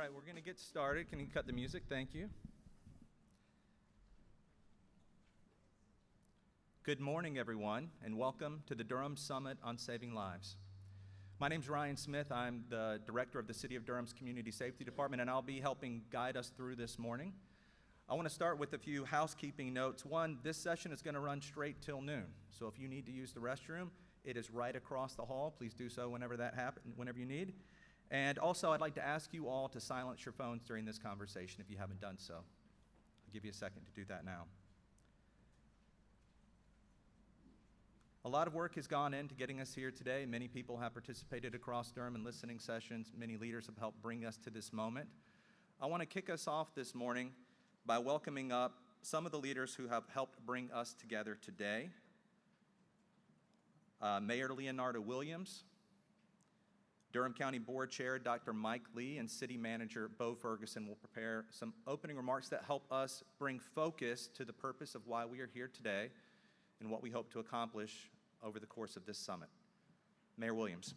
right, we're going to get started. Can you cut the music? Thank you. Good morning, everyone, and welcome to the Durham Summit on Saving Lives. My name's Ryan Smith. I'm the director of the City of Durham's Community Safety Department, and I'll be helping guide us through this morning. I want to start with a few housekeeping notes. One, this session is going to run straight till noon, so if you need to use the restroom, it is right across the hall. Please do so whenever you need. And also, I'd like to ask you all to silence your phones during this conversation if you haven't done so. I'll give you a second to do that now. A lot of work has gone into getting us here today. Many people have participated across Durham in listening sessions. Many leaders have helped bring us to this moment. I want to kick us off this morning by welcoming up some of the leaders who have helped bring us together today. Mayor Leonardo Williams, Durham County Board Chair Dr. Mike Lee, and City Manager Bo Ferguson will prepare some opening remarks that help us bring focus to the purpose of why we are here today and what we hope to accomplish over the course of this summit. Mayor Williams,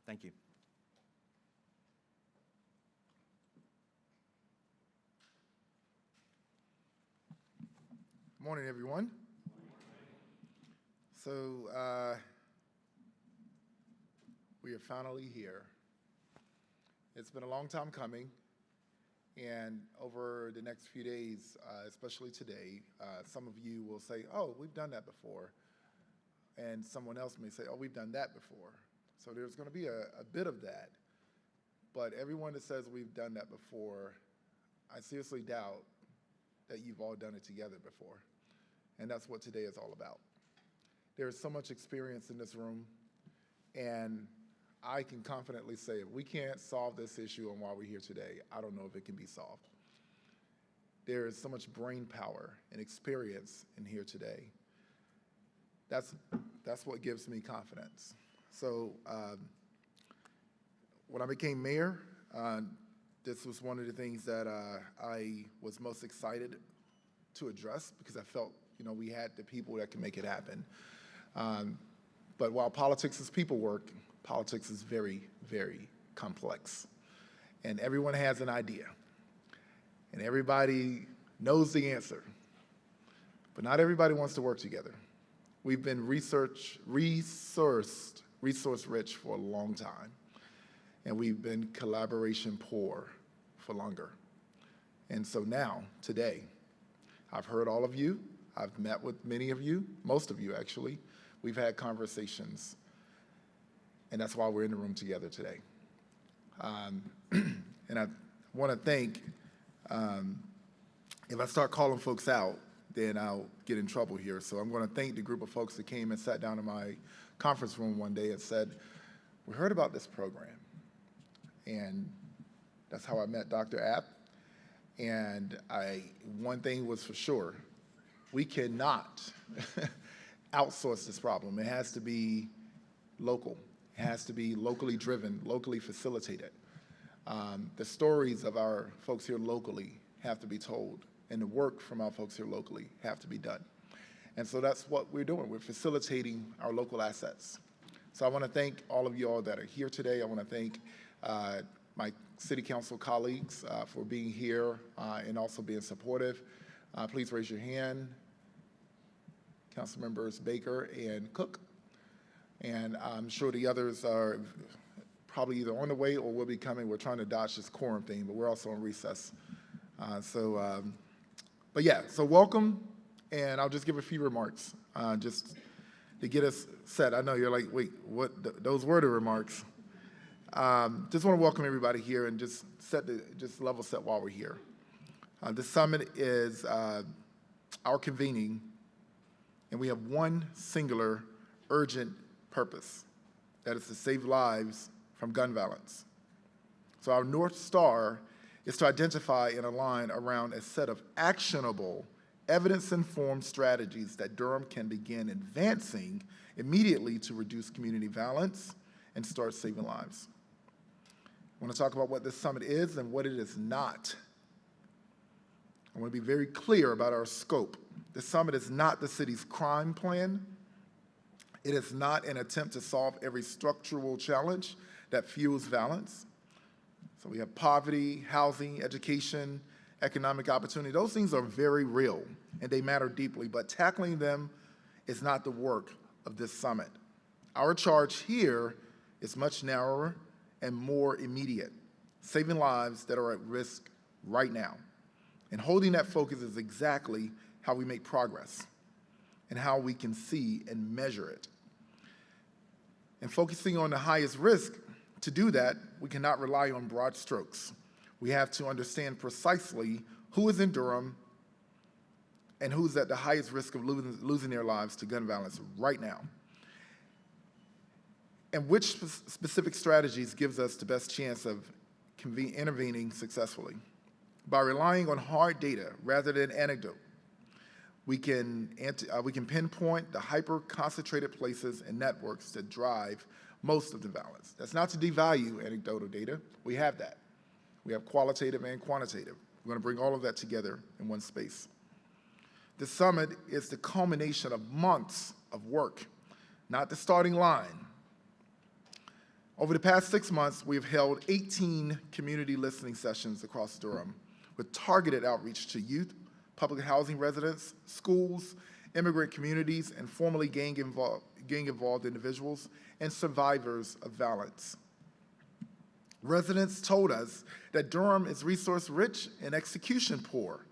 thank you. Good morning, everyone. So we are finally here. It's been a long time coming, and over the next few days, especially today, some of you will say, oh, we've done that before, and someone else may say, oh, we've done that before. So there's going to be a bit of that, but everyone that says we've done that before, I seriously doubt that you've all done it together before, and that's what today is all about. There's so much experience in this room, and I can confidently say if we can't solve this issue and why we're here today, I don't know if it can be solved. There is so much brain power and experience in here today. That's what gives me confidence. So when I became mayor, this was one of the things that I was most excited to address because I felt, we had the people that can make it happen. But while politics is people work, politics is very, very complex. And everyone has an idea. And everybody knows the answer. But not everybody wants to work together. We've been resource rich for a long time. And we've been collaboration poor for longer. And so now, today, I've heard all of you. I've met with many of you, most of you actually. We've had conversations. And that's why we're in the room together today. And I want to thank, if I start calling folks out, then I'll get in trouble here. So I'm going to thank the group of folks that came and sat down in my conference room one day and said, we heard about this program. And that's how I met Dr. App. And one thing was for sure, we cannot outsource this problem. It has to be local. It has to be locally driven, locally facilitated. The stories of our folks here locally have to be told, and the work from our folks here locally have to be done. And so that's what we're doing. We're facilitating our local assets. So I want to thank all of you all that are here today. I want to thank my city council colleagues for being here and also being supportive. Please raise your hand. Council members Baker and Cook. And I'm sure the others are probably either on the way or will be coming. We're trying to dodge this quorum thing, but we're also on recess. But yeah, so welcome, and I'll just give a few remarks just to get us set. I know you're like, wait, what? Those were the remarks. Just want to welcome everybody here and just level set while we're here. This summit is our convening, and we have one singular urgent purpose, that is to save lives from gun violence. So our North Star is to identify and align around a set of actionable, evidence-informed strategies that Durham can begin advancing immediately to reduce community violence and start saving lives. I want to talk about what this summit is and what it is not. I want to be very clear about our scope. The summit is not the city's crime plan. It is not an attempt to solve every structural challenge that fuels violence. So we have poverty, housing, education, economic opportunity. Those things are very real and they matter deeply, but tackling them is not the work of this summit. Our charge here is much narrower and more immediate, saving lives that are at risk right now. And holding that focus is exactly how we make progress and how we can see and measure it. And focusing on the highest risk, to do that, we cannot rely on broad strokes. We have to understand precisely who is in Durham and who's at the highest risk of losing their lives to gun violence right now. And which specific strategies gives us the best chance of intervening successfully. By relying on hard data rather than anecdote, we can pinpoint the hyper-concentrated places and networks that drive most of the violence. That's not to devalue anecdotal data. We have that. We have qualitative and quantitative. We're going to bring all of that together in one space. The summit is the culmination of months of work, not the starting line. Over the past 6 months, we've held 18 community listening sessions across Durham with targeted outreach to youth, public housing residents, schools, immigrant communities, and formerly gang-involved individuals and survivors of violence. Residents told us that Durham is resource-rich and execution-poor,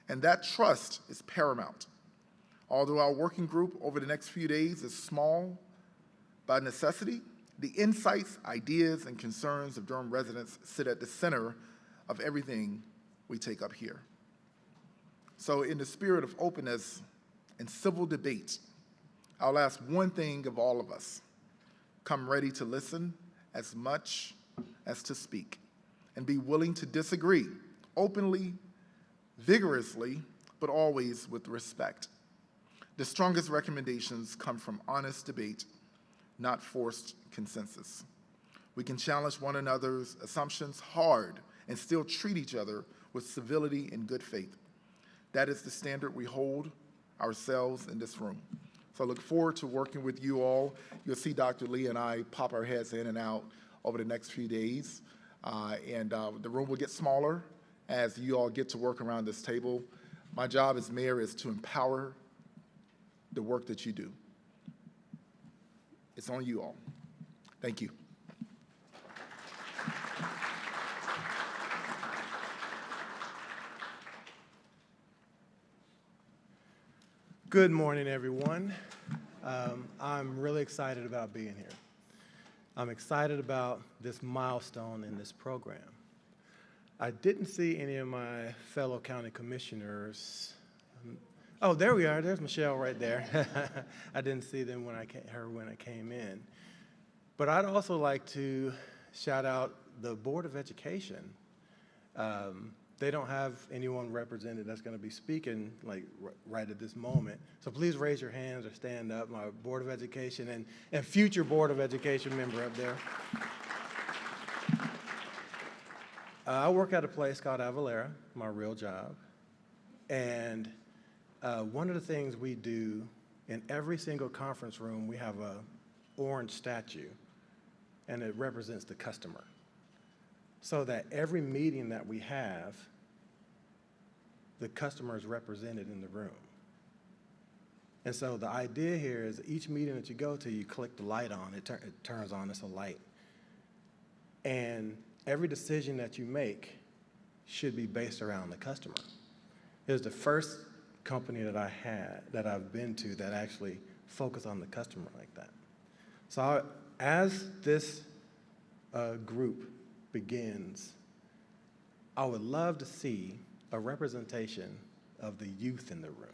and that trust is paramount. Although our working group over the next few days is small by necessity, the insights, ideas, and concerns of Durham residents sit at the center of everything we take up here. So in the spirit of openness and civil debate, I'll ask one thing of all of us: come ready to listen as much as to speak, and be willing to disagree openly, vigorously, but always with respect. The strongest recommendations come from honest debate, not forced consensus. We can challenge one another's assumptions hard and still treat each other with civility and good faith. That is the standard we hold ourselves in this room. So I look forward to working with you all. You'll see Dr. Lee and I pop our heads in and out over the next few days. The room will get smaller as you all get to work around this table. My job as mayor is to empower the work that you do. It's on you all. Thank you. Good morning, everyone. I'm really excited about being here. I'm excited about this milestone in this program. I didn't see any of my fellow county commissioners. Oh, there we are. There's Michelle right there. I didn't see them when I came in. But I'd also like to shout out the Board of Education. They don't have anyone represented that's going to be speaking like right at this moment. So please raise your hands or stand up. My Board of Education and future Board of Education member up there. I work at a place called Avalera, my real job. And one of the things we do in every single conference room, we have an orange statue, and it represents the customer. So that every meeting that we have, the customer is represented in the room. And so the idea here is each meeting that you go to, you click the light on, it turns on, it's a light. And every decision that you make should be based around the customer. It was the first company that I've been to that actually focused on the customer like that. So as this group begins, I would love to see a representation of the youth in the room.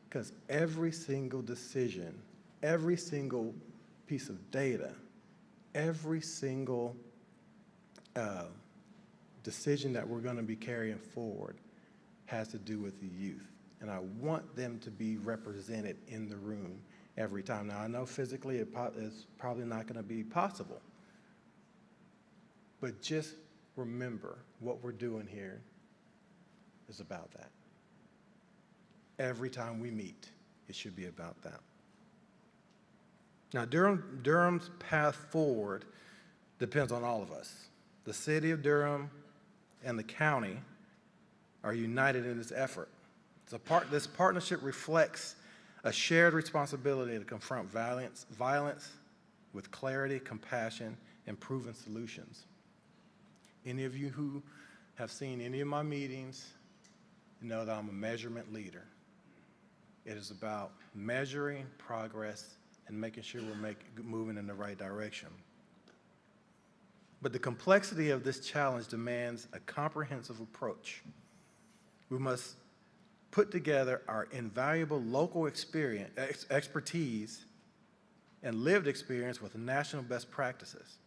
Because every single decision, every single piece of data, every single decision that we're going to be carrying forward has to do with the youth. And I want them to be represented in the room every time. Now, I know physically it's probably not going to be possible. But just remember what we're doing here is about that. Every time we meet, it should be about that. Now, Durham's path forward depends on all of us. The city of Durham and the county are united in this effort. This partnership reflects a shared responsibility to confront violence with clarity, compassion, and proven solutions. Any of you who have seen any of my meetings know that I'm a measurement leader. It is about measuring progress and making sure we're moving in the right direction. But the complexity of this challenge demands a comprehensive approach. We must put together our invaluable local expertise and lived experience with national best practices,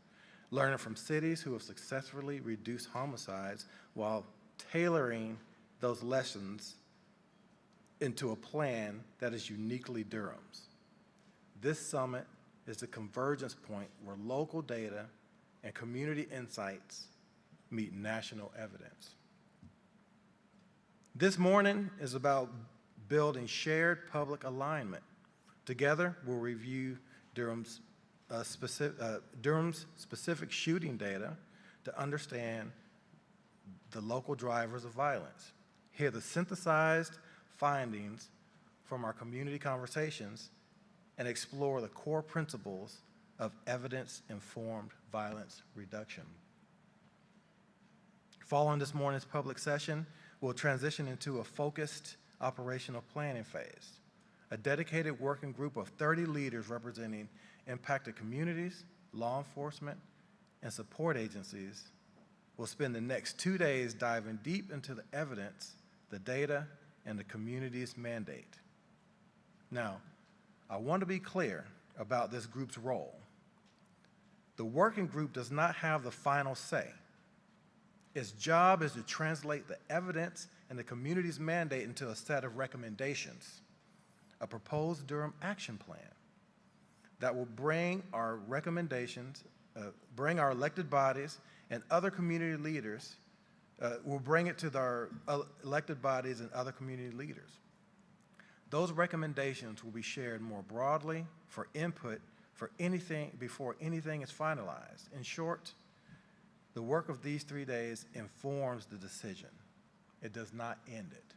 learning from cities who have successfully reduced homicides while tailoring those lessons into a plan that is uniquely Durham's. This summit is the convergence point where local data and community insights meet national evidence. This morning is about building shared public alignment. Together, we'll review Durham's specific shooting data to understand the local drivers of violence, hear the synthesized findings from our community conversations, and explore the core principles of evidence-informed violence reduction. Following this morning's public session, we'll transition into a focused operational planning phase. A dedicated working group of 30 leaders representing impacted communities, law enforcement, and support agencies will spend the next 2 days diving deep into the evidence, the data, and the community's mandate. Now, I want to be clear about this group's role. The working group does not have the final say. Its job is to translate the evidence and the community's mandate into a set of recommendations, a proposed Durham action plan that will bring our recommendations, bring our elected bodies and other community leaders, will bring it to our elected bodies and other community leaders. Those recommendations will be shared more broadly for input for anything before anything is finalized. In short, the work of these 3 days informs the decision. It does not end it.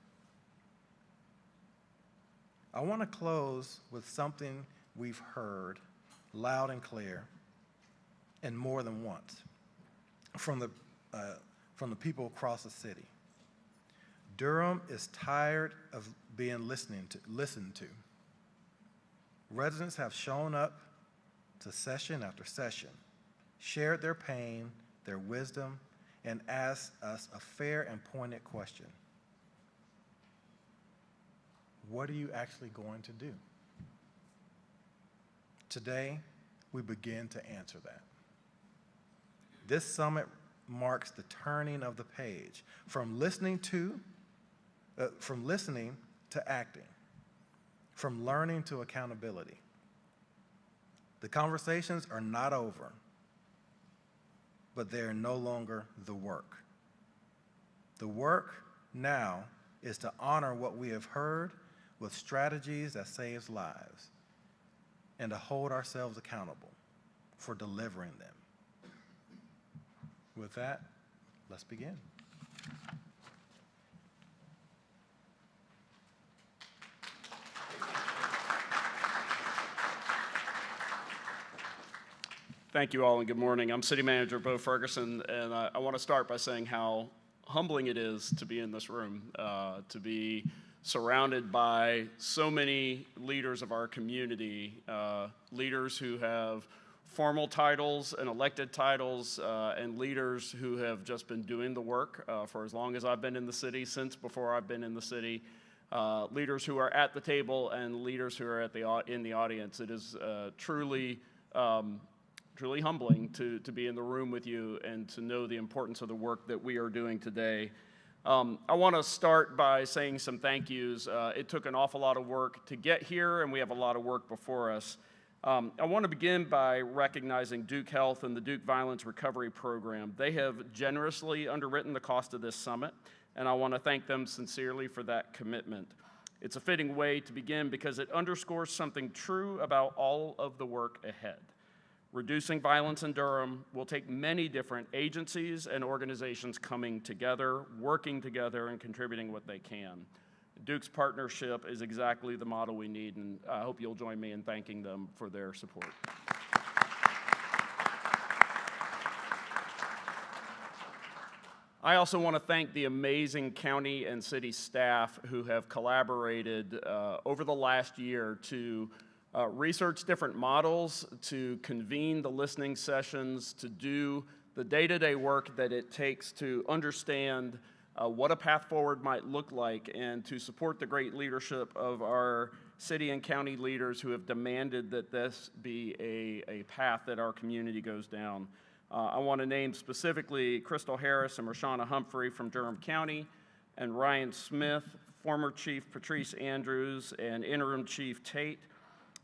I want to close with something we've heard loud and clear and more than once from the people across the city. Durham is tired of being listened to. Residents have shown up to session after session, shared their pain, their wisdom, and asked us a fair and pointed question. What are you actually going to do? Today, we begin to answer that. This summit marks the turning of the page from listening to acting, from learning to accountability. The conversations are not over, but they are no longer the work. The work now is to honor what we have heard with strategies that saves lives and to hold ourselves accountable for delivering them. With that, let's begin. Thank you all and good morning. I'm City Manager Bo Ferguson, and I want to start by saying how humbling it is to be in this room, to be surrounded by so many leaders of our community, leaders who have formal titles and elected titles, and leaders who have just been doing the work for as long as I've been in the city, since before I've been in the city, leaders who are at the table and leaders who are in the audience. It is truly humbling to be in the room with you and to know the importance of the work that we are doing today. I want to start by saying some thank yous. It took an awful lot of work to get here, and we have a lot of work before us. I want to begin by recognizing Duke Health and the Duke Violence Recovery Program. They have generously underwritten the cost of this summit, and I want to thank them sincerely for that commitment. It's a fitting way to begin because it underscores something true about all of the work ahead. Reducing violence in Durham will take many different agencies and organizations coming together, working together, and contributing what they can. Duke's partnership is exactly the model we need, and I hope you'll join me in thanking them for their support. I also want to thank the amazing county and city staff who have collaborated over the last year to research different models, to convene the listening sessions, to do the day-to-day work that it takes to understand what a path forward might look like, and to support the great leadership of our city and county leaders who have demanded that this be a path that our community goes down. I want to name specifically Crystal Harris and Rashana Humphrey from Durham County, and Ryan Smith, former Chief Patrice Andrews, and Interim Chief Tate,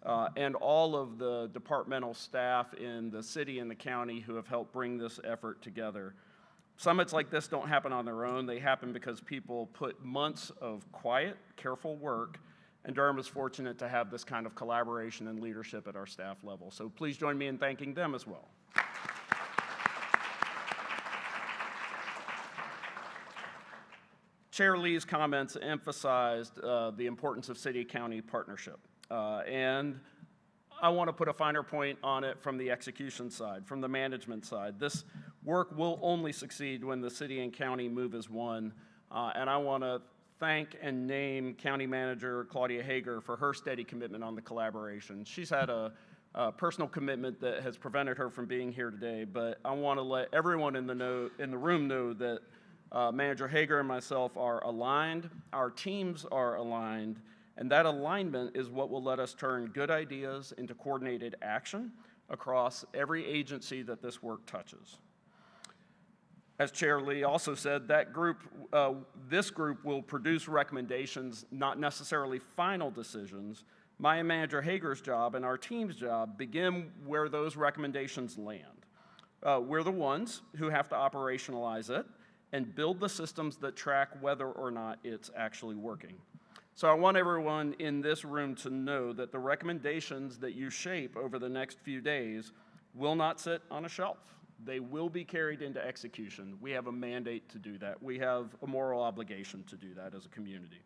and all of the departmental staff in the city and the county who have helped bring this effort together. Summits like this don't happen on their own. They happen because people put months of quiet, careful work, and Durham is fortunate to have this kind of collaboration and leadership at our staff level. So please join me in thanking them as well. Chair Lee's comments emphasized the importance of city-county partnership. And I want to put a finer point on it from the execution side, from the management side. This work will only succeed when the city and county move as one. And I want to thank and name County Manager Claudia Hager for her steady commitment on the collaboration. She's had a personal commitment that has prevented her from being here today, but I want to let everyone in the room know that Manager Hager and myself are aligned, our teams are aligned, and that alignment is what will let us turn good ideas into coordinated action across every agency that this work touches. As Chair Lee also said, this group will produce recommendations, not necessarily final decisions. My and Manager Hager's job and our team's job begin where those recommendations land. We're the ones who have to operationalize it and build the systems that track whether or not it's actually working. So I want everyone in this room to know that the recommendations that you shape over the next few days will not sit on a shelf. They will be carried into execution. We have a mandate to do that. We have a moral obligation to do that as a community.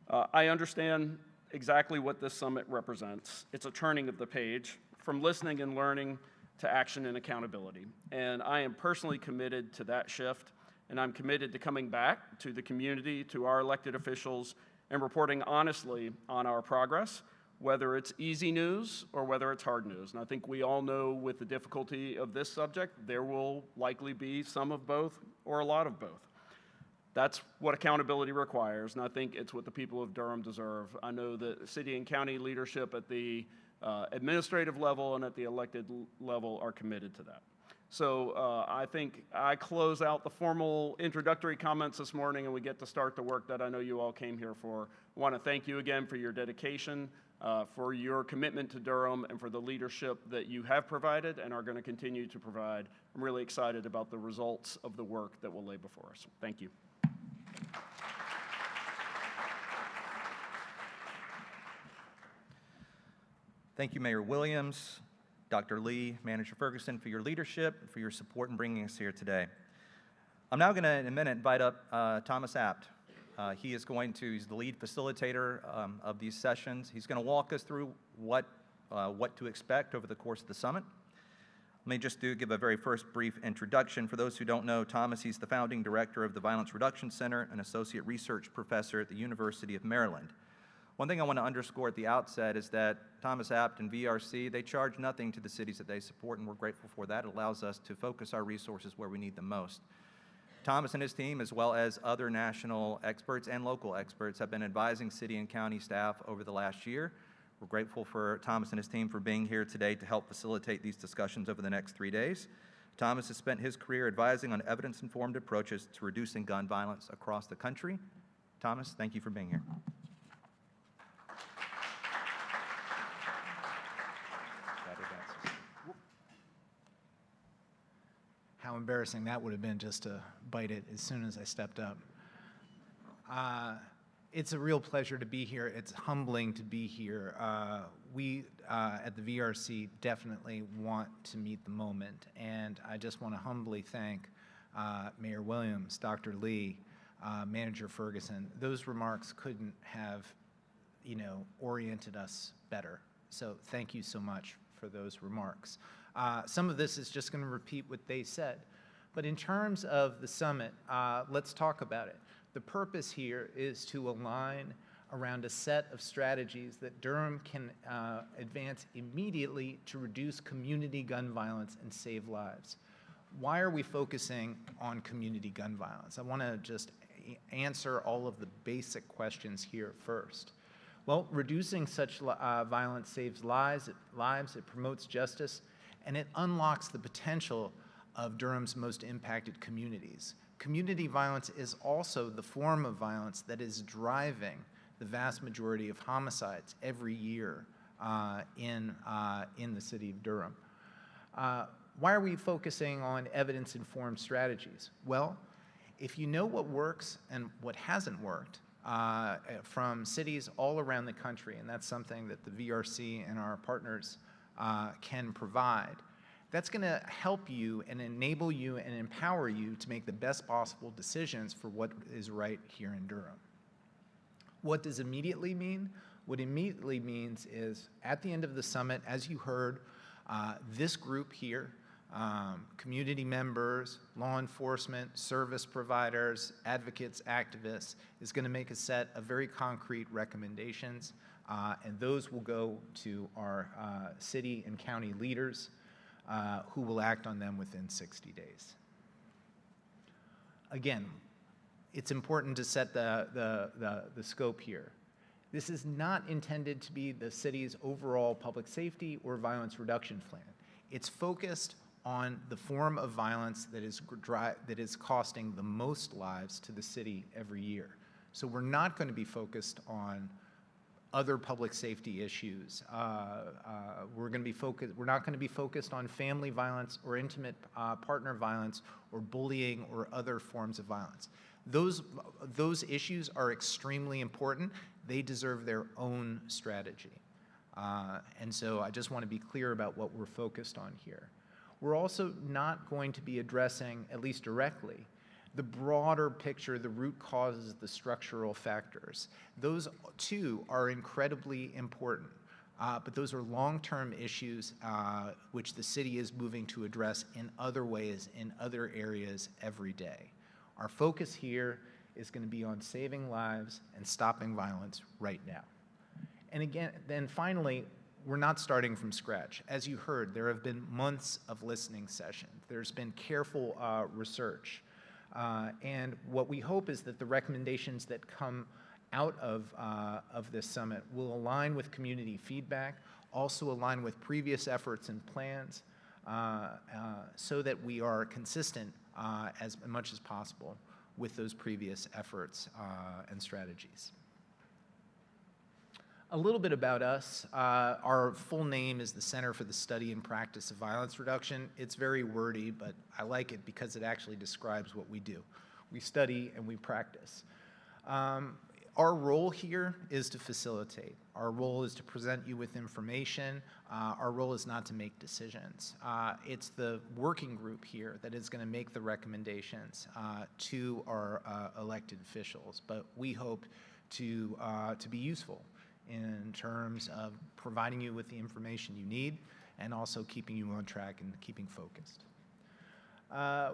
I understand exactly what this summit represents. It's a turning of the page from listening and learning to action and accountability. And I am personally committed to that shift, and I'm committed to coming back to the community, to our elected officials, and reporting honestly on our progress, whether it's easy news or whether it's hard news. And I think we all know with the difficulty of this subject, there will likely be some of both or a lot of both. That's what accountability requires, and I think it's what the people of Durham deserve. I know that city and county leadership at the administrative level and at the elected level are committed to that. So I think I close out the formal introductory comments this morning, and we get to start the work that I know you all came here for. I want to thank you again for your dedication, for your commitment to Durham, and for the leadership that you have provided and are going to continue to provide. I'm really excited about the results of the work that will lay before us. Thank you. Thank you, Mayor Williams, Dr. Lee, Manager Ferguson, for your leadership, for your support in bringing us here today. I'm now going to, in a minute, invite up Thomas Apt. He's the lead facilitator of these sessions. He's going to walk us through what to expect over the course of the summit. Let me just give a very first brief introduction. For those who don't know Thomas, he's the founding director of the Violence Reduction Center, an associate research professor at the University of Maryland. One thing I want to underscore at the outset is that Thomas Apt and VRC, they charge nothing to the cities that they support, and we're grateful for that. It allows us to focus our resources where we need them most. Thomas and his team, as well as other national experts and local experts, have been advising city and county staff over the last year. We're grateful for Thomas and his team for being here today to help facilitate these discussions over the next 3 days. Thomas has spent his career advising on evidence-informed approaches to reducing gun violence across the country. Thomas, thank you for being here. How embarrassing that would have been just to bite it as soon as I stepped up. It's a real pleasure to be here. It's humbling to be here. We at the VRC definitely want to meet the moment, and I just want to humbly thank Mayor Williams, Dr. Lee, Manager Ferguson. Those remarks couldn't have, oriented us better. So thank you so much for those remarks. Some of this is just going to repeat what they said. But in terms of the summit, let's talk about it. The purpose here is to align around a set of strategies that Durham can advance immediately to reduce community gun violence and save lives. Why are we focusing on community gun violence? I want to just answer all of the basic questions here first. Well, reducing such violence saves lives, it promotes justice, and it unlocks the potential of Durham's most impacted communities. Community violence is also the form of violence that is driving the vast majority of homicides every year in the city of Durham. Why are we focusing on evidence-informed strategies? Well, if you know what works and what hasn't worked from cities all around the country, and that's something that the VRC and our partners can provide, that's going to help you and enable you and empower you to make the best possible decisions for what is right here in Durham. What does immediately mean? What immediately means is at the end of the summit, as you heard, this group here, community members, law enforcement, service providers, advocates, activists, is going to make a set of very concrete recommendations, and those will go to our city and county leaders who will act on them within 60 days. Again, it's important to set the scope here. This is not intended to be the city's overall public safety or violence reduction plan. It's focused on the form of violence that is costing the most lives to the city every year. So we're not going to be focused on other public safety issues. We're not going to be focused on family violence or intimate partner violence or bullying or other forms of violence. Those issues are extremely important. They deserve their own strategy. And so I just want to be clear about what we're focused on here. We're also not going to be addressing, at least directly, the broader picture, the root causes, the structural factors. Those too are incredibly important, but those are long-term issues which the city is moving to address in other ways, in other areas every day. Our focus here is going to be on saving lives and stopping violence right now. And again, then finally, we're not starting from scratch. As you heard, there have been months of listening sessions. There's been careful research. And what we hope is that the recommendations that come out of this summit will align with community feedback, also align with previous efforts and plans, so that we are consistent as much as possible with those previous efforts and strategies. A little bit about us. Our full name is the Center for the Study and Practice of Violence Reduction. It's very wordy, but I like it because it actually describes what we do. We study and we practice. Our role here is to facilitate. Our role is to present you with information. Our role is not to make decisions. It's the working group here that is going to make the recommendations to our elected officials, but we hope to be useful in terms of providing you with the information you need and also keeping you on track and keeping focused.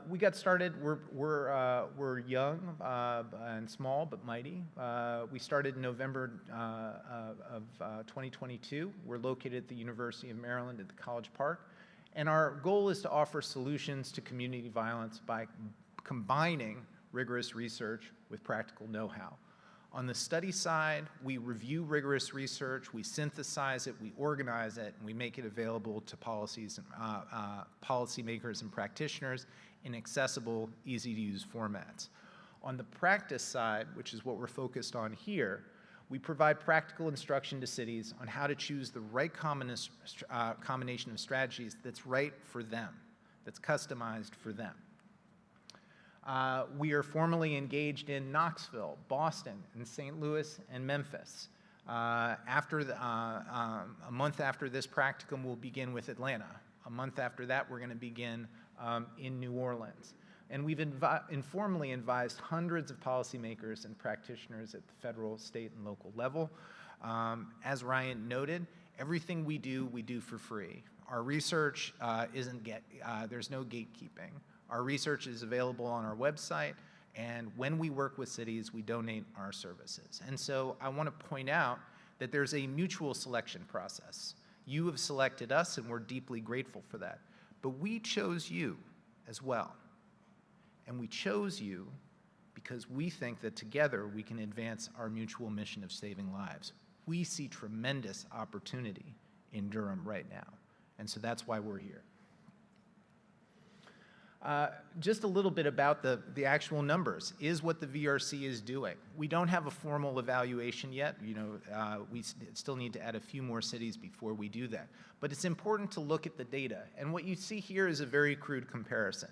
We got started, we're young and small but mighty. We started in November of 2022. We're located at the University of Maryland at the College Park. And our goal is to offer solutions to community violence by combining rigorous research with practical know-how. On the study side, we review rigorous research, we synthesize it, we organize it, and we make it available to policymakers and practitioners in accessible, easy-to-use formats. On the practice side, which is what we're focused on here, we provide practical instruction to cities on how to choose the right combination of strategies that's right for them, that's customized for them. We are formally engaged in Knoxville, Boston, and St. Louis, and Memphis. A month after this practicum, we'll begin with Atlanta. A month after that, we're going to begin in New Orleans. And we've informally advised hundreds of policymakers and practitioners at the federal, state, and local level. As Ryan noted, everything we do for free. Our research there's no gatekeeping. Our research is available on our website, and when we work with cities, we donate our services. And so I want to point out that there's a mutual selection process. You have selected us, and we're deeply grateful for that. But we chose you as well. And we chose you because we think that together we can advance our mutual mission of saving lives. We see tremendous opportunity in Durham right now, and so that's why we're here. Just a little bit about the actual numbers. Is what the VRC is doing. We don't have a formal evaluation yet. We still need to add a few more cities before we do that. But it's important to look at the data, and what you see here is a very crude comparison.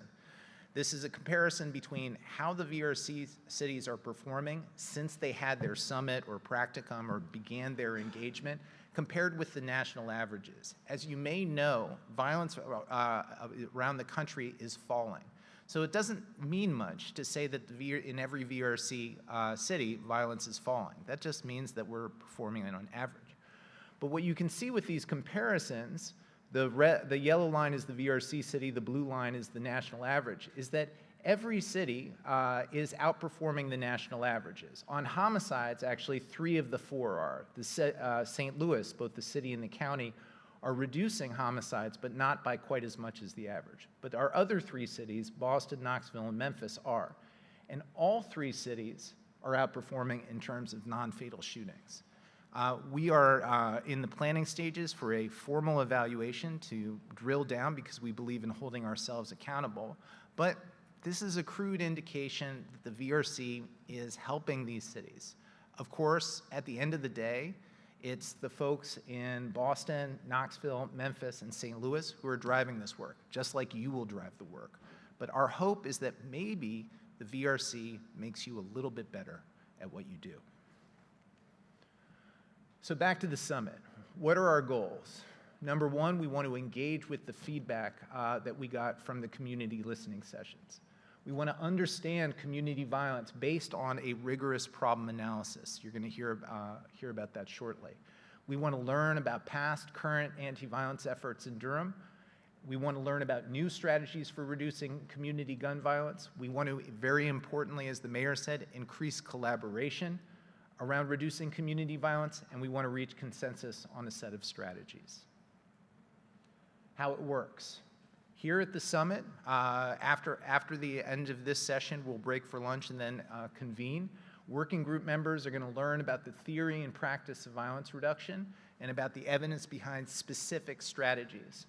This is a comparison between how the VRC cities are performing since they had their summit or practicum or began their engagement, compared with the national averages. As you may know, violence around the country is falling. So it doesn't mean much to say that in every VRC city, violence is falling. That just means that we're performing on average. But what you can see with these comparisons, the yellow line is the VRC city, the blue line is the national average, is that every city is outperforming the national averages. On homicides, actually, 3 of the 4 are. St. Louis, both the city and the county, are reducing homicides, but not by quite as much as the average. But our other 3 cities, Boston, Knoxville, and Memphis, are. And all 3 cities are outperforming in terms of non-fatal shootings. We are in the planning stages for a formal evaluation to drill down because we believe in holding ourselves accountable. But this is a crude indication that the VRC is helping these cities. Of course, at the end of the day, it's the folks in Boston, Knoxville, Memphis, and St. Louis who are driving this work, just like you will drive the work. But our hope is that maybe the VRC makes you a little bit better at what you do. So back to the summit. What are our goals? Number 1, we want to engage with the feedback that we got from the community listening sessions. We want to understand community violence based on a rigorous problem analysis. You're going to hear about that shortly. We want to learn about past, current anti-violence efforts in Durham. We want to learn about new strategies for reducing community gun violence. We want to, very importantly, as the mayor said, increase collaboration around reducing community violence, and we want to reach consensus on a set of strategies. How it works. Here at the summit, after the end of this session, we'll break for lunch and then convene. Working group members are going to learn about the theory and practice of violence reduction and about the evidence behind specific strategies.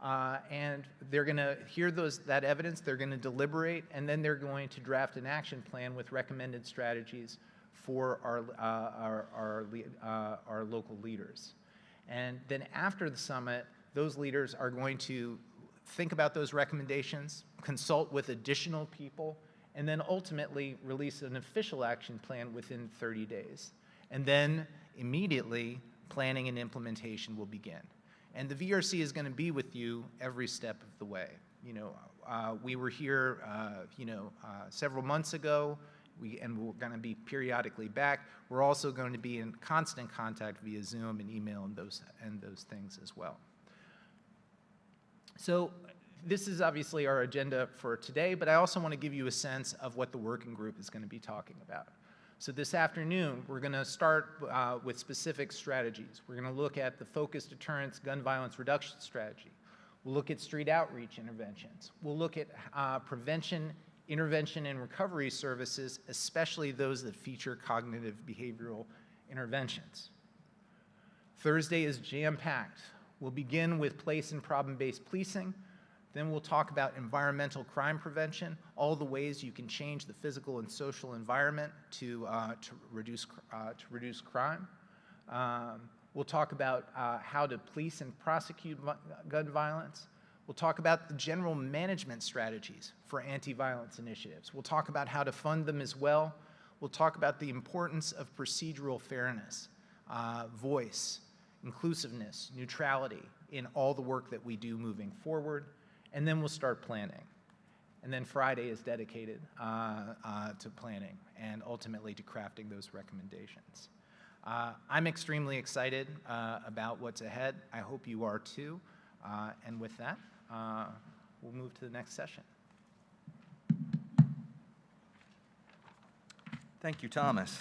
And they're going to hear that evidence, they're going to deliberate, and then they're going to draft an action plan with recommended strategies for our local leaders. And then after the summit, those leaders are going to think about those recommendations, consult with additional people, and then ultimately release an official action plan within 30 days. And then immediately, planning and implementation will begin. And the VRC is going to be with you every step of the way. We were here, several months ago, and we're going to be periodically back. We're also going to be in constant contact via Zoom and email and those things as well. So this is obviously our agenda for today, but I also want to give you a sense of what the working group is going to be talking about. So this afternoon, we're going to start with specific strategies. We're going to look at the focused deterrence gun violence reduction strategy. We'll look at street outreach interventions. We'll look at prevention, intervention, and recovery services, especially those that feature cognitive behavioral interventions. Thursday is jam-packed. We'll begin with place and problem-based policing. Then we'll talk about environmental crime prevention, all the ways you can change the physical and social environment to reduce crime. We'll talk about how to police and prosecute gun violence. We'll talk about the general management strategies for anti-violence initiatives. We'll talk about how to fund them as well. We'll talk about the importance of procedural fairness, voice, inclusiveness, neutrality in all the work that we do moving forward, and then we'll start planning. And then Friday is dedicated to planning and ultimately to crafting those recommendations. I'm extremely excited about what's ahead. I hope you are too. And with that, we'll move to the next session. Thank you, Thomas.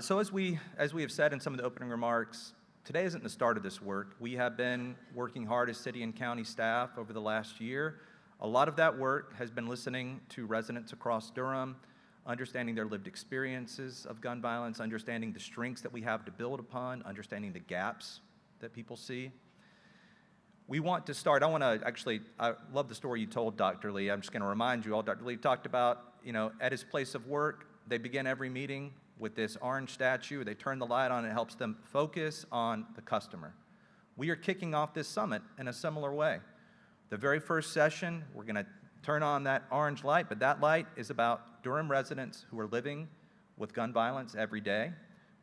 So as we have said in some of the opening remarks, today isn't the start of this work. We have been working hard as city and county staff over the last year. A lot of that work has been listening to residents across Durham, understanding their lived experiences of gun violence, understanding the strengths that we have to build upon, understanding the gaps that people see. We want to start, I love the story you told, Dr. Lee. I'm just going to remind you all, Dr. Lee talked about, at his place of work, they begin every meeting with this orange statue. They turn the light on, and it helps them focus on the customer. We are kicking off this summit in a similar way. The very first session, we're going to turn on that orange light, but that light is about Durham residents who are living with gun violence every day.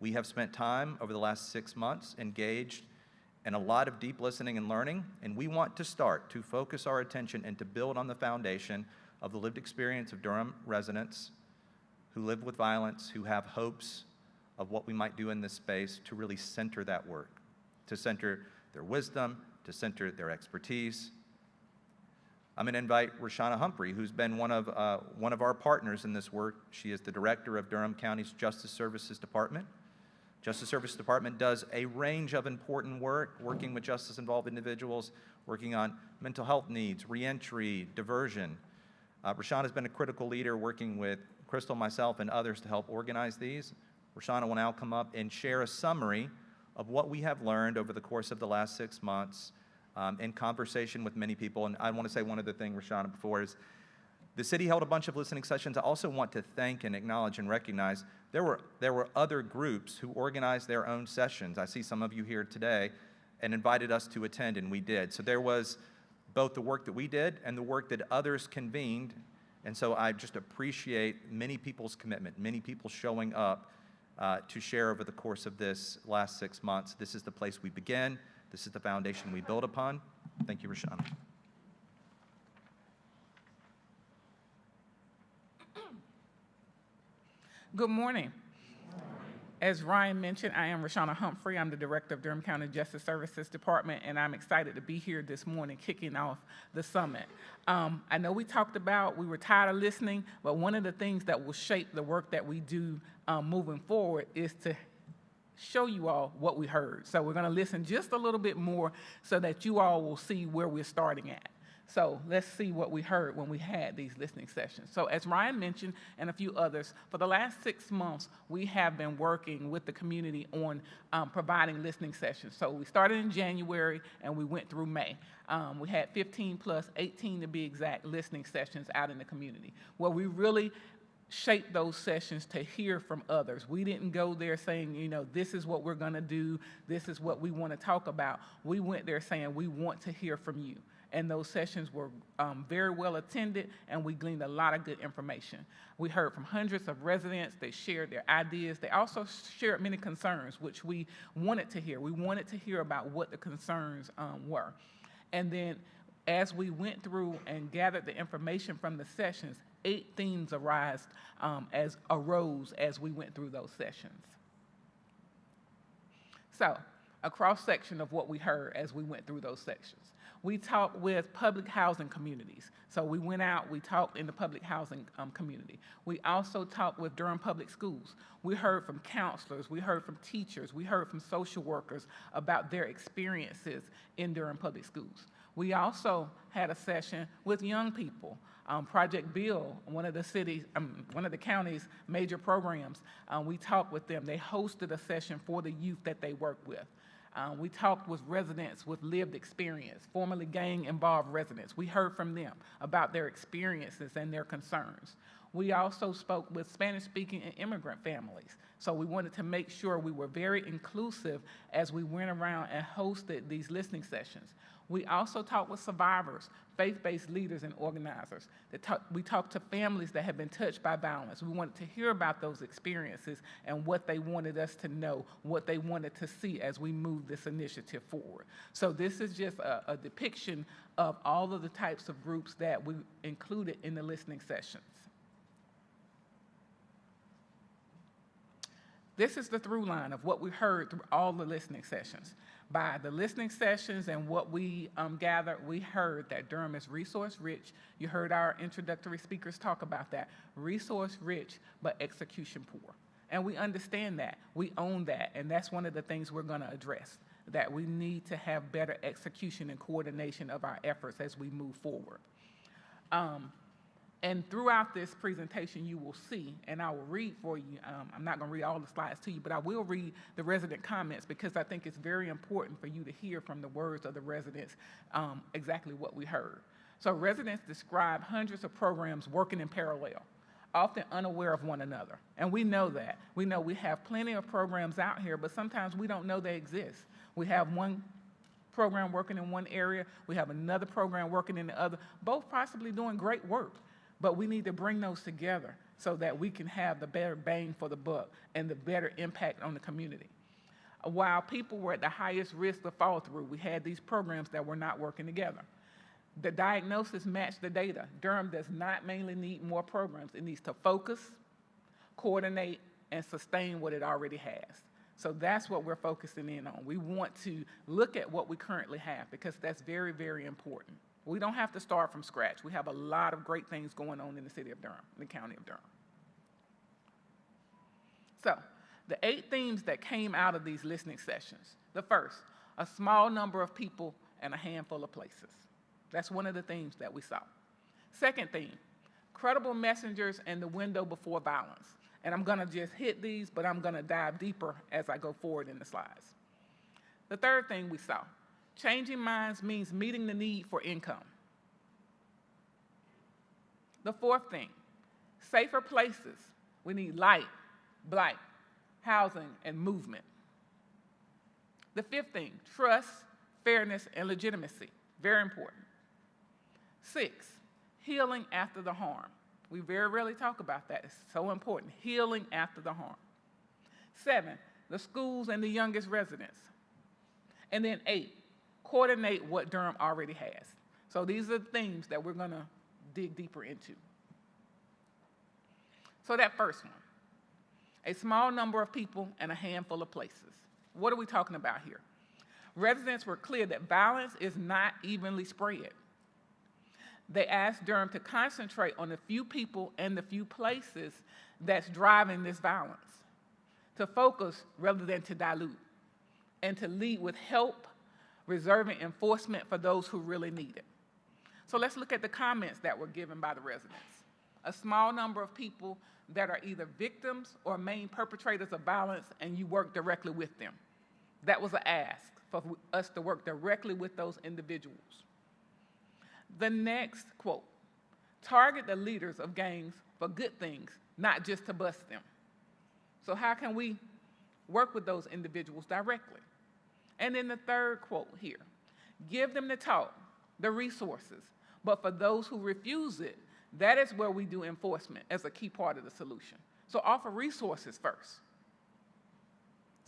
We have spent time over the last 6 months engaged in a lot of deep listening and learning, and we want to start to focus our attention and to build on the foundation of the lived experience of Durham residents who live with violence, who have hopes of what we might do in this space to really center that work, to center their wisdom, to center their expertise. I'm going to invite Roshana Humphrey, who's been one of our partners in this work. She is the director of Durham County's Justice Services Department. Justice Services Department does a range of important work, working with justice-involved individuals, working on mental health needs, reentry, diversion. Roshana's been a critical leader working with Crystal, myself, and others to help organize these. Roshana will now come up and share a summary of what we have learned over the course of the last 6 months in conversation with many people. And I want to say one other thing, Roshana, before is the city held a bunch of listening sessions. I also want to thank and acknowledge and recognize there were other groups who organized their own sessions. I see some of you here today and invited us to attend, and we did. So there was both the work that we did and the work that others convened. And so I just appreciate many people's commitment, many people showing up to share over the course of this last 6 months. This is the place we begin. This is the foundation we build upon. Thank you, Roshana. Good morning. As Ryan mentioned, I am Roshana Humphrey. I'm the director of Durham County Justice Services Department, and I'm excited to be here this morning kicking off the summit. I know we were tired of listening, but one of the things that will shape the work that we do moving forward is to show you all what we heard. So we're going to listen just a little bit more so that you all will see where we're starting at. So let's see what we heard when we had these listening sessions. So as Ryan mentioned, and a few others, for the last 6 months, we have been working with the community on providing listening sessions. So we started in January, and we went through May. We had 15 plus 18 to be exact listening sessions out in the community, where we really shape those sessions to hear from others. We didn't go there saying, this is what we're going to do, this is what we want to talk about. We went there saying, we want to hear from you. And those sessions were very well attended, and we gleaned a lot of good information. We heard from hundreds of residents. They shared their ideas. They also shared many concerns, which we wanted to hear. We wanted to hear about what the concerns were. And then as we went through and gathered the information from the sessions, 8 themes arose as we went through those sessions. So, a cross-section of what we heard as we went through those sections. We talked with public housing communities. So we went out, we talked in the public housing community. We also talked with Durham Public Schools. We heard from counselors, we heard from teachers, we heard from social workers about their experiences in Durham Public Schools. We also had a session with young people. Project Bill, one of the county's major programs, we talked with them. They hosted a session for the youth that they work with. We talked with residents with lived experience, formerly gang-involved residents. We heard from them about their experiences and their concerns. We also spoke with Spanish-speaking and immigrant families. So we wanted to make sure we were very inclusive as we went around and hosted these listening sessions. We also talk with survivors, faith-based leaders and organizers. We talk to families that have been touched by violence. We wanted to hear about those experiences and what they wanted us to know, what they wanted to see as we move this initiative forward. So this is just a depiction of all of the types of groups that we included in the listening sessions. This is the through line of what we heard through all the listening sessions. By the listening sessions and what we gathered, we heard that Durham is resource rich. You heard our introductory speakers talk about that. Resource rich, but execution poor. And we understand that. We own that. And that's one of the things we're going to address, that we need to have better execution and coordination of our efforts as we move forward. And throughout this presentation, you will see, and I will read for you, I'm not going to read all the slides to you, but I will read the resident comments because I think it's very important for you to hear from the words of the residents exactly what we heard. So residents describe hundreds of programs working in parallel, often unaware of one another. And we know that. We know we have plenty of programs out here, but sometimes we don't know they exist. We have one program working in one area, we have another program working in the other, both possibly doing great work. But we need to bring those together so that we can have the better bang for the buck and the better impact on the community. While people were at the highest risk of fall through, we had these programs that were not working together. The diagnosis matched the data. Durham does not mainly need more programs. It needs to focus, coordinate, and sustain what it already has. So that's what we're focusing in on. We want to look at what we currently have because that's very, very important. We don't have to start from scratch. We have a lot of great things going on in the city of Durham, in the county of Durham. So, the 8 themes that came out of these listening sessions. The first, a small number of people and a handful of places. That's one of the themes that we saw. Second theme, credible messengers and the window before violence. And I'm going to just hit these, but I'm going to dive deeper as I go forward in the slides. The third thing we saw, changing minds means meeting the need for income. The fourth thing, safer places. We need light, blight, housing, and movement. The fifth thing, trust, fairness, and legitimacy. Very important. 6, healing after the harm. We very rarely talk about that. It's so important. Healing after the harm. 7, the schools and the youngest residents. And then 8, coordinate what Durham already has. So these are the themes that we're going to dig deeper into. So that first one, a small number of people and a handful of places. What are we talking about here? Residents were clear that violence is not evenly spread. They asked Durham to concentrate on the few people and the few places that's driving this violence, to focus rather than to dilute, and to lead with help, reserving enforcement for those who really need it. So let's look at the comments that were given by the residents. A small number of people that are either victims or main perpetrators of violence, and you work directly with them. That was an ask for us to work directly with those individuals. The next quote, target the leaders of gangs for good things, not just to bust them. So how can we work with those individuals directly? And then the third quote here, give them the talk, the resources, but for those who refuse it, that is where we do enforcement as a key part of the solution. So offer resources first.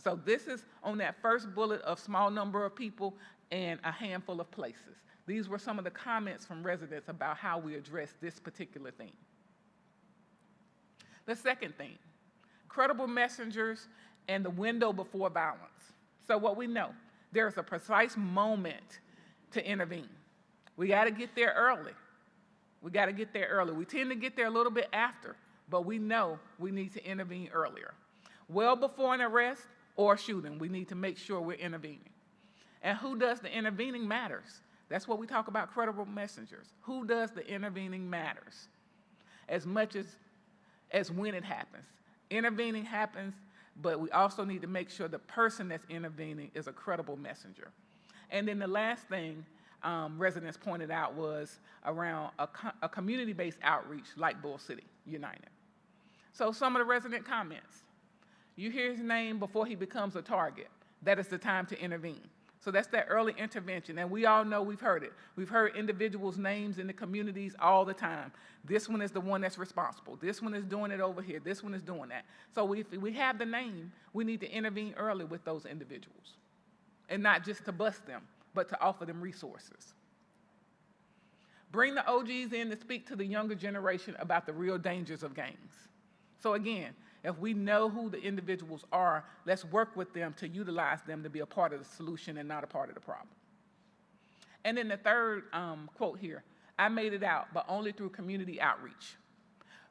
So this is on that first bullet of small number of people and a handful of places. These were some of the comments from residents about how we address this particular theme. The second theme, credible messengers and the window before violence. So what we know, there's a precise moment to intervene. We got to get there early. We got to get there early. We tend to get there a little bit after, but we know we need to intervene earlier. Well before an arrest or shooting, we need to make sure we're intervening. And who does the intervening matters. That's what we talk about, credible messengers. Who does the intervening matters as much as when it happens. Intervening happens, but we also need to make sure the person that's intervening is a credible messenger. And then the last thing residents pointed out was around a community-based outreach like Bull City United. So some of the resident comments. You hear his name before he becomes a target. That is the time to intervene. So that's that early intervention, and we all know we've heard it. We've heard individuals' names in the communities all the time. This one is the one that's responsible. This one is doing it over here. This one is doing that. So if we have the name, we need to intervene early with those individuals, and not just to bust them, but to offer them resources. Bring the OGs in to speak to the younger generation about the real dangers of gangs. So again, if we know who the individuals are, let's work with them to utilize them to be a part of the solution and not a part of the problem. And then the third quote here, I made it out, but only through community outreach.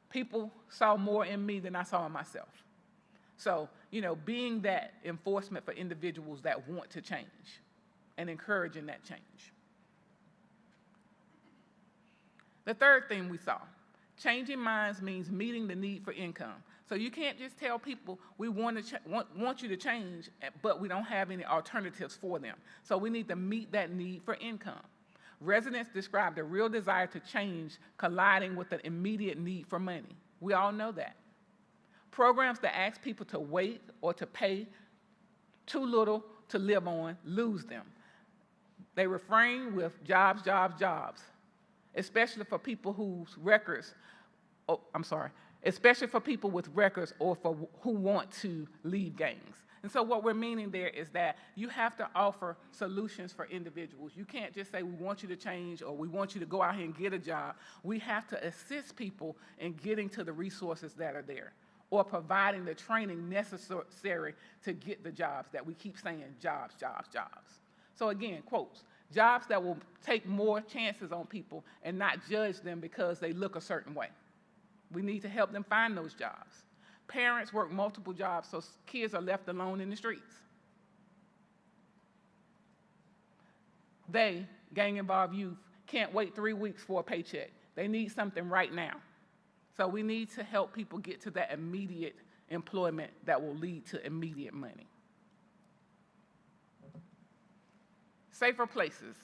People saw more in me than I saw in myself. So, being that enforcement for individuals that want to change and encouraging that change. The third thing we saw, changing minds means meeting the need for income. So you can't just tell people we want you to change, but we don't have any alternatives for them. So we need to meet that need for income. Residents described a real desire to change colliding with an immediate need for money. We all know that. Programs that ask people to wait or to pay too little to live on lose them. They refrain with jobs, jobs, jobs, especially for people whose records, especially for people with records or for who want to leave gangs. And so what we're meaning there is that you have to offer solutions for individuals. You can't just say we want you to change or we want you to go out here and get a job. We have to assist people in getting to the resources that are there or providing the training necessary to get the jobs that we keep saying, jobs, jobs, jobs. So again, quotes, jobs that will take more chances on people and not judge them because they look a certain way. We need to help them find those jobs. Parents work multiple jobs, so kids are left alone in the streets. They, gang-involved youth, can't wait 3 weeks for a paycheck. They need something right now. So we need to help people get to that immediate employment that will lead to immediate money. Safer places.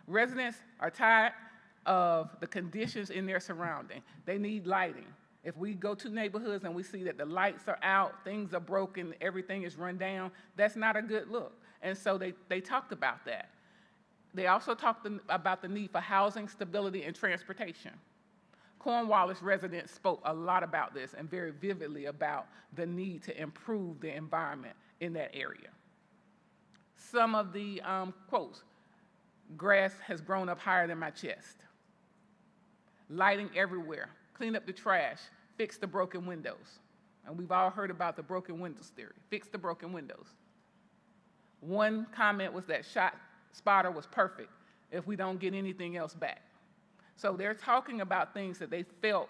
Residents are tired of the conditions in their surrounding. They need lighting. If we go to neighborhoods and we see that the lights are out, things are broken, everything is run down, that's not a good look. And so they talked about that. They also talked about the need for housing, stability, and transportation. Cornwallis residents spoke a lot about this and very vividly about the need to improve the environment in that area. Some of the quotes, grass has grown up higher than my chest. Lighting everywhere, clean up the trash, fix the broken windows. And we've all heard about the broken windows theory, fix the broken windows. One comment was that shot spotter was perfect if we don't get anything else back. So they're talking about things that they felt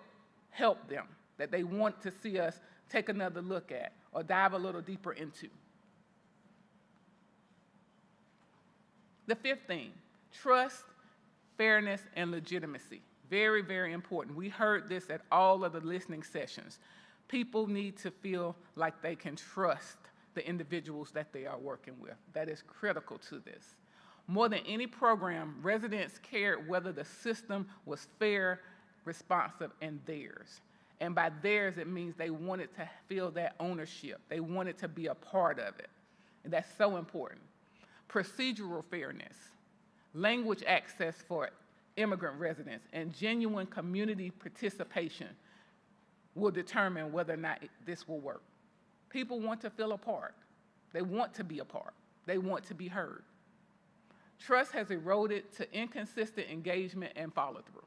helped them, that they want to see us take another look at or dive a little deeper into. The fifth thing, trust, fairness, and legitimacy. Very, very important. We heard this at all of the listening sessions. People need to feel like they can trust the individuals that they are working with. That is critical to this. More than any program, residents cared whether the system was fair, responsive, and theirs. And by theirs, it means they wanted to feel that ownership. They wanted to be a part of it. And that's so important. Procedural fairness, language access for immigrant residents, and genuine community participation will determine whether or not this will work. People want to feel a part. They want to be a part. They want to be heard. Trust has eroded to inconsistent engagement and follow-through.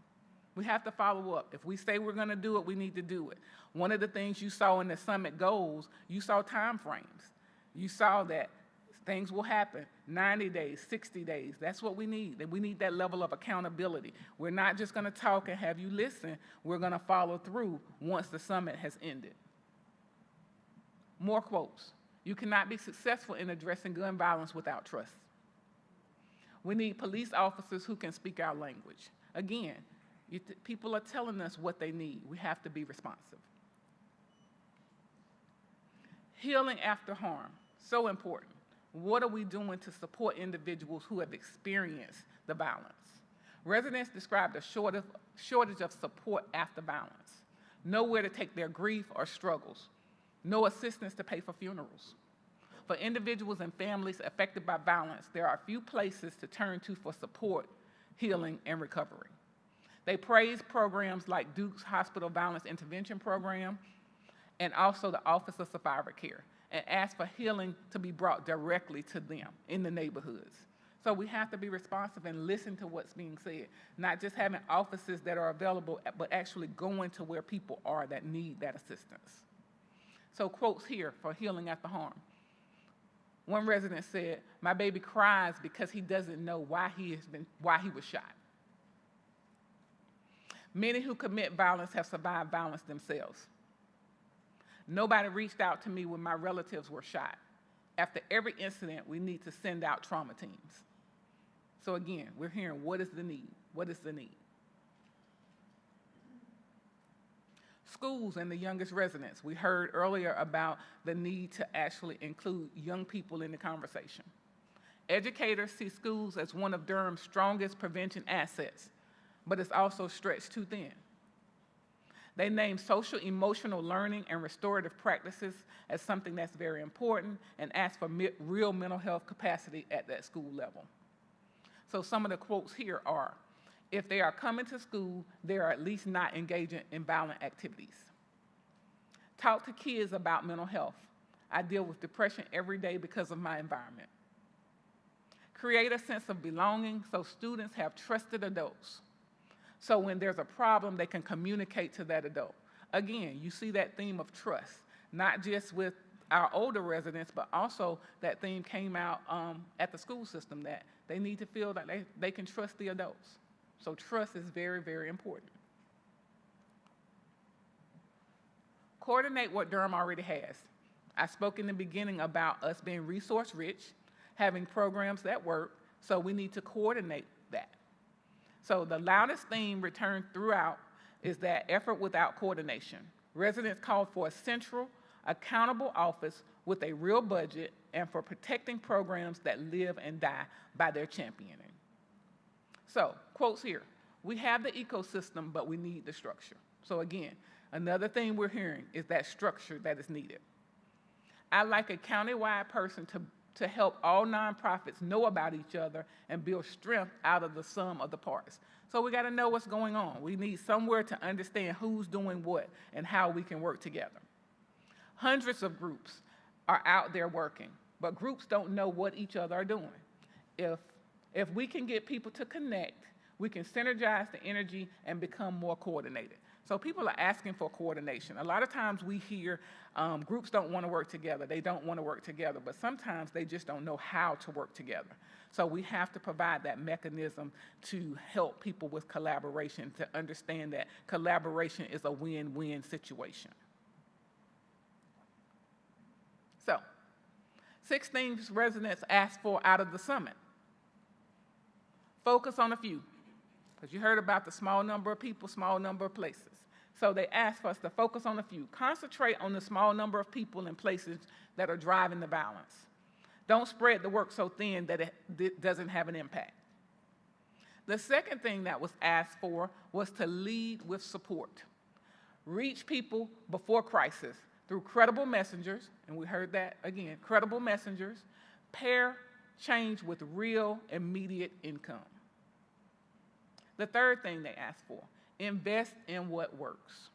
We have to follow up. If we say we're going to do it, we need to do it. One of the things you saw in the summit goals, you saw time frames. You saw that things will happen, 90 days, 60 days. That's what we need. We need that level of accountability. We're not just going to talk and have you listen. We're going to follow through once the summit has ended. More quotes. You cannot be successful in addressing gun violence without trust. We need police officers who can speak our language. Again, people are telling us what they need. We have to be responsive. Healing after harm, so important. What are we doing to support individuals who have experienced the violence? Residents described a shortage of support after violence. Nowhere to take their grief or struggles. No assistance to pay for funerals. For individuals and families affected by violence, there are a few places to turn to for support, healing, and recovery. They praise programs like Duke's Hospital Violence Intervention Program and also the Office of Survivor Care, and ask for healing to be brought directly to them in the neighborhoods. So we have to be responsive and listen to what's being said, not just having offices that are available, but actually going to where people are that need that assistance. So quotes here for healing after harm. One resident said, "My baby cries because he doesn't know why he was shot." Many who commit violence have survived violence themselves. Nobody reached out to me when my relatives were shot. After every incident, we need to send out trauma teams. So again, we're hearing, what is the need? What is the need? Schools and the youngest residents. We heard earlier about the need to actually include young people in the conversation. Educators see schools as one of Durham's strongest prevention assets, but it's also stretched too thin. They name social emotional learning and restorative practices as something that's very important and ask for real mental health capacity at that school level. So some of the quotes here are, if they are coming to school, they are at least not engaging in violent activities. Talk to kids about mental health. I deal with depression every day because of my environment. Create a sense of belonging so students have trusted adults. So when there's a problem, they can communicate to that adult. Again, you see that theme of trust, not just with our older residents, but also that theme came out at the school system, that they need to feel that they can trust the adults. So trust is very, very important. Coordinate what Durham already has. I spoke in the beginning about us being resource rich, having programs that work, so we need to coordinate that. So the loudest theme returned throughout is that effort without coordination. Residents called for a central, accountable office with a real budget and for protecting programs that live and die by their championing. So, quotes here, we have the ecosystem, but we need the structure. So again, another thing we're hearing is that structure that is needed. I'd like a countywide person to help all nonprofits know about each other and build strength out of the sum of the parts. So we gotta know what's going on. We need somewhere to understand who's doing what and how we can work together. Hundreds of groups are out there working, but groups don't know what each other are doing. If we can get people to connect, we can synergize the energy and become more coordinated. So people are asking for coordination. A lot of times we hear groups don't want to work together. They don't want to work together, but sometimes they just don't know how to work together. So we have to provide that mechanism to help people with collaboration, to understand that collaboration is a win-win situation. So, 6 things residents asked for out of the summit. Focus on a few, because you heard about the small number of people, small number of places. So they asked for us to focus on a few. Concentrate on the small number of people and places that are driving the violence. Don't spread the work so thin that it doesn't have an impact. The second thing that was asked for was to lead with support. Reach people before crisis through credible messengers, and we heard that again, credible messengers, pair change with real immediate income. The third thing they asked for, invest in what works.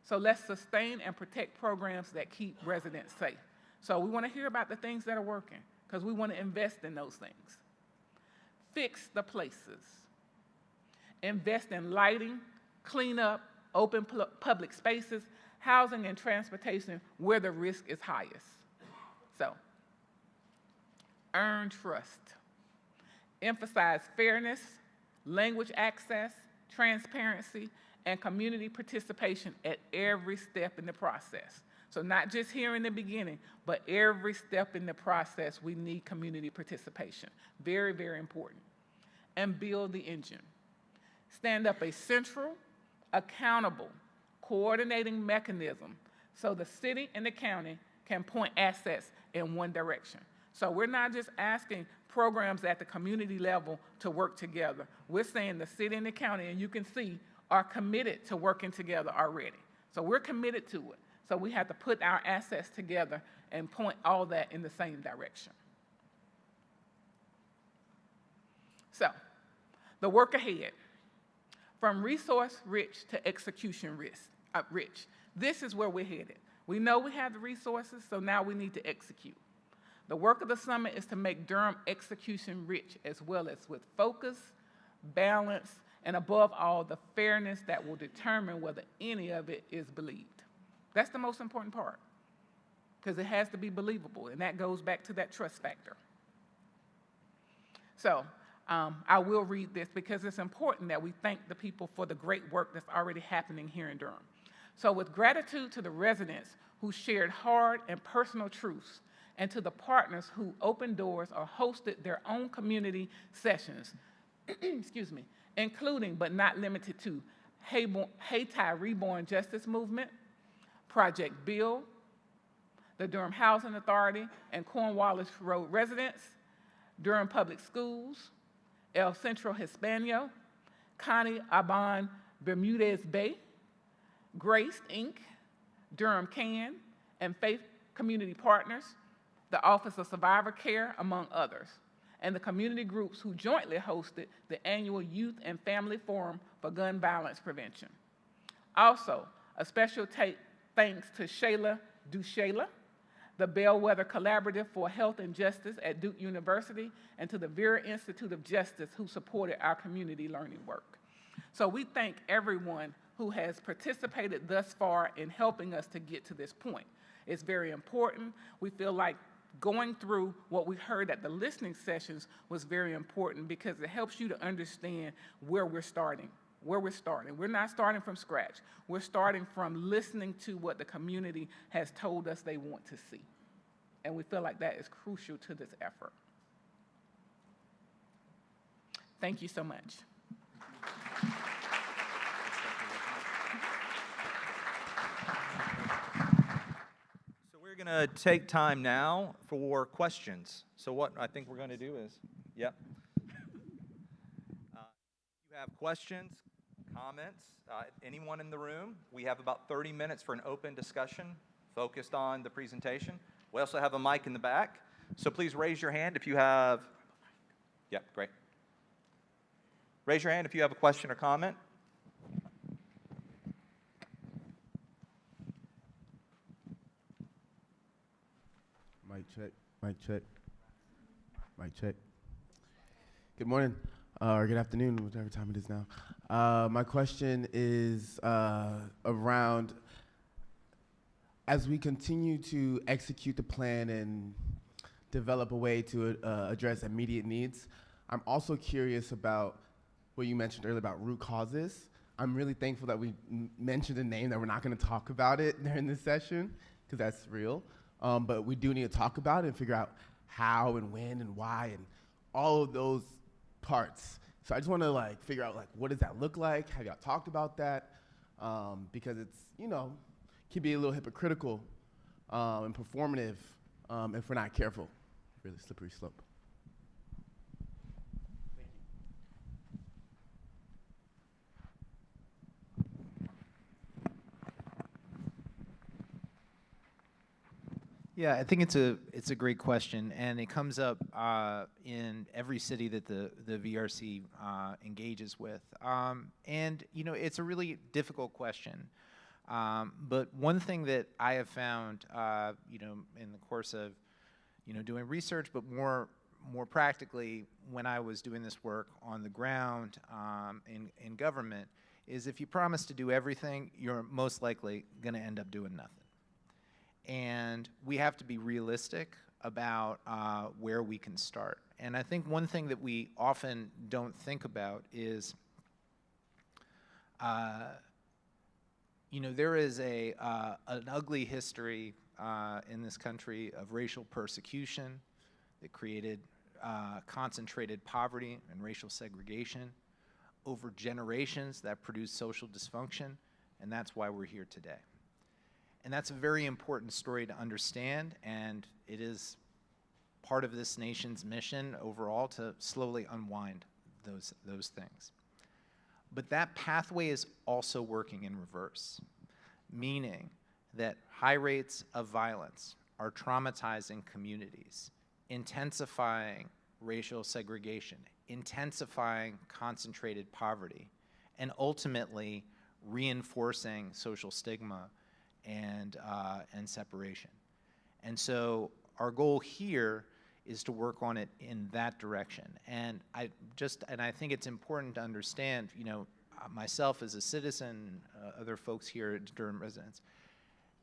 So let's sustain and protect programs that keep residents safe. So we want to hear about the things that are working because we want to invest in those things. Fix the places. Invest in lighting, cleanup, open public spaces, housing and transportation where the risk is highest. So, earn trust. Emphasize fairness, language access, transparency, and community participation at every step in the process. So not just here in the beginning, but every step in the process, we need community participation. Very, very important. And build the engine. Stand up a central, accountable, coordinating mechanism so the city and the county can point assets in one direction. So we're not just asking programs at the community level to work together. We're saying the city and the county, and you can see, are committed to working together already. So we're committed to it. So we have to put our assets together and point all that in the same direction. So, the work ahead, from resource-rich to execution-rich. This is where we're headed. We know we have the resources, so now we need to execute. The work of the summit is to make Durham execution-rich, as well as with focus, balance, and above all, the fairness that will determine whether any of it is believed. That's the most important part, because it has to be believable, and that goes back to that trust factor. So, I will read this because it's important that we thank the people for the great work that's already happening here in Durham. So with gratitude to the residents who shared hard and personal truths, and to the partners who opened doors or hosted their own community sessions, excuse me, including but not limited to Hayti Reborn Justice Movement, Project Bill, the Durham Housing Authority and Cornwallis Road residents, Durham Public Schools, El Centro Hispano, Connie Aban Bermudez Bay, Grace Inc., Durham Can, and Faith Community Partners, the Office of Survivor Care, among others, and the community groups who jointly hosted the annual Youth and Family Forum for Gun Violence Prevention. Also, a special thanks to Shayla Dushayla, the Bellwether Collaborative for Health and Justice at Duke University, and to the Vera Institute of Justice who supported our community learning work. So we thank everyone who has participated thus far in helping us to get to this point. It's very important. We feel like going through what we heard at the listening sessions was very important because it helps you to understand where we're starting. We're not starting from scratch. We're starting from listening to what the community has told us they want to see. And we feel like that is crucial to this effort. Thank you so much. So we're going to take time now for questions. So what I think we're going to do is, yep. You have questions, comments, anyone in the room? We have about 30 minutes for an open discussion focused on the presentation. We also have a mic in the back, so please raise your hand if you have, yeah, great. Raise your hand if you have a question or comment. Mic check, mic check, mic check. Good morning, or good afternoon, whatever time it is now. My question is around, as we continue to execute the plan and develop a way to address immediate needs, I'm also curious about what you mentioned earlier about root causes. I'm really thankful that we mentioned a name, that we're not going to talk about it during this session, because that's real. But we do need to talk about it and figure out how and when and why and all of those parts. So I just want to figure out what does that look like? Have y'all talked about that? Because it's, can be a little hypocritical and performative if we're not careful. Really slippery slope. Thank you. Yeah, I think it's a great question, and it comes up in every city that the VRC engages with, and it's a really difficult question. But one thing that I have found, in the course of, doing research, but more practically when I was doing this work on the ground in government, is if you promise to do everything, you're most likely going to end up doing nothing. And we have to be realistic about where we can start. And I think one thing that we often don't think about is, there is an ugly history in this country of racial persecution that created concentrated poverty and racial segregation over generations that produced social dysfunction, and that's why we're here today. And that's a very important story to understand, and it is part of this nation's mission overall to slowly unwind those things. But that pathway is also working in reverse, meaning that high rates of violence are traumatizing communities, intensifying racial segregation, intensifying concentrated poverty, and ultimately reinforcing social stigma and separation. And so our goal here is to work on it in that direction. And I think it's important to understand, myself as a citizen, other folks here at Durham residents,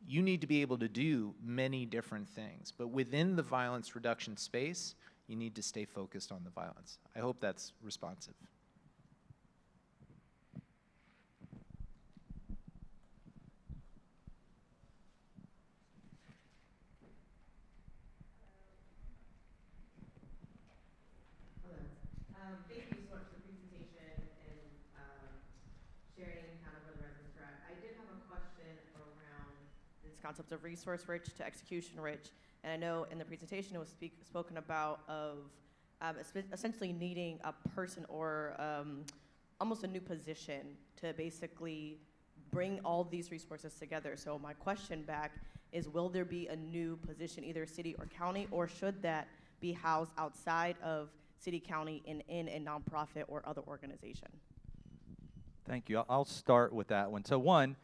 you need to be able to do many different things. But within the violence reduction space, you need to stay focused on the violence. I hope that's responsive. Thank you so much for the presentation and sharing kind of where the residents are at. I did have a question around this concept of resource rich to execution rich. And I know in the presentation it was spoken about of essentially needing a person or almost a new position to basically bring all these resources together. So my question back is, will there be a new position, either city or county, or should that be housed outside of city, county, in a nonprofit or other organization? Thank you. I'll start with that one. So one,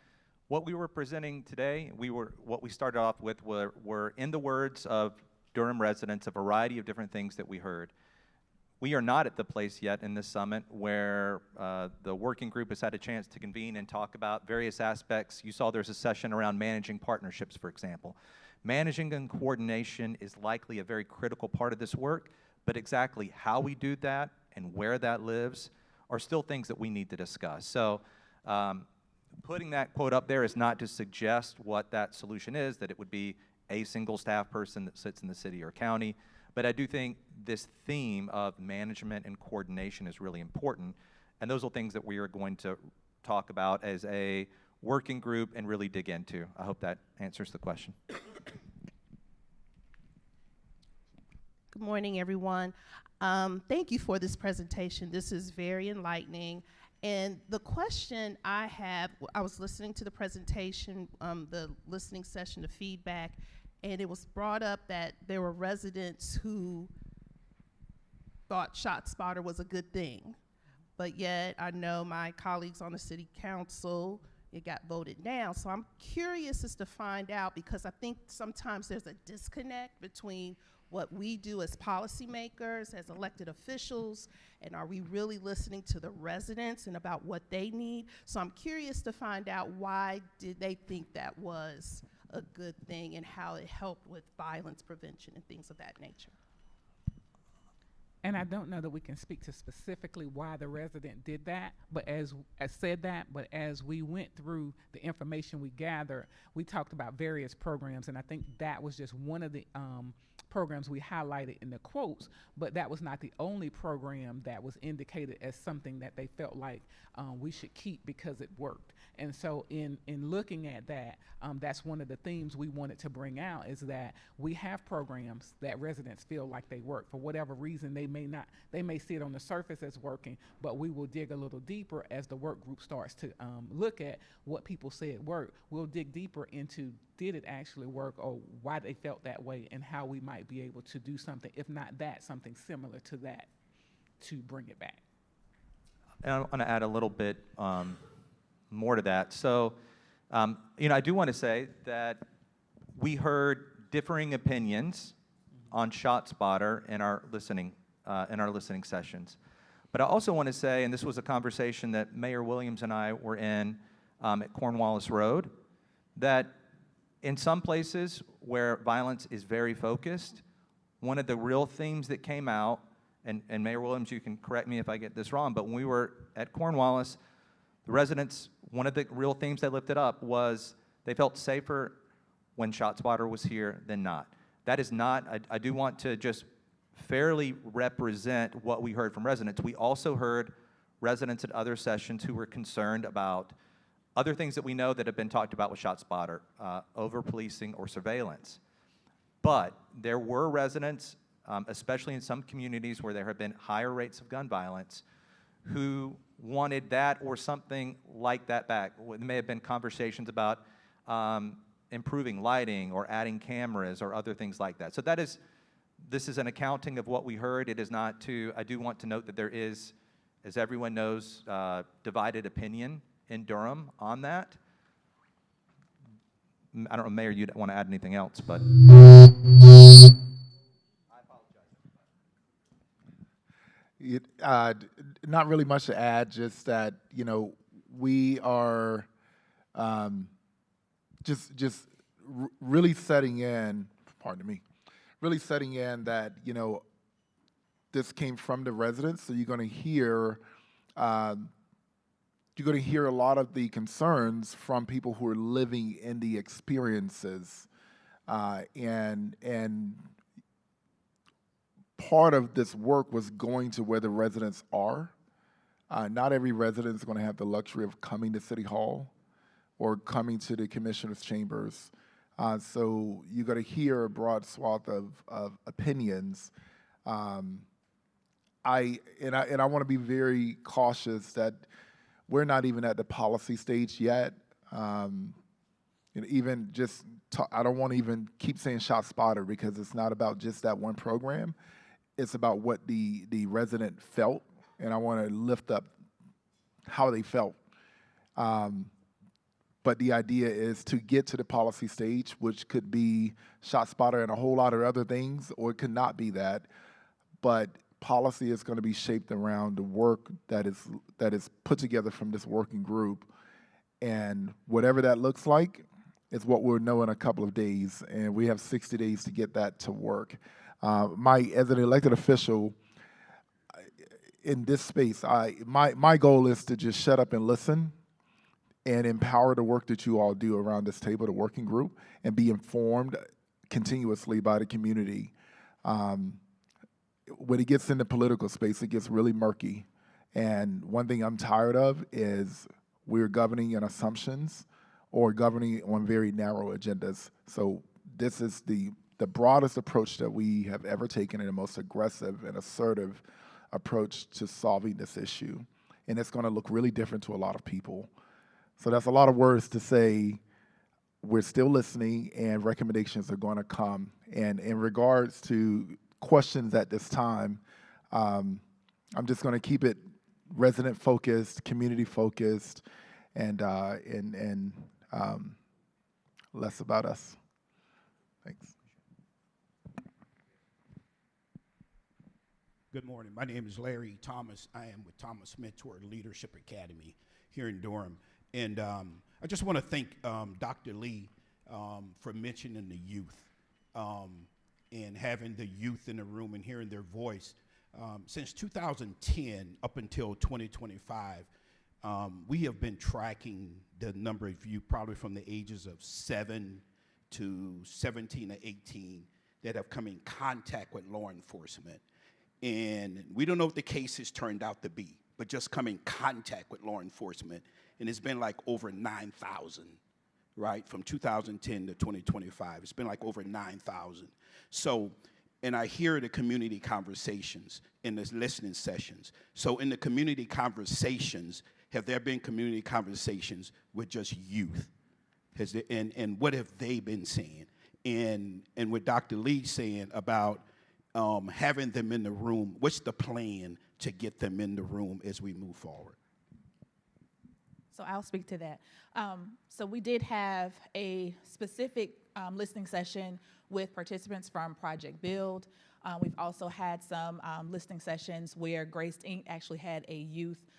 what we were presenting today, what we started off with were in the words of Durham residents, a variety of different things that we heard. We are not at the place yet in this summit where the working group has had a chance to convene and talk about various aspects. You saw there's a session around managing partnerships, for example. Managing and coordination is likely a very critical part of this work, but exactly how we do that and where that lives are still things that we need to discuss. So putting that quote up there is not to suggest what that solution is, that it would be a single staff person that sits in the city or county. But I do think this theme of management and coordination is really important. And those are things that we are going to talk about as a working group and really dig into. I hope that answers the question. Good morning, everyone. Thank you for this presentation. This is very enlightening. And the question I have, I was listening to the presentation, the listening session, the feedback, and it was brought up that there were residents who thought ShotSpotter was a good thing. But yet, I know my colleagues on the city council, it got voted down. So I'm curious as to find out, because I think sometimes there's a disconnect between what we do as policymakers, as elected officials, and are we really listening to the residents and about what they need? So I'm curious to find out, why did they think that was a good thing and how it helped with violence prevention and things of that nature? And I don't know that we can speak to specifically why the resident did that, but as we went through the information we gathered, we talked about various programs, and I think that was just one of the programs we highlighted in the quotes, but that was not the only program that was indicated as something that they felt like we should keep because it worked. And so in looking at that, that's one of the themes we wanted to bring out, is that we have programs that residents feel like they work. For whatever reason, they may see it on the surface as working, but we will dig a little deeper as the work group starts to look at what people said worked. We'll dig deeper into, did it actually work, or why they felt that way, and how we might be able to do something, if not that, something similar to that, to bring it back. And I want to add a little bit more to that. So, I do want to say that we heard differing opinions on ShotSpotter in our listening sessions. But I also want to say, and this was a conversation that Mayor Williams and I were in at Cornwallis Road, that in some places where violence is very focused, one of the real themes that came out, and Mayor Williams, you can correct me if I get this wrong, but when we were at Cornwallis, the residents, one of the real themes they lifted up was they felt safer when ShotSpotter was here than not. That is not, I do want to just fairly represent what we heard from residents. We also heard residents at other sessions who were concerned about other things that we know that have been talked about with ShotSpotter, over-policing or surveillance. But there were residents, especially in some communities where there have been higher rates of gun violence, who wanted that or something like that back. There may have been conversations about improving lighting or adding cameras or other things like that. So this is an accounting of what we heard. It is not to, I do want to note that there is, as everyone knows, divided opinion in Durham on that. I don't know, Mayor, you want to add anything else, but. Not really much to add, just that, we are really setting in, pardon me, really setting in that, this came from the residents, so you're going to hear a lot of the concerns from people who are living in the experiences, and part of this work was going to where the residents are. Not every resident is going to have the luxury of coming to City Hall or coming to the commissioner's chambers. So you're going to hear a broad swath of opinions. I want to be very cautious that we're not even at the policy stage yet. Even just, I don't want to even keep saying shot spotter, because it's not about just that one program. It's about what the resident felt, and I want to lift up how they felt. But the idea is to get to the policy stage, which could be shot spotter and a whole lot of other things, or it could not be that. But policy is going to be shaped around the work that is put together from this working group, and whatever that looks like is what we'll know in a couple of days, and we have 60 days to get that to work. As an elected official in this space, my goal is to just shut up and listen and empower the work that you all do around this table, the working group, and be informed continuously by the community. When it gets into political space, it gets really murky. And one thing I'm tired of is we're governing on assumptions or governing on very narrow agendas. So this is the broadest approach that we have ever taken, and the most aggressive and assertive approach to solving this issue. And it's going to look really different to a lot of people. So that's a lot of words to say. We're still listening, and recommendations are going to come. And in regards to questions at this time, I'm just going to keep it resident-focused, community-focused, and less about us. Thanks. Good morning. My name is Larry Thomas. I am with Thomas Mentor Leadership Academy here in Durham. And I just want to thank Dr. Lee for mentioning the youth and having the youth in the room and hearing their voice. Since 2010 up until 2025, we have been tracking the number of youth probably from the ages of 7 to 17 or 18 that have come in contact with law enforcement. And we don't know what the case has turned out to be, but just come in contact with law enforcement. And it's been like over 9,000, right? From 2010 to 2025, it's been like over 9,000. So, and I hear the community conversations in the listening sessions. So in the community conversations, have there been community conversations with just youth? And what have they been saying? And what Dr. Lee saying about having them in the room, what's the plan to get them in the room as we move forward? So I'll speak to that. So we did have a specific listening session with participants from Project Build. We've also had some listening sessions where Grace Inc. actually had a youth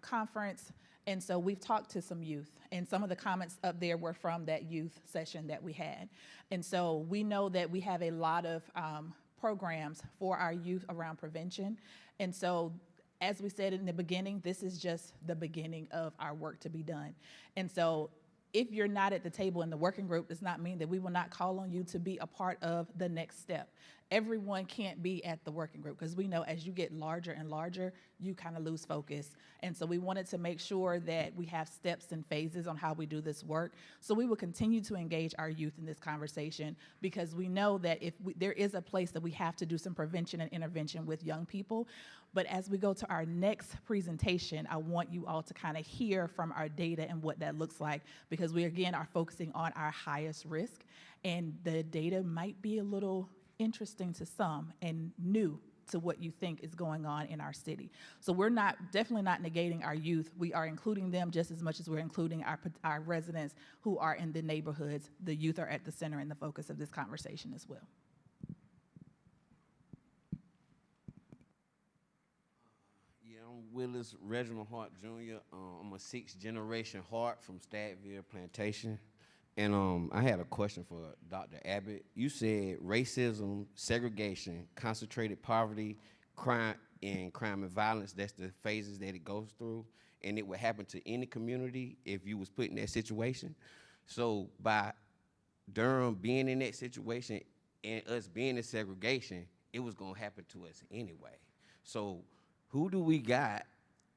conference. And so we've talked to some youth, and some of the comments up there were from that youth session that we had. And so we know that we have a lot of programs for our youth around prevention. And so, as we said in the beginning, this is just the beginning of our work to be done. And so, if you're not at the table in the working group, does not mean that we will not call on you to be a part of the next step. everyone can't be at the working group, because we know as you get larger and larger, you kind of lose focus. And so we wanted to make sure that we have steps and phases on how we do this work. So we will continue to engage our youth in this conversation, because we know that there is a place that we have to do some prevention and intervention with young people. But as we go to our next presentation, I want you all to kind of hear from our data and what that looks like, because we, again, are focusing on our highest risk. And the data might be a little interesting to some and new to what you think is going on in our city. So we're definitely not negating our youth. We are including them just as much as we're including our residents who are in the neighborhoods. The youth are at the center and the focus of this conversation as well. Yeah, I'm Willis Reginald Hart Jr. I'm a 6th generation Hart from Stadville Plantation. And I had a question for Dr. Abbott. You said racism, segregation, concentrated poverty, crime and violence, that's the phases that it goes through, and it would happen to any community if you was put in that situation. So by Durham being in that situation and us being in segregation, it was gonna happen to us anyway. So who do we got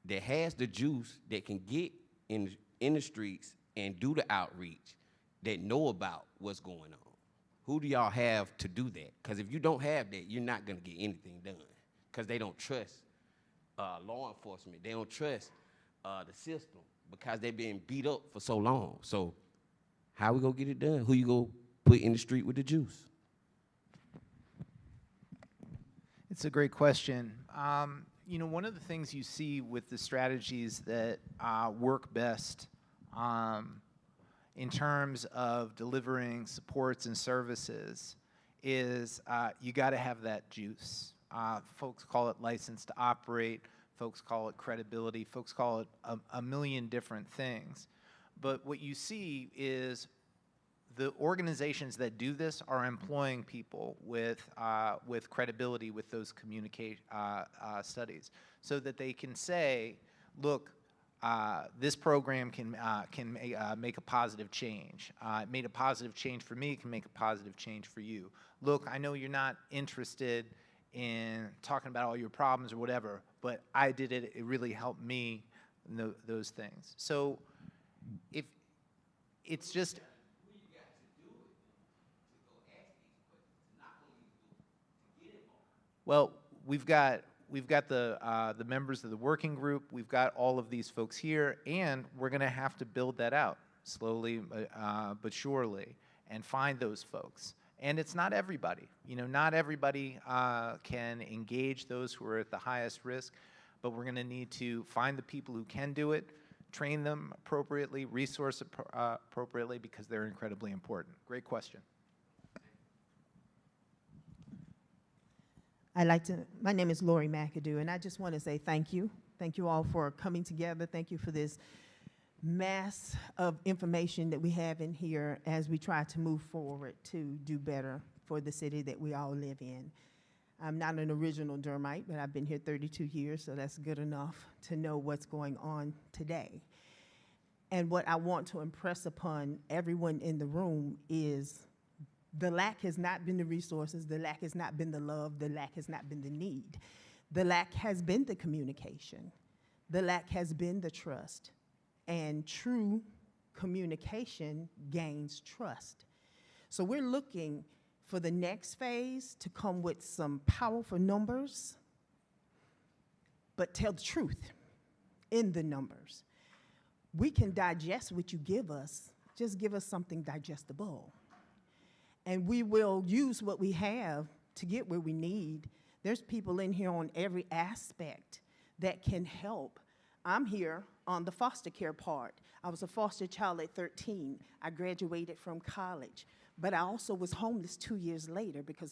that has the juice that can get in the streets and do the outreach, that know about what's going on? Who do y'all have to do that? Because if you don't have that, you're not gonna get anything done, because they don't trust law enforcement. They don't trust the system, because they've been beat up for so long. So how we gonna get it done? Who you gonna put in the street with the juice? It's a great question. You know, one of the things you see with the strategies that work best in terms of delivering supports and services is you got to have that juice. Folks call it license to operate. Folks call it credibility. Folks call it a million different things. But what you see is the organizations that do this are employing people with credibility with those communicate studies, so that they can say, look, this program can make a positive change. It made a positive change for me, it can make a positive change for you. Look, I know you're not interested in talking about all your problems or whatever, but I did it, it really helped me, those things. So if it's just, well, we've got the members of the working group, we've got all of these folks here, and we're going to have to build that out slowly but surely and find those folks. And it's not everybody. You know, not everybody can engage those who are at the highest risk, but we're going to need to find the people who can do it, train them appropriately, resource appropriately, because they're incredibly important. Great question. My name is Lori McAdoo, and I just want to say thank you. Thank you all for coming together. Thank you for this mass of information that we have in here as we try to move forward to do better for the city that we all live in. I'm not an original Durhamite, but I've been here 32 years, so that's good enough to know what's going on today. And what I want to impress upon everyone in the room is the lack has not been the resources, the lack has not been the love, the lack has not been the need. The lack has been the communication. The lack has been the trust. And true communication gains trust. So we're looking for the next phase to come with some powerful numbers, but tell the truth in the numbers. We can digest what you give us, just give us something digestible. And we will use what we have to get where we need. There's people in here on every aspect that can help. I'm here on the foster care part. I was a foster child at 13. I graduated from college. But I also was homeless 2 years later because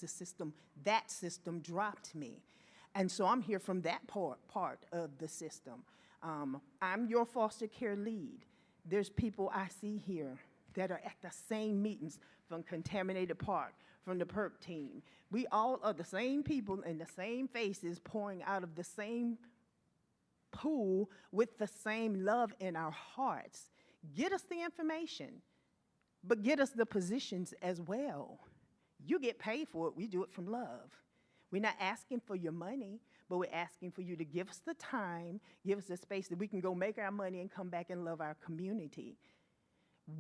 that system dropped me. And so I'm here from that part of the system. I'm your foster care lead. There's people I see here that are at the same meetings, from Contaminated Park, from the PERC team. We all are the same people and the same faces pouring out of the same pool with the same love in our hearts. Get us the information, but get us the positions as well. You get paid for it. We do it from love. We're not asking for your money, but we're asking for you to give us the time, give us the space that we can go make our money and come back and love our community.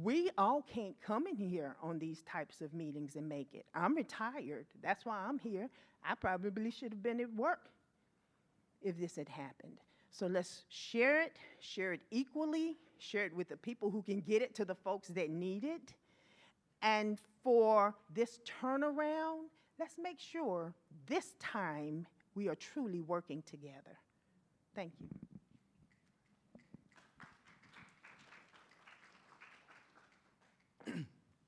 We all can't come in here on these types of meetings and make it. I'm retired. That's why I'm here. I probably should have been at work if this had happened. So let's share it equally, share it with the people who can get it to the folks that need it. And for this turnaround, let's make sure this time we are truly working together. Thank you.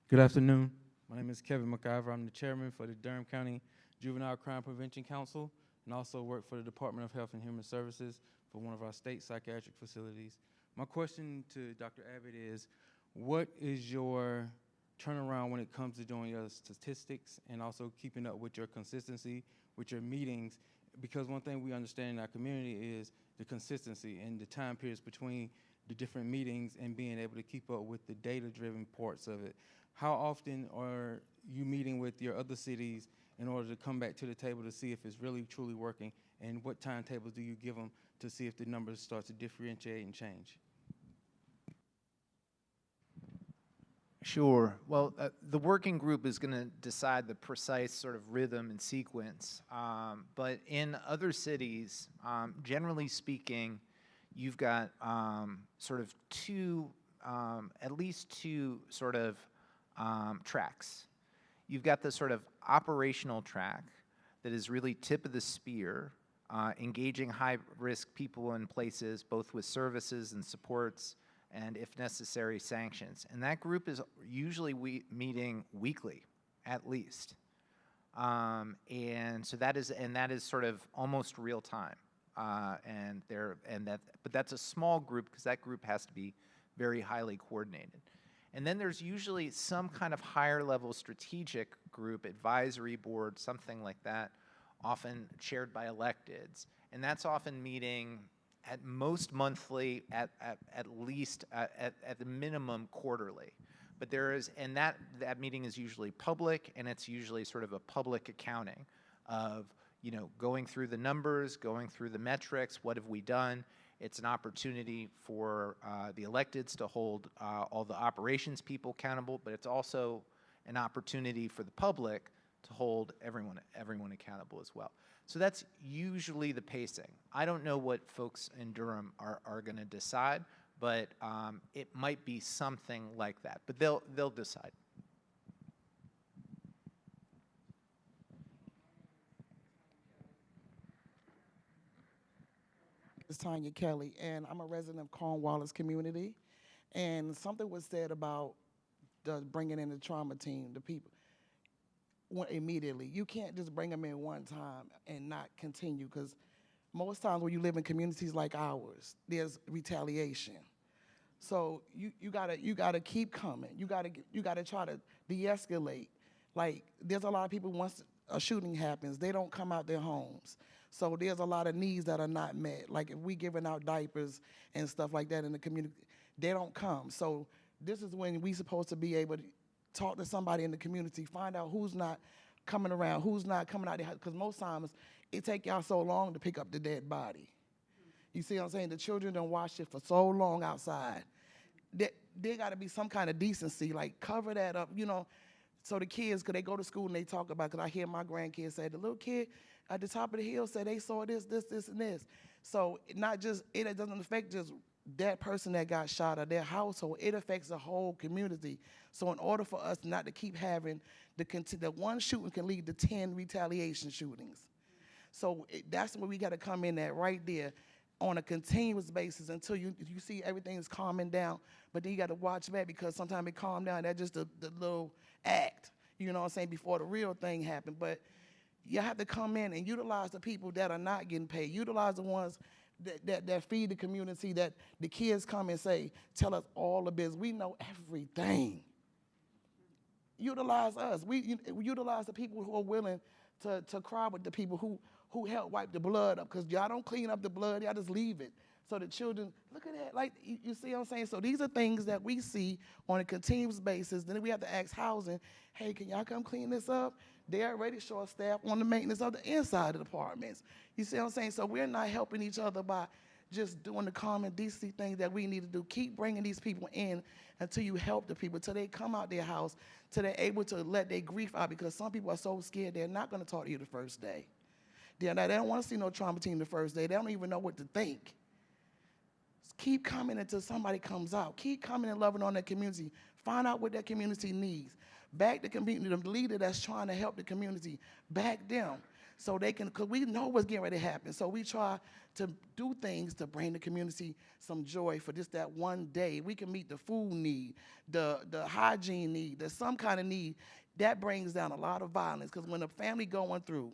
Good afternoon. My name is Kevin McIver. I'm the chairman for the Durham County Juvenile Crime Prevention Council and also work for the Department of Health and Human Services for one of our state psychiatric facilities. My question to Dr. Abbott is, what is your turnaround when it comes to doing your statistics and also keeping up with your consistency with your meetings? Because one thing we understand in our community is the consistency and the time periods between the different meetings and being able to keep up with the data-driven parts of it. How often are you meeting with your other cities in order to come back to the table to see if it's really truly working, and what timetables do you give them to see if the numbers start to differentiate and change? Sure. Well, the working group is going to decide the precise sort of rhythm and sequence. But in other cities, generally speaking, you've got sort of at least two sort of tracks. You've got the sort of operational track that is really tip of the spear, engaging high-risk people in places, both with services and supports, and if necessary, sanctions. And that group is usually meeting weekly, at least. And so that is sort of almost real time. But that's a small group because that group has to be very highly coordinated. And then there's usually some kind of higher level strategic group, advisory board, something like that, often chaired by electeds. And that's often meeting at most monthly, at least at the minimum quarterly. But that meeting is usually public, and it's usually sort of a public accounting of, going through the numbers, going through the metrics, what have we done. It's an opportunity for the electeds to hold all the operations people accountable, but it's also an opportunity for the public to hold everyone accountable as well. So that's usually the pacing. I don't know what folks in Durham are going to decide, but it might be something like that. But they'll decide. It's Tanya Kelly, and I'm a resident of Cornwallis community. And something was said about bringing in the trauma team, the people, immediately. You can't just bring them in one time and not continue, because most times when you live in communities like ours, there's retaliation. So you gotta keep coming. You gotta try to de-escalate. Like, there's a lot of people, once a shooting happens, they don't come out their homes. So there's a lot of needs that are not met. Like, if we giving out diapers and stuff like that in the community, they don't come. So this is when we supposed to be able to talk to somebody in the community, find out who's not coming around, who's not coming out there, because most times it take y'all so long to pick up the dead body. You see what I'm saying? The children don't watch it for so long outside. There got to be some kind of decency, like cover that up, so the kids, because they go to school and they talk about, because I hear my grandkids say, the little kid at the top of the hill said they saw this, and this. So it doesn't affect just that person that got shot or their household, it affects the whole community. So in order for us not to keep having the one shooting can lead to 10 retaliation shootings. So that's where we got to come in at right there on a continuous basis until you see everything is calming down. But then you got to watch that, because sometimes it calm down. That's just the little act, before the real thing happened. But you have to come in and utilize the people that are not getting paid. Utilize the ones that feed the community, that the kids come and say, tell us all the business. We know everything. Utilize us. We utilize the people who are willing to cry with the people who help wipe the blood up, because y'all don't clean up the blood, y'all just leave it. So the children, look at that, like, you see what I'm saying? So these are things that we see on a continuous basis. Then we have to ask housing, hey, can y'all come clean this up? They're already short staffed on the maintenance of the inside of the apartments. You see what I'm saying? So we're not helping each other by just doing the common decency things that we need to do. Keep bringing these people in until you help the people, till they come out their house, till they're able to let their grief out, because some people are so scared they're not gonna talk to you the first day. They don't wanna see no trauma team the first day. They don't even know what to think. Keep coming until somebody comes out. Keep coming and loving on that community. Find out what that community needs. Back the community, the leader that's trying to help the community, back them so they can, because we know what's getting ready to happen. So we try to do things to bring the community some joy for just that one day. We can meet the food need, the hygiene need, there's some kind of need. That brings down a lot of violence, because when a family going through,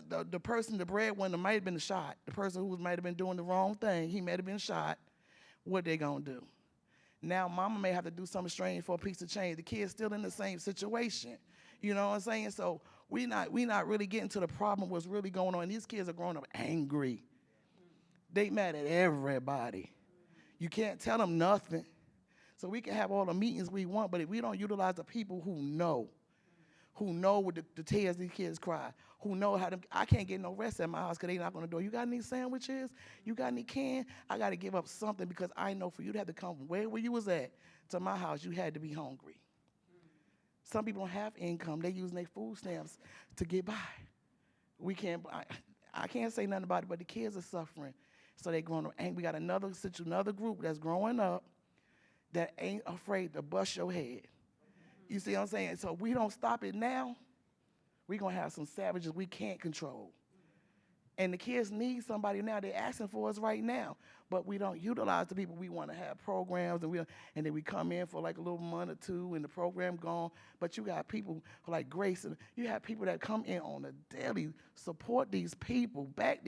the person, the breadwinner might have been shot. The person who might have been doing the wrong thing, he might have been shot. What they gonna do? Now mama may have to do something strange for a piece of change. The kid's still in the same situation. You know what I'm saying? So we not really getting to the problem what's really going on. These kids are growing up angry. They mad at everybody. You can't tell them nothing. So we can have all the meetings we want, but if we don't utilize the people who know what the tears these kids cry, who know how to, I can't get no rest at my house because they knock on the door. You got any sandwiches? You got any can? I got to give up something, because I know for you to have to come from where you was at to my house, you had to be hungry. Some people don't have income. They're using their food stamps to get by. We can't, I can't say nothing about it, but the kids are suffering. So they're growing up. And we got another group that's growing up that ain't afraid to bust your head. You see what I'm saying? So we don't stop it now, we're going to have some savages we can't control. And the kids need somebody now. They're asking for us right now. But we don't utilize the people. We want to have programs, and then we come in for like a little month or two, and the program gone. But you got people like Grace, and you have people that come in on a daily, support these people, back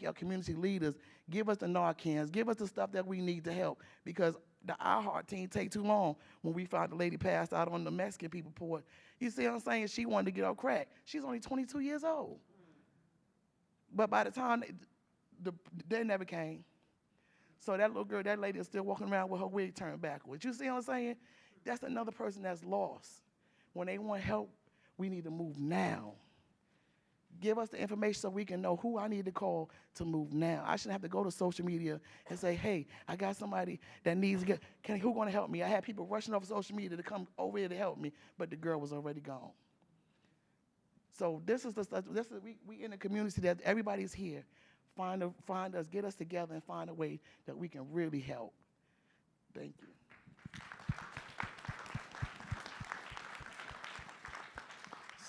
your community leaders, give us the Narcans, give us the stuff that we need to help, because the Our Heart team take too long. When we found the lady passed out on the Mexican people port, you see what I'm saying? She wanted to get off crack. She's only 22 years old. But by the time they never came. So that little girl, that lady is still walking around with her wig turned backwards. You see what I'm saying? That's another person that's lost. When they want help, we need to move now. Give us the information so we can know who I need to call to move now. I shouldn't have to go to social media and say, hey, I got somebody that needs to get, who's going to help me? I had people rushing off social media to come over here to help me, but the girl was already gone. So this is the stuff, we in a community that everybody's here. Find us, get us together, and find a way that we can really help. Thank you.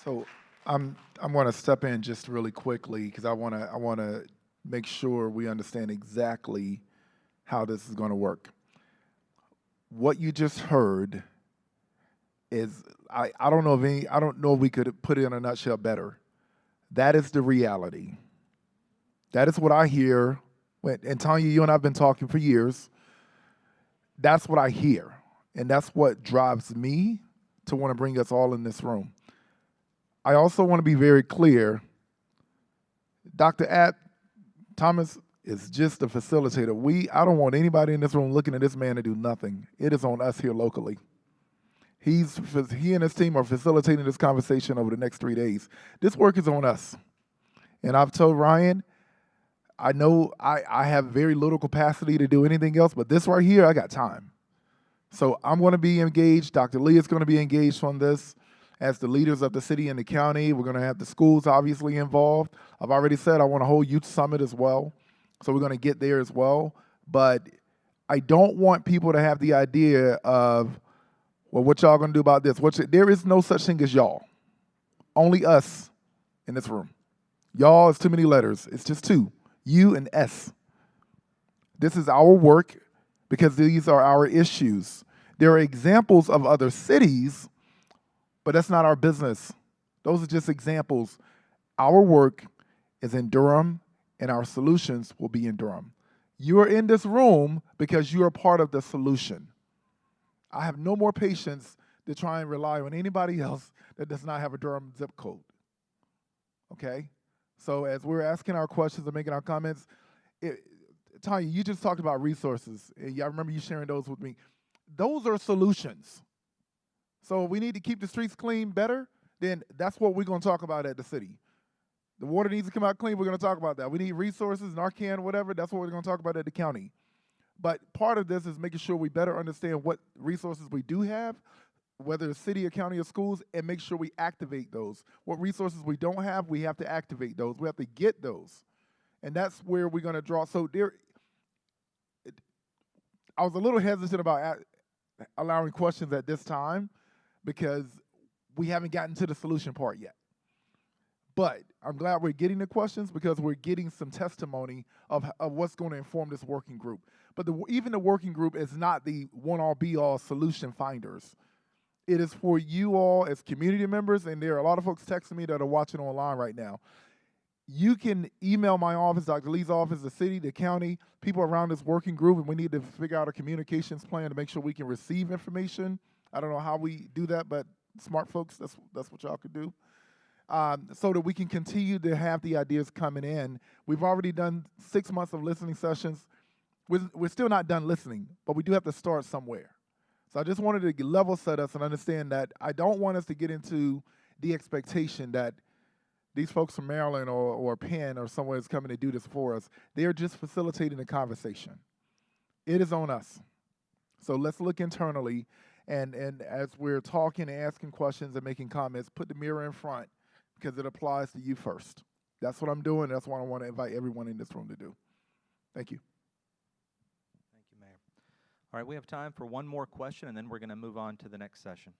So I'm going to step in just really quickly, because I want to make sure we understand exactly how this is going to work. What you just heard is, I don't know if we could put it in a nutshell better. That is the reality. That is what I hear. And Tanya, you and I have been talking for years. That's what I hear. And that's what drives me to want to bring us all in this room. I also want to be very clear. Dr. Thomas is just a facilitator. I don't want anybody in this room looking at this man to do nothing. It is on us here locally. He and his team are facilitating this conversation over the next 3 days. This work is on us. And I've told Ryan, I know I have very little capacity to do anything else, but this right here, I got time. So I'm going to be engaged. Dr. Lee is going to be engaged on this as the leaders of the city and the county. We're going to have the schools obviously involved. I've already said I want a whole youth summit as well. So we're going to get there as well. But I don't want people to have the idea of, well, what y'all going to do about this? There is no such thing as y'all. Only us in this room. Y'all is too many letters. It's just two. U and S. This is our work because these are our issues. There are examples of other cities, but that's not our business. Those are just examples. Our work is in Durham, and our solutions will be in Durham. You are in this room because you are part of the solution. I have no more patience to try and rely on anybody else that does not have a Durham zip code. Okay? So as we're asking our questions and making our comments, Tanya, you just talked about resources. And I remember you sharing those with me. Those are solutions. So we need to keep the streets clean better, then that's what we're going to talk about at the city. The water needs to come out clean. We're going to talk about that. We need resources, Narcan, whatever. That's what we're going to talk about at the county. But part of this is making sure we better understand what resources we do have, whether it's city or county or schools, and make sure we activate those. What resources we don't have, we have to activate those. We have to get those. And that's where we're going to draw. So I was a little hesitant about allowing questions at this time because we haven't gotten to the solution part yet. But I'm glad we're getting the questions because we're getting some testimony of what's going to inform this working group. But even the working group is not the one-all, be-all solution finders. It is for you all as community members, and there are a lot of folks texting me that are watching online right now. You can email my office, Dr. Lee's office, the city, the county, people around this working group, and we need to figure out a communications plan to make sure we can receive information. I don't know how we do that, but smart folks, that's what y'all could do. So that we can continue to have the ideas coming in. We've already done 6 months of listening sessions. We're still not done listening, but we do have to start somewhere. So I just wanted to level set us and understand that I don't want us to get into the expectation that these folks from Maryland or Penn or somewhere is coming to do this for us. They're just facilitating the conversation. It is on us. So let's look internally, and as we're talking and asking questions and making comments, put the mirror in front because it applies to you first. That's what I'm doing. That's what I want to invite everyone in this room to do. Thank you. Thank you, Mayor. All right, we have time for one more question, and then we're going to move on to the next session.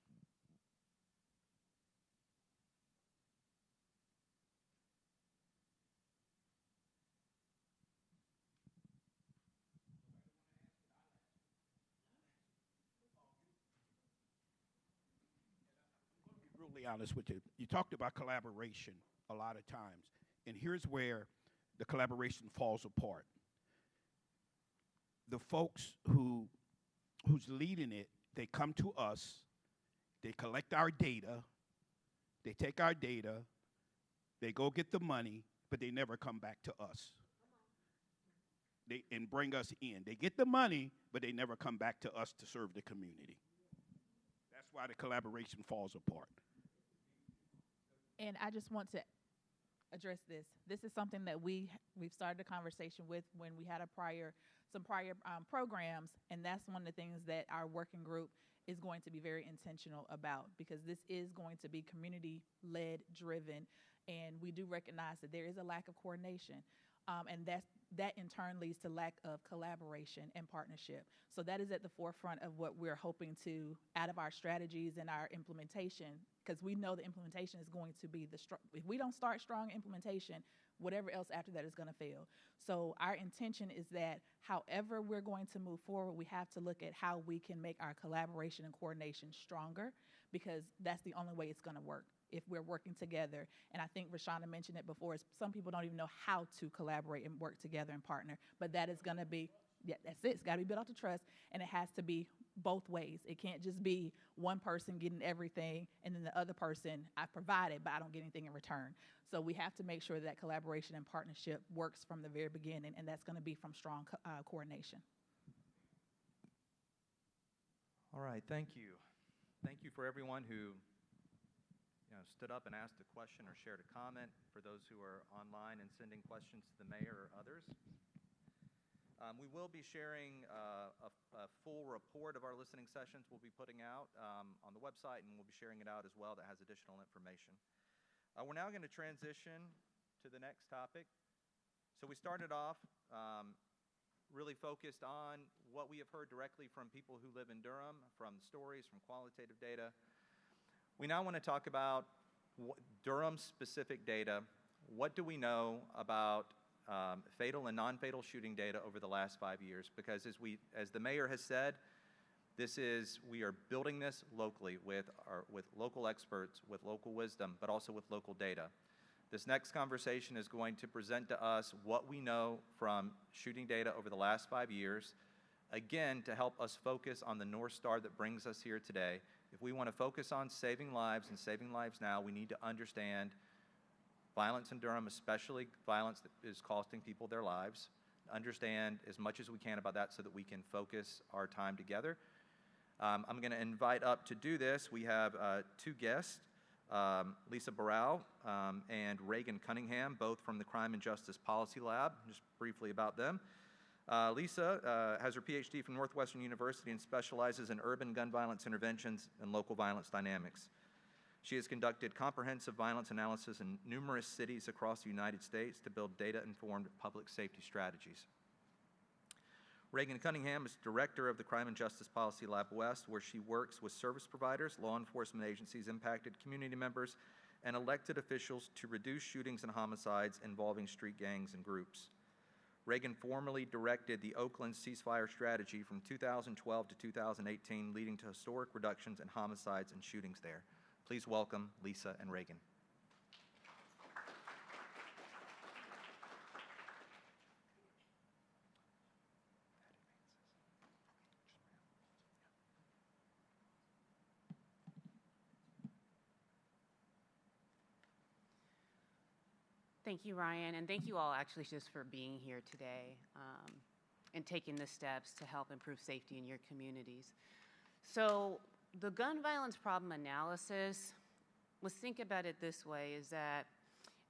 Brutally honest with you. You talked about collaboration a lot of times, and here's where the collaboration falls apart. The folks who's leading it, they come to us, they collect our data, they take our data, they go get the money, but they never come back to us. And bring us in. They get the money, but they never come back to us to serve the community. That's why the collaboration falls apart. And I just want to address this. This is something that we've started a conversation with when we had some prior programs, and that's one of the things that our working group is going to be very intentional about, because this is going to be community-led driven, and we do recognize that there is a lack of coordination. And that in turn leads to lack of collaboration and partnership. So that is at the forefront of what we're hoping to, out of our strategies and our implementation, because we know the implementation is going to be if we don't start strong implementation, whatever else after that is going to fail. So our intention is that however we're going to move forward, we have to look at how we can make our collaboration and coordination stronger, because that's the only way it's going to work if we're working together. And I think Rashana mentioned it before, some people don't even know how to collaborate and work together and partner, but that is going to be, yeah, that's it. It's got to be built off of trust, and it has to be both ways. It can't just be one person getting everything and then the other person, I provided, but I don't get anything in return. So we have to make sure that collaboration and partnership works from the very beginning, and that's going to be from strong coordination. All right, thank you. Thank you for everyone who stood up and asked a question or shared a comment, for those who are online and sending questions to the mayor or others. We will be sharing a full report of our listening sessions we'll be putting out on the website, and we'll be sharing it out as well that has additional information. We're now going to transition to the next topic. So we started off really focused on what we have heard directly from people who live in Durham, from stories, from qualitative data. We now want to talk about Durham-specific data. What do we know about fatal and non-fatal shooting data over the last 5 years? Because as the mayor has said, we are building this locally with local experts, with local wisdom, but also with local data. This next conversation is going to present to us what we know from shooting data over the last 5 years, again, to help us focus on the North Star that brings us here today. If we want to focus on saving lives and saving lives now, we need to understand violence in Durham, especially violence that is costing people their lives. understand as much as we can about that so that we can focus our time together. I'm going to invite up to do this. We have two guests, Lisa Burrell and Reagan Cunningham, both from the Crime and Justice Policy Lab. Just briefly about them. Lisa has her PhD from Northwestern University and specializes in urban gun violence interventions and local violence dynamics. She has conducted comprehensive violence analysis in numerous cities across the United States to build data-informed public safety strategies. Reagan Cunningham is director of the Crime and Justice Policy Lab West, where she works with service providers, law enforcement agencies, impacted community members, and elected officials to reduce shootings and homicides involving street gangs and groups. Reagan formerly directed the Oakland ceasefire strategy from 2012 to 2018, leading to historic reductions in homicides and shootings there. Please welcome Lisa and Reagan. Thank you, Ryan, and thank you all actually just for being here today and taking the steps to help improve safety in your communities. So the gun violence problem analysis, let's think about it this way, is that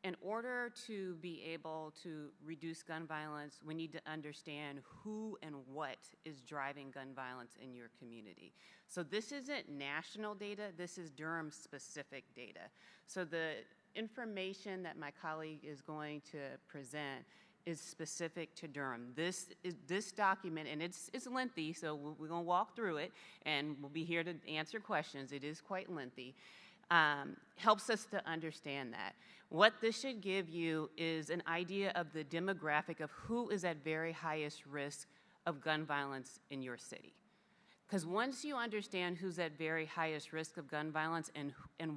in order to be able to reduce gun violence, we need to understand who and what is driving gun violence in your community. So this isn't national data, this is Durham-specific data. So the information that my colleague is going to present is specific to Durham. This document, and it's lengthy, so we're going to walk through it, and we'll be here to answer questions. It is quite lengthy. Helps us to understand that. What this should give you is an idea of the demographic of who is at very highest risk of gun violence in your city. Because once you understand who's at very highest risk of gun violence and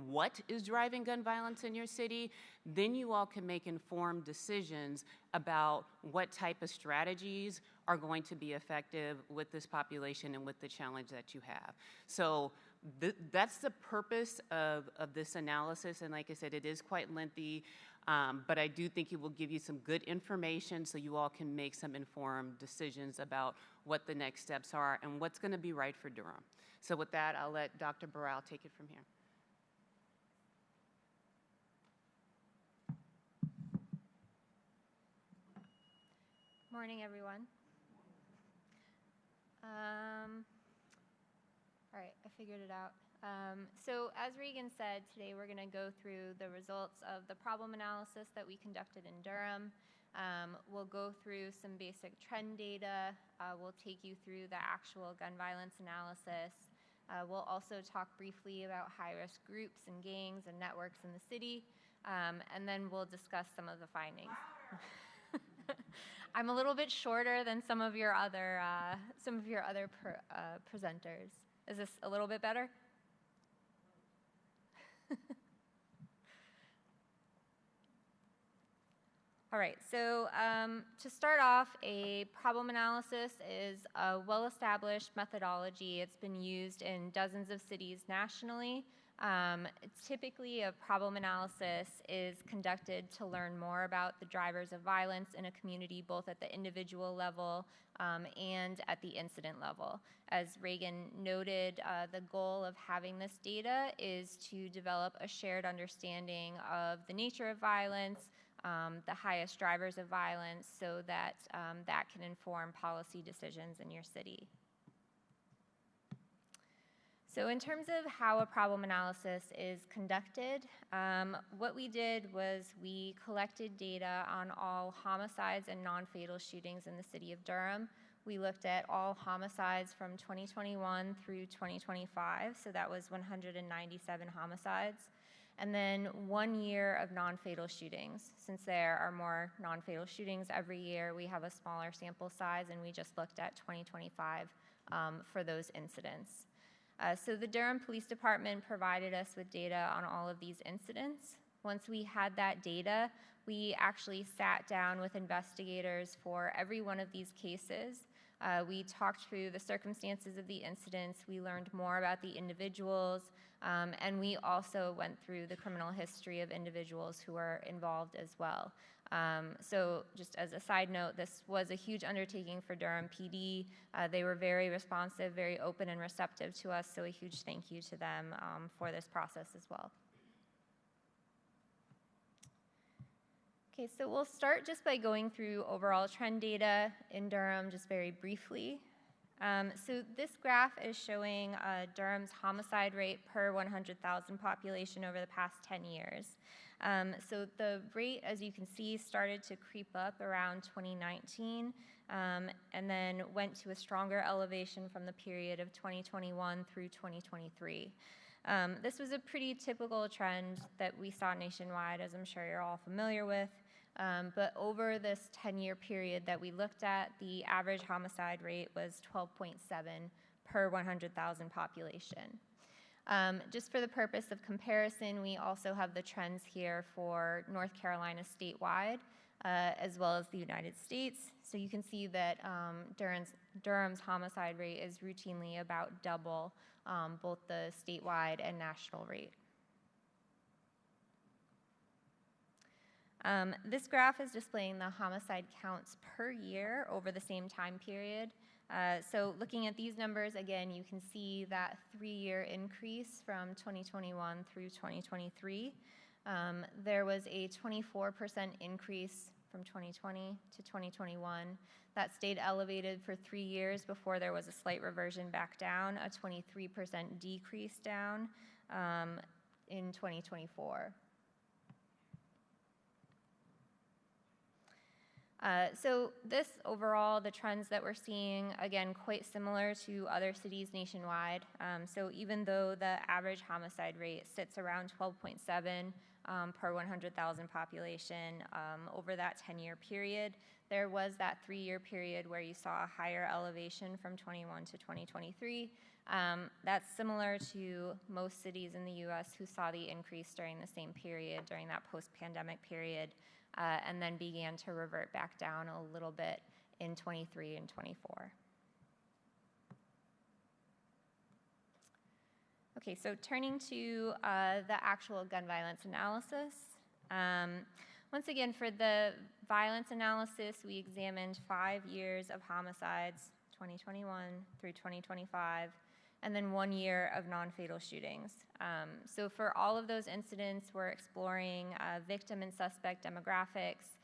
what is driving gun violence in your city, then you all can make informed decisions about what type of strategies are going to be effective with this population and with the challenge that you have. So that's the purpose of this analysis, and like I said, it is quite lengthy, but I do think it will give you some good information so you all can make some informed decisions about what the next steps are and what's going to be right for Durham. So with that, I'll let Dr. Burrell take it from here. Morning, everyone. All right, I figured it out. So as Reagan said, today we're going to go through the results of the problem analysis that we conducted in Durham. We'll go through some basic trend data. We'll take you through the actual gun violence analysis. We'll also talk briefly about high-risk groups and gangs and networks in the city, and then we'll discuss some of the findings. I'm a little bit shorter than some of your other presenters. Is this a little bit better? All right, so to start off, a problem analysis is a well-established methodology. It's been used in dozens of cities nationally. Typically, a problem analysis is conducted to learn more about the drivers of violence in a community, both at the individual level and at the incident level. As Reagan noted, the goal of having this data is to develop a shared understanding of the nature of violence, the highest drivers of violence, so that that can inform policy decisions in your city. So in terms of how a problem analysis is conducted, what we did was we collected data on all homicides and non-fatal shootings in the city of Durham. We looked at all homicides from 2021 through 2025, so that was 197 homicides. And then 1 year of non-fatal shootings. Since there are more non-fatal shootings every year, we have a smaller sample size, and we just looked at 2025 for those incidents. So the Durham Police Department provided us with data on all of these incidents. Once we had that data, we actually sat down with investigators for every one of these cases. We talked through the circumstances of the incidents. We learned more about the individuals. And we also went through the criminal history of individuals who were involved as well. So just as a side note, this was a huge undertaking for Durham PD. They were very responsive, very open and receptive to us, so a huge thank you to them for this process as well. Okay, so we'll start just by going through overall trend data in Durham just very briefly. So this graph is showing Durham's homicide rate per 100,000 population over the past 10 years. So the rate, as you can see, started to creep up around 2019 and then went to a stronger elevation from the period of 2021 through 2023. This was a pretty typical trend that we saw nationwide, as I'm sure you're all familiar with. But over this 10-year period that we looked at, the average homicide rate was 12.7 per 100,000 population. Just for the purpose of comparison, we also have the trends here for North Carolina statewide, as well as the United States. So you can see that Durham's homicide rate is routinely about double both the statewide and national rate. This graph is displaying the homicide counts per year over the same time period. So looking at these numbers, again, you can see that 3-year increase from 2021 through 2023. There was a 24% increase from 2020 to 2021. That stayed elevated for 3 years before there was a slight reversion back down, a 23% decrease down in 2024. So this overall, the trends that we're seeing, again, quite similar to other cities nationwide. So even though the average homicide rate sits around 12.7 per 100,000 population over that 10-year period, there was that 3-year period where you saw a higher elevation from 21 to 2023. That's similar to most cities in the U.S. who saw the increase during the same period, during that post-pandemic period. And then began to revert back down a little bit in 23 and 24. Okay, so turning to the actual gun violence analysis. Once again, for the violence analysis, we examined 5 years of homicides, 2021 through 2025, and then 1 year of non-fatal shootings. So for all of those incidents, we're exploring victim and suspect demographics,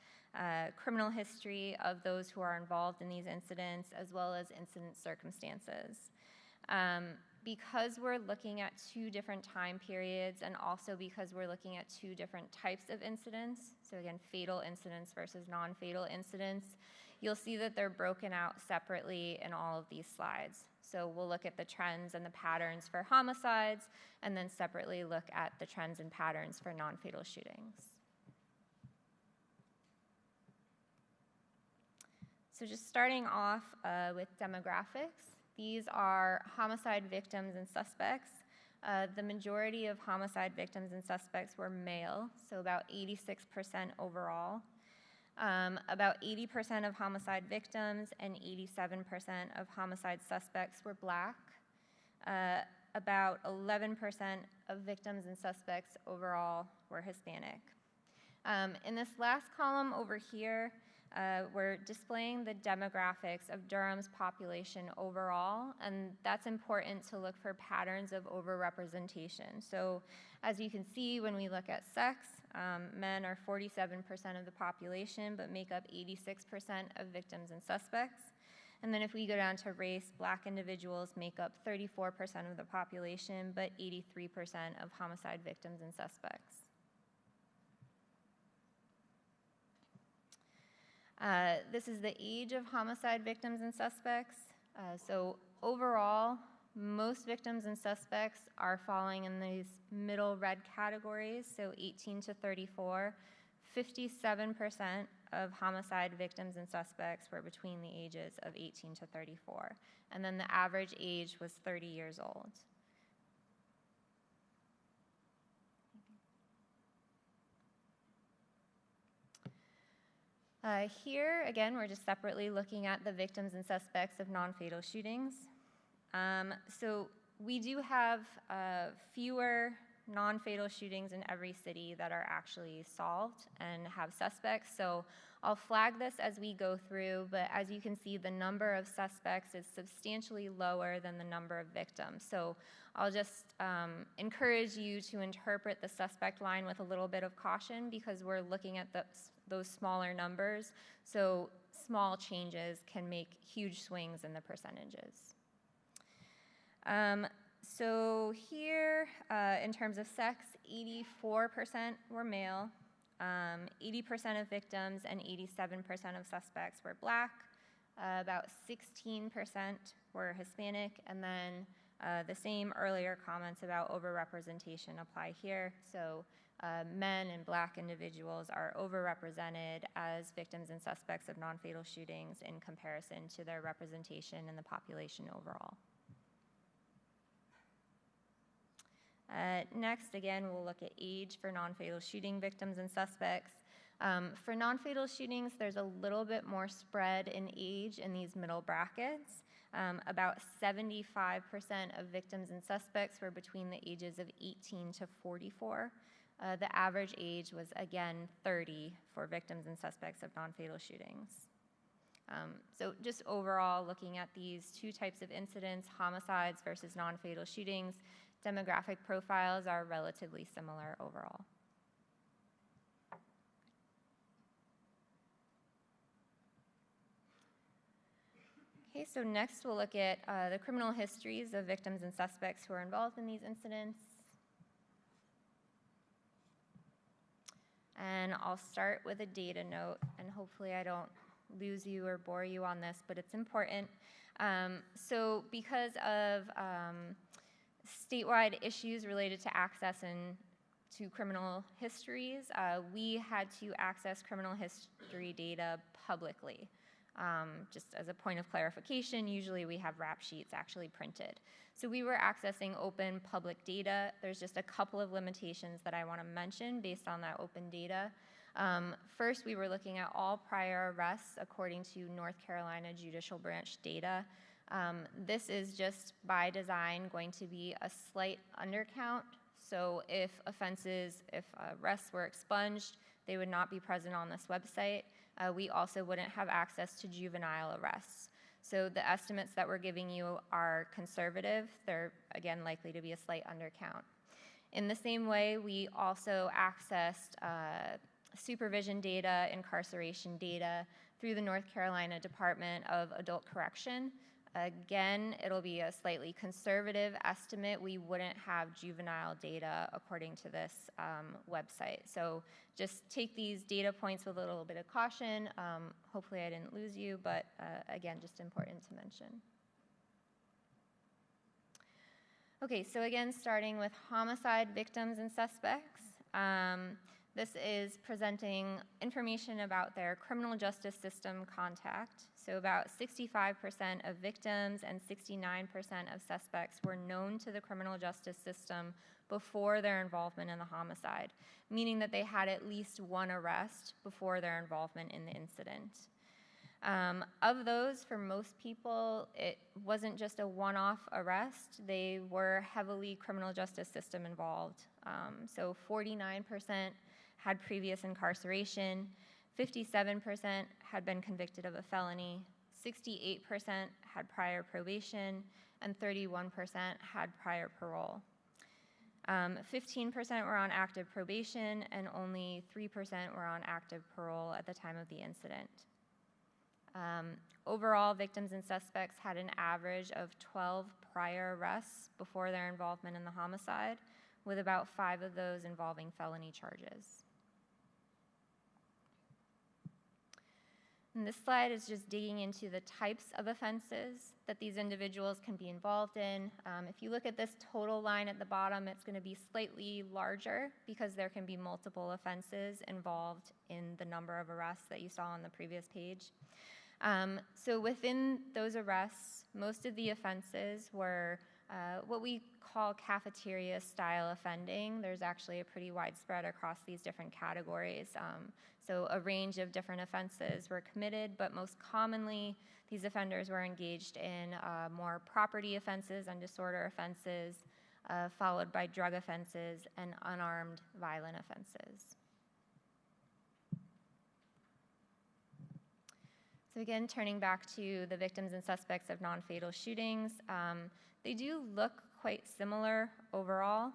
criminal history of those who are involved in these incidents, as well as incident circumstances. Because we're looking at 2 different time periods and also because we're looking at 2 different types of incidents, so again, fatal incidents versus non-fatal incidents, you'll see that they're broken out separately in all of these slides. So we'll look at the trends and the patterns for homicides, and then separately look at the trends and patterns for non-fatal shootings. So just starting off with demographics, these are homicide victims and suspects. The majority of homicide victims and suspects were male, so about 86% overall. About 80% of homicide victims and 87% of homicide suspects were Black. About 11% of victims and suspects overall were Hispanic. In this last column over here, we're displaying the demographics of Durham's population overall, and that's important to look for patterns of overrepresentation. So as you can see, when we look at sex, men are 47% of the population, but make up 86% of victims and suspects. And then if we go down to race, Black individuals make up 34% of the population, but 83% of homicide victims and suspects. This is the age of homicide victims and suspects. So overall, most victims and suspects are falling in these middle red categories, so 18 to 34. 57% of homicide victims and suspects were between the ages of 18 to 34. And then the average age was 30 years old. Here, again, we're just separately looking at the victims and suspects of non-fatal shootings. So we do have fewer non-fatal shootings in every city that are actually solved and have suspects. So I'll flag this as we go through, but as you can see, the number of suspects is substantially lower than the number of victims. So I'll just encourage you to interpret the suspect line with a little bit of caution because we're looking at those smaller numbers. So small changes can make huge swings in the percentages. So here, in terms of sex, 84% were male, 80% of victims and 87% of suspects were Black, about 16% were Hispanic, and then the same earlier comments about overrepresentation apply here. So men and Black individuals are overrepresented as victims and suspects of non-fatal shootings in comparison to their representation in the population overall. Next, again, we'll look at age for non-fatal shooting victims and suspects. For non-fatal shootings, there's a little bit more spread in age in these middle brackets. About 75% of victims and suspects were between the ages of 18 to 44. The average age was, again, 30 for victims and suspects of non-fatal shootings. So just overall, looking at these two types of incidents, homicides versus non-fatal shootings, demographic profiles are relatively similar overall. Okay, so next we'll look at the criminal histories of victims and suspects who are involved in these incidents. And I'll start with a data note, and hopefully I don't lose you or bore you on this, but it's important. So because of statewide issues related to access and to criminal histories, we had to access criminal history data publicly. Just as a point of clarification, usually we have rap sheets actually printed. So we were accessing open public data. There's just a couple of limitations that I want to mention based on that open data. First, we were looking at all prior arrests according to North Carolina Judicial Branch data. This is just by design going to be a slight undercount. So if arrests were expunged, they would not be present on this website. We also wouldn't have access to juvenile arrests. So the estimates that we're giving you are conservative. They're, again, likely to be a slight undercount. In the same way, we also accessed supervision data, incarceration data through the North Carolina Department of Adult Correction. Again, it'll be a slightly conservative estimate. We wouldn't have juvenile data according to this website. So just take these data points with a little bit of caution. Hopefully I didn't lose you, but again, just important to mention. Okay, so again, starting with homicide victims and suspects. This is presenting information about their criminal justice system contact. So about 65% of victims and 69% of suspects were known to the criminal justice system before their involvement in the homicide, meaning that they had at least one arrest before their involvement in the incident. Of those, for most people, it wasn't just a one-off arrest. They were heavily criminal justice system involved. So 49% had previous incarceration, 57% had been convicted of a felony, 68% had prior probation, and 31% had prior parole. 15% were on active probation, and only 3% were on active parole at the time of the incident. Overall, victims and suspects had an average of 12 prior arrests before their involvement in the homicide, with about 5 of those involving felony charges. And this slide is just digging into the types of offenses that these individuals can be involved in. If you look at this total line at the bottom, it's going to be slightly larger because there can be multiple offenses involved in the number of arrests that you saw on the previous page. So within those arrests, most of the offenses were what we call cafeteria style offending. There's actually a pretty widespread across these different categories. So a range of different offenses were committed, but most commonly these offenders were engaged in more property offenses and disorder offenses, followed by drug offenses and unarmed violent offenses. So again, turning back to the victims and suspects of non-fatal shootings, they do look quite similar overall,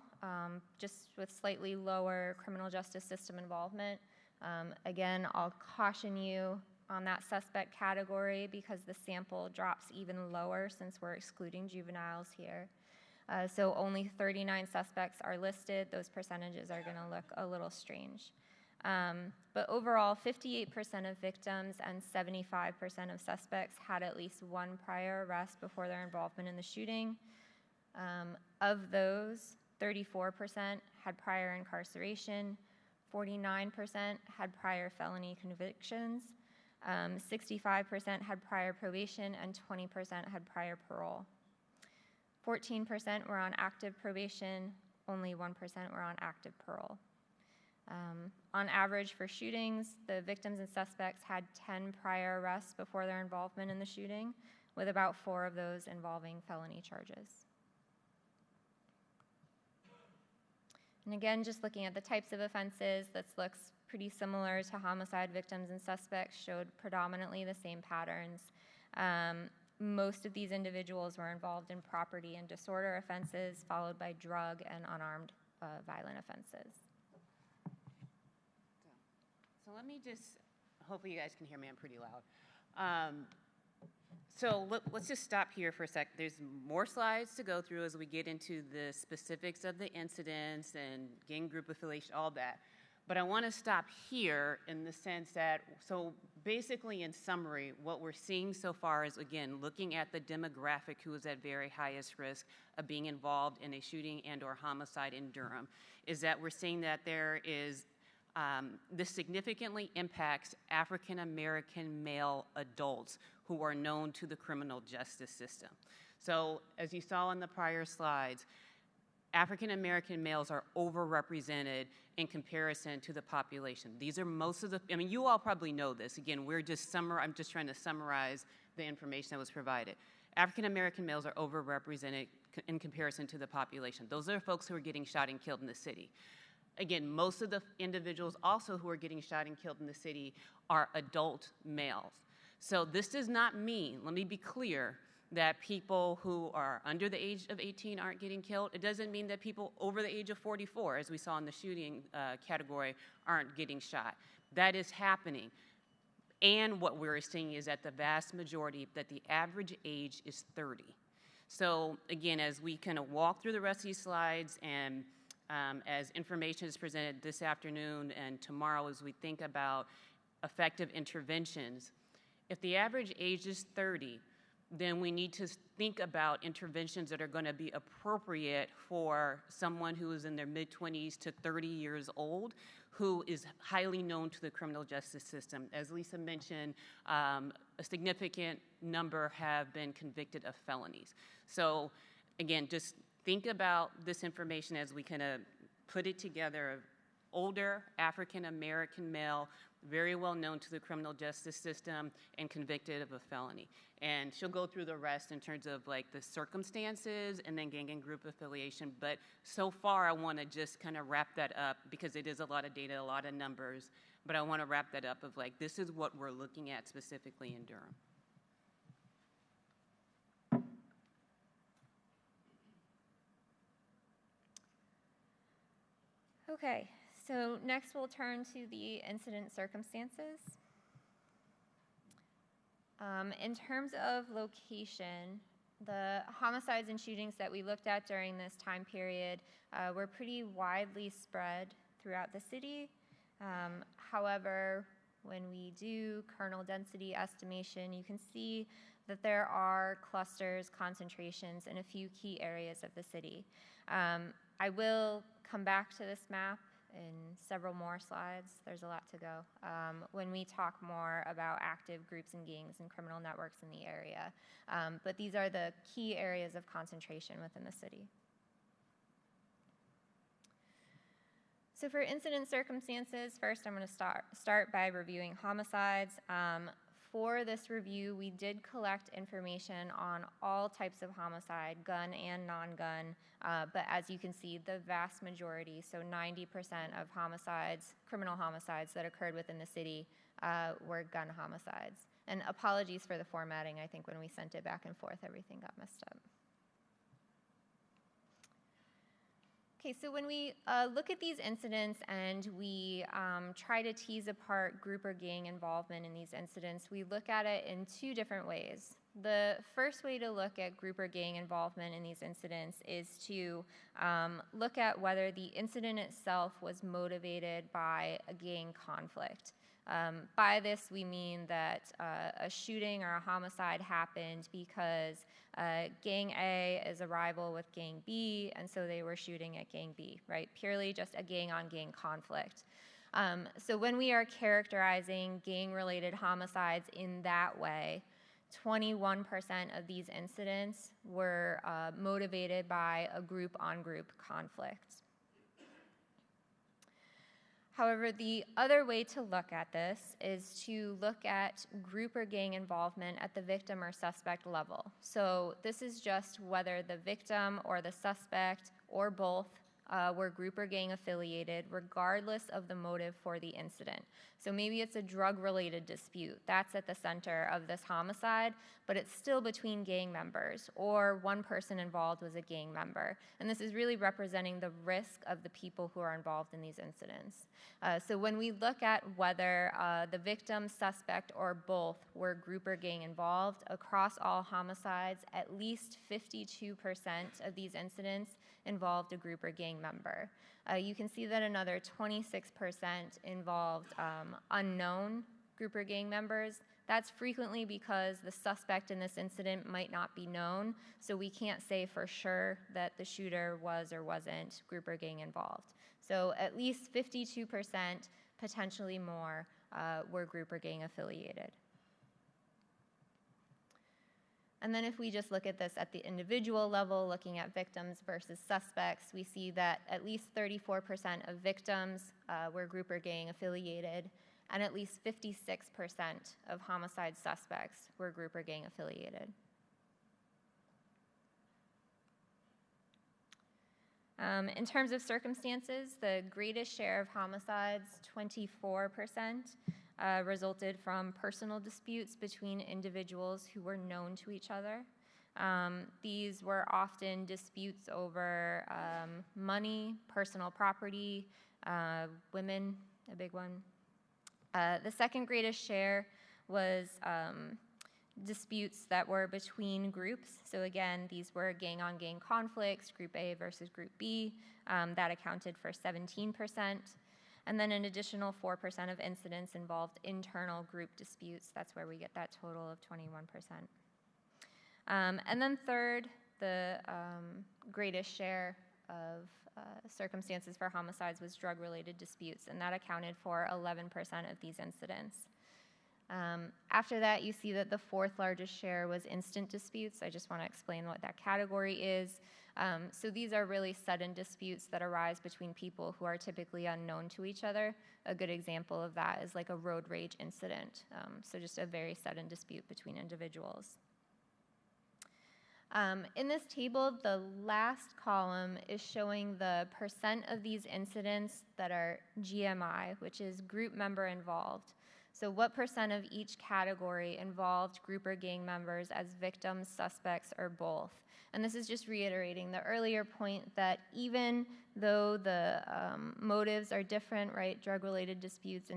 just with slightly lower criminal justice system involvement. Again, I'll caution you on that suspect category because the sample drops even lower since we're excluding juveniles here. So only 39 suspects are listed. Those percentages are going to look a little strange. But overall, 58% of victims and 75% of suspects had at least one prior arrest before their involvement in the shooting. Of those, 34% had prior incarceration, 49% had prior felony convictions, 65% had prior probation, and 20% had prior parole. 14% were on active probation, only 1% were on active parole. On average for shootings, the victims and suspects had 10 prior arrests before their involvement in the shooting, with about 4 of those involving felony charges. And again, just looking at the types of offenses, this looks pretty similar to homicide. Victims and suspects showed predominantly the same patterns. Most of these individuals were involved in property and disorder offenses, followed by drug and unarmed violent offenses. So let me just, hopefully you guys can hear me, I'm pretty loud. So let's just stop here for a sec. There's more slides to go through as we get into the specifics of the incidents and gang group affiliation, all that. But I want to stop here in the sense that, so basically in summary, what we're seeing so far is, again, looking at the demographic who is at very highest risk of being involved in a shooting and or homicide in Durham, is that we're seeing that there is, this significantly impacts African American male adults who are known to the criminal justice system. So as you saw in the prior slides, African American males are overrepresented in comparison to the population. These are most of the, I mean, you all probably know this. Again, I'm just trying to summarize the information that was provided. African American males are overrepresented in comparison to the population. Those are folks who are getting shot and killed in the city. Again, most of the individuals also who are getting shot and killed in the city are adult males. So this does not mean, let me be clear, that people who are under the age of 18 aren't getting killed. It doesn't mean that people over the age of 44, as we saw in the shooting category, aren't getting shot. That is happening. And what we're seeing is that the vast majority, that the average age is 30. So again, as we kind of walk through the rest of these slides and as information is presented this afternoon and tomorrow as we think about effective interventions, if the average age is 30, then we need to think about interventions that are going to be appropriate for someone who is in their mid-20s to 30 years old, who is highly known to the criminal justice system. As Lisa mentioned, a significant number have been convicted of felonies. So again, just think about this information as we kind of put it together. Older African American male, very well known to the criminal justice system and convicted of a felony. And she'll go through the rest in terms of like the circumstances and then gang and group affiliation. But so far I want to just kind of wrap that up because it is a lot of data, a lot of numbers. But I want to wrap that up of like, this is what we're looking at specifically in Durham. Okay, so next we'll turn to the incident circumstances. In terms of location, the homicides and shootings that we looked at during this time period were pretty widely spread throughout the city. However, when we do kernel density estimation, you can see that there are clusters, concentrations in a few key areas of the city. I will come back to this map in several more slides. There's a lot to go. When we talk more about active groups and gangs and criminal networks in the area. But these are the key areas of concentration within the city. So for incident circumstances, first I'm going to start by reviewing homicides. For this review, we did collect information on all types of homicide, gun and non-gun, but as you can see, the vast majority, so 90% of homicides, criminal homicides that occurred within the city were gun homicides. And apologies for the formatting. I think when we sent it back and forth, everything got messed up. Okay, so when we look at these incidents and we try to tease apart group or gang involvement in these incidents, we look at it in two different ways. The first way to look at group or gang involvement in these incidents is to look at whether the incident itself was motivated by a gang conflict. By this, we mean that a shooting or a homicide happened because Gang A is a rival with Gang B, and so they were shooting at Gang B, right? Purely just a gang-on-gang conflict. So when we are characterizing gang-related homicides in that way, 21% of these incidents were motivated by a group-on-group conflict. However, the other way to look at this is to look at group or gang involvement at the victim or suspect level. So this is just whether the victim or the suspect or both were group or gang affiliated, regardless of the motive for the incident. So maybe it's a drug-related dispute. That's at the center of this homicide, but it's still between gang members, or one person involved was a gang member. And this is really representing the risk of the people who are involved in these incidents. So when we look at whether the victim, suspect, or both were group or gang involved, across all homicides, at least 52% of these incidents involved a group or gang member. You can see that another 26% involved unknown group or gang members. That's frequently because the suspect in this incident might not be known, so we can't say for sure that the shooter was or wasn't group or gang involved. So at least 52%, potentially more, were group or gang affiliated. And then if we just look at this at the individual level, looking at victims versus suspects, we see that at least 34% of victims were group or gang affiliated, and at least 56% of homicide suspects were group or gang affiliated. In terms of circumstances, the greatest share of homicides, 24%, resulted from personal disputes between individuals who were known to each other. These were often disputes over money, personal property, women, a big one. The second greatest share was disputes that were between groups. So again, these were gang-on-gang conflicts, Group A versus Group B. That accounted for 17%. And then an additional 4% of incidents involved internal group disputes. That's where we get that total of 21%. And then third, the greatest share of circumstances for homicides was drug-related disputes, and that accounted for 11% of these incidents. After that, you see that the fourth largest share was instant disputes. I just want to explain what that category is. So these are really sudden disputes that arise between people who are typically unknown to each other. A good example of that is like a road rage incident. So just a very sudden dispute between individuals. In this table, the last column is showing the percent of these incidents that are GMI, which is group member involved. So what percent of each category involved group or gang members as victims, suspects, or both? And this is just reiterating the earlier point that even though the motives are different, right, drug-related disputes,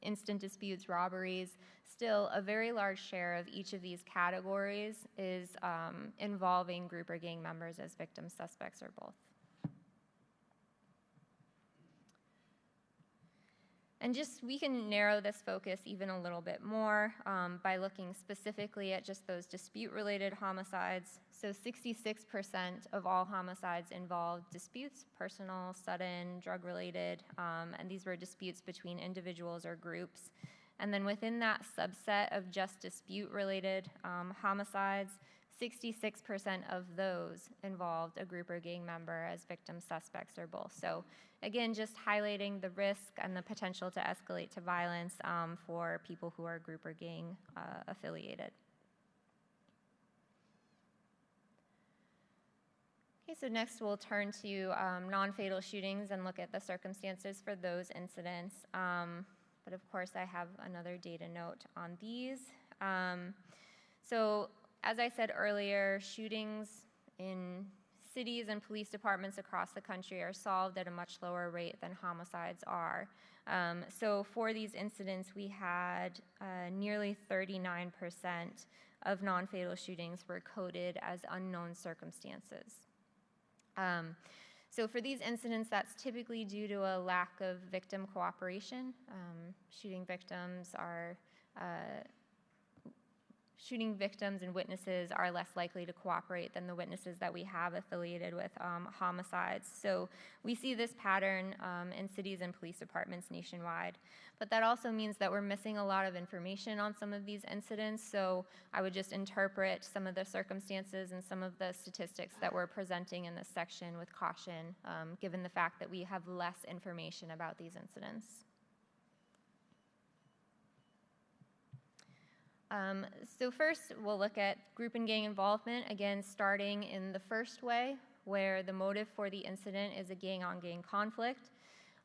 instant disputes, robberies, still a very large share of each of these categories is involving group or gang members as victims, suspects, or both. And just, we can narrow this focus even a little bit more by looking specifically at just those dispute-related homicides. So 66% of all homicides involved disputes, personal, sudden, drug-related, and these were disputes between individuals or groups. And then within that subset of just dispute-related homicides, 66% of those involved a group or gang member as victim, suspects, or both. So again, just highlighting the risk and the potential to escalate to violence for people who are group or gang affiliated. Okay, so next we'll turn to non-fatal shootings and look at the circumstances for those incidents. But of course, I have another data note on these. So as I said earlier, shootings in cities and police departments across the country are solved at a much lower rate than homicides are. So for these incidents, we had nearly 39% of non-fatal shootings were coded as unknown circumstances. So for these incidents, that's typically due to a lack of victim cooperation. Shooting victims and witnesses are less likely to cooperate than the witnesses that we have affiliated with homicides. So we see this pattern in cities and police departments nationwide. But that also means that we're missing a lot of information on some of these incidents. So I would just interpret some of the circumstances and some of the statistics that we're presenting in this section with caution, given the fact that we have less information about these incidents. So first, we'll look at group and gang involvement, again, starting in the first way, where the motive for the incident is a gang-on-gang conflict.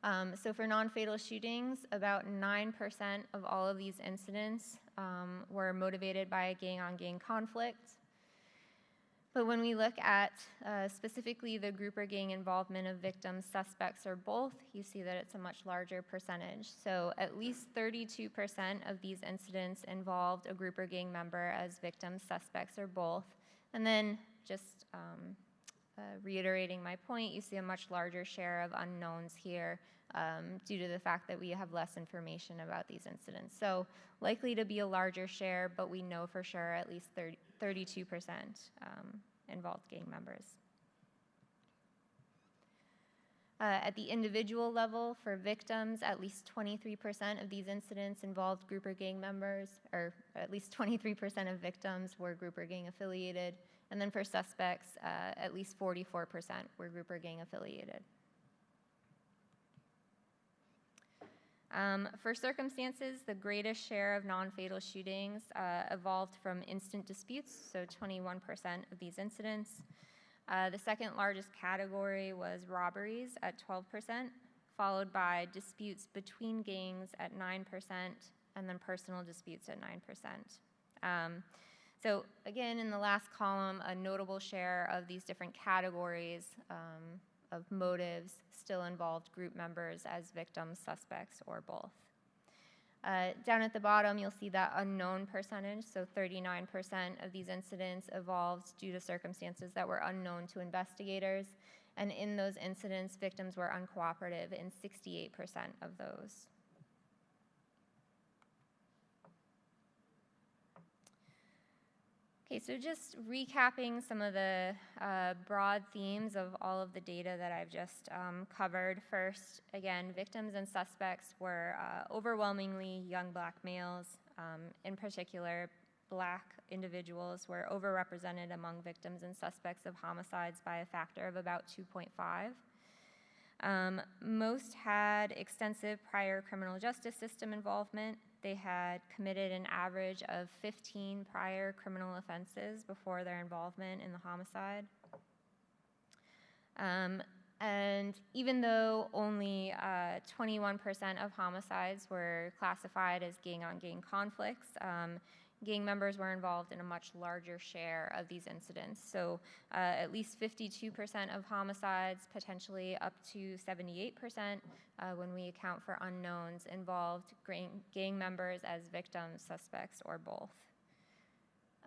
So for non-fatal shootings, about 9% of all of these incidents were motivated by a gang-on-gang conflict. But when we look at specifically the group or gang involvement of victims, suspects, or both, you see that it's a much larger percentage. So at least 32% of these incidents involved a group or gang member as victims, suspects, or both. And then just reiterating my point, you see a much larger share of unknowns here due to the fact that we have less information about these incidents. So likely to be a larger share, but we know for sure at least 32% involved gang members. At the individual level, for victims, at least 23% of these incidents involved group or gang members, or at least 23% of victims were group or gang affiliated. And then for suspects, at least 44% were group or gang affiliated. For circumstances, the greatest share of non-fatal shootings evolved from instant disputes, so 21% of these incidents. The second largest category was robberies at 12%, followed by disputes between gangs at 9%, and then personal disputes at 9%. So again, in the last column, a notable share of these different categories of motives still involved group members as victims, suspects, or both. Down at the bottom, you'll see that unknown percentage, so 39% of these incidents evolved due to circumstances that were unknown to investigators, and in those incidents, victims were uncooperative in 68% of those. Okay, so just recapping some of the broad themes of all of the data that I've just covered. First, again, victims and suspects were overwhelmingly young Black males. In particular, Black individuals were overrepresented among victims and suspects of homicides by a factor of about 2.5. Most had extensive prior criminal justice system involvement. They had committed an average of 15 prior criminal offenses before their involvement in the homicide. And even though only 21% of homicides were classified as gang-on-gang conflicts, gang members were involved in a much larger share of these incidents. So at least 52% of homicides, potentially up to 78% when we account for unknowns, involved gang members as victims, suspects, or both.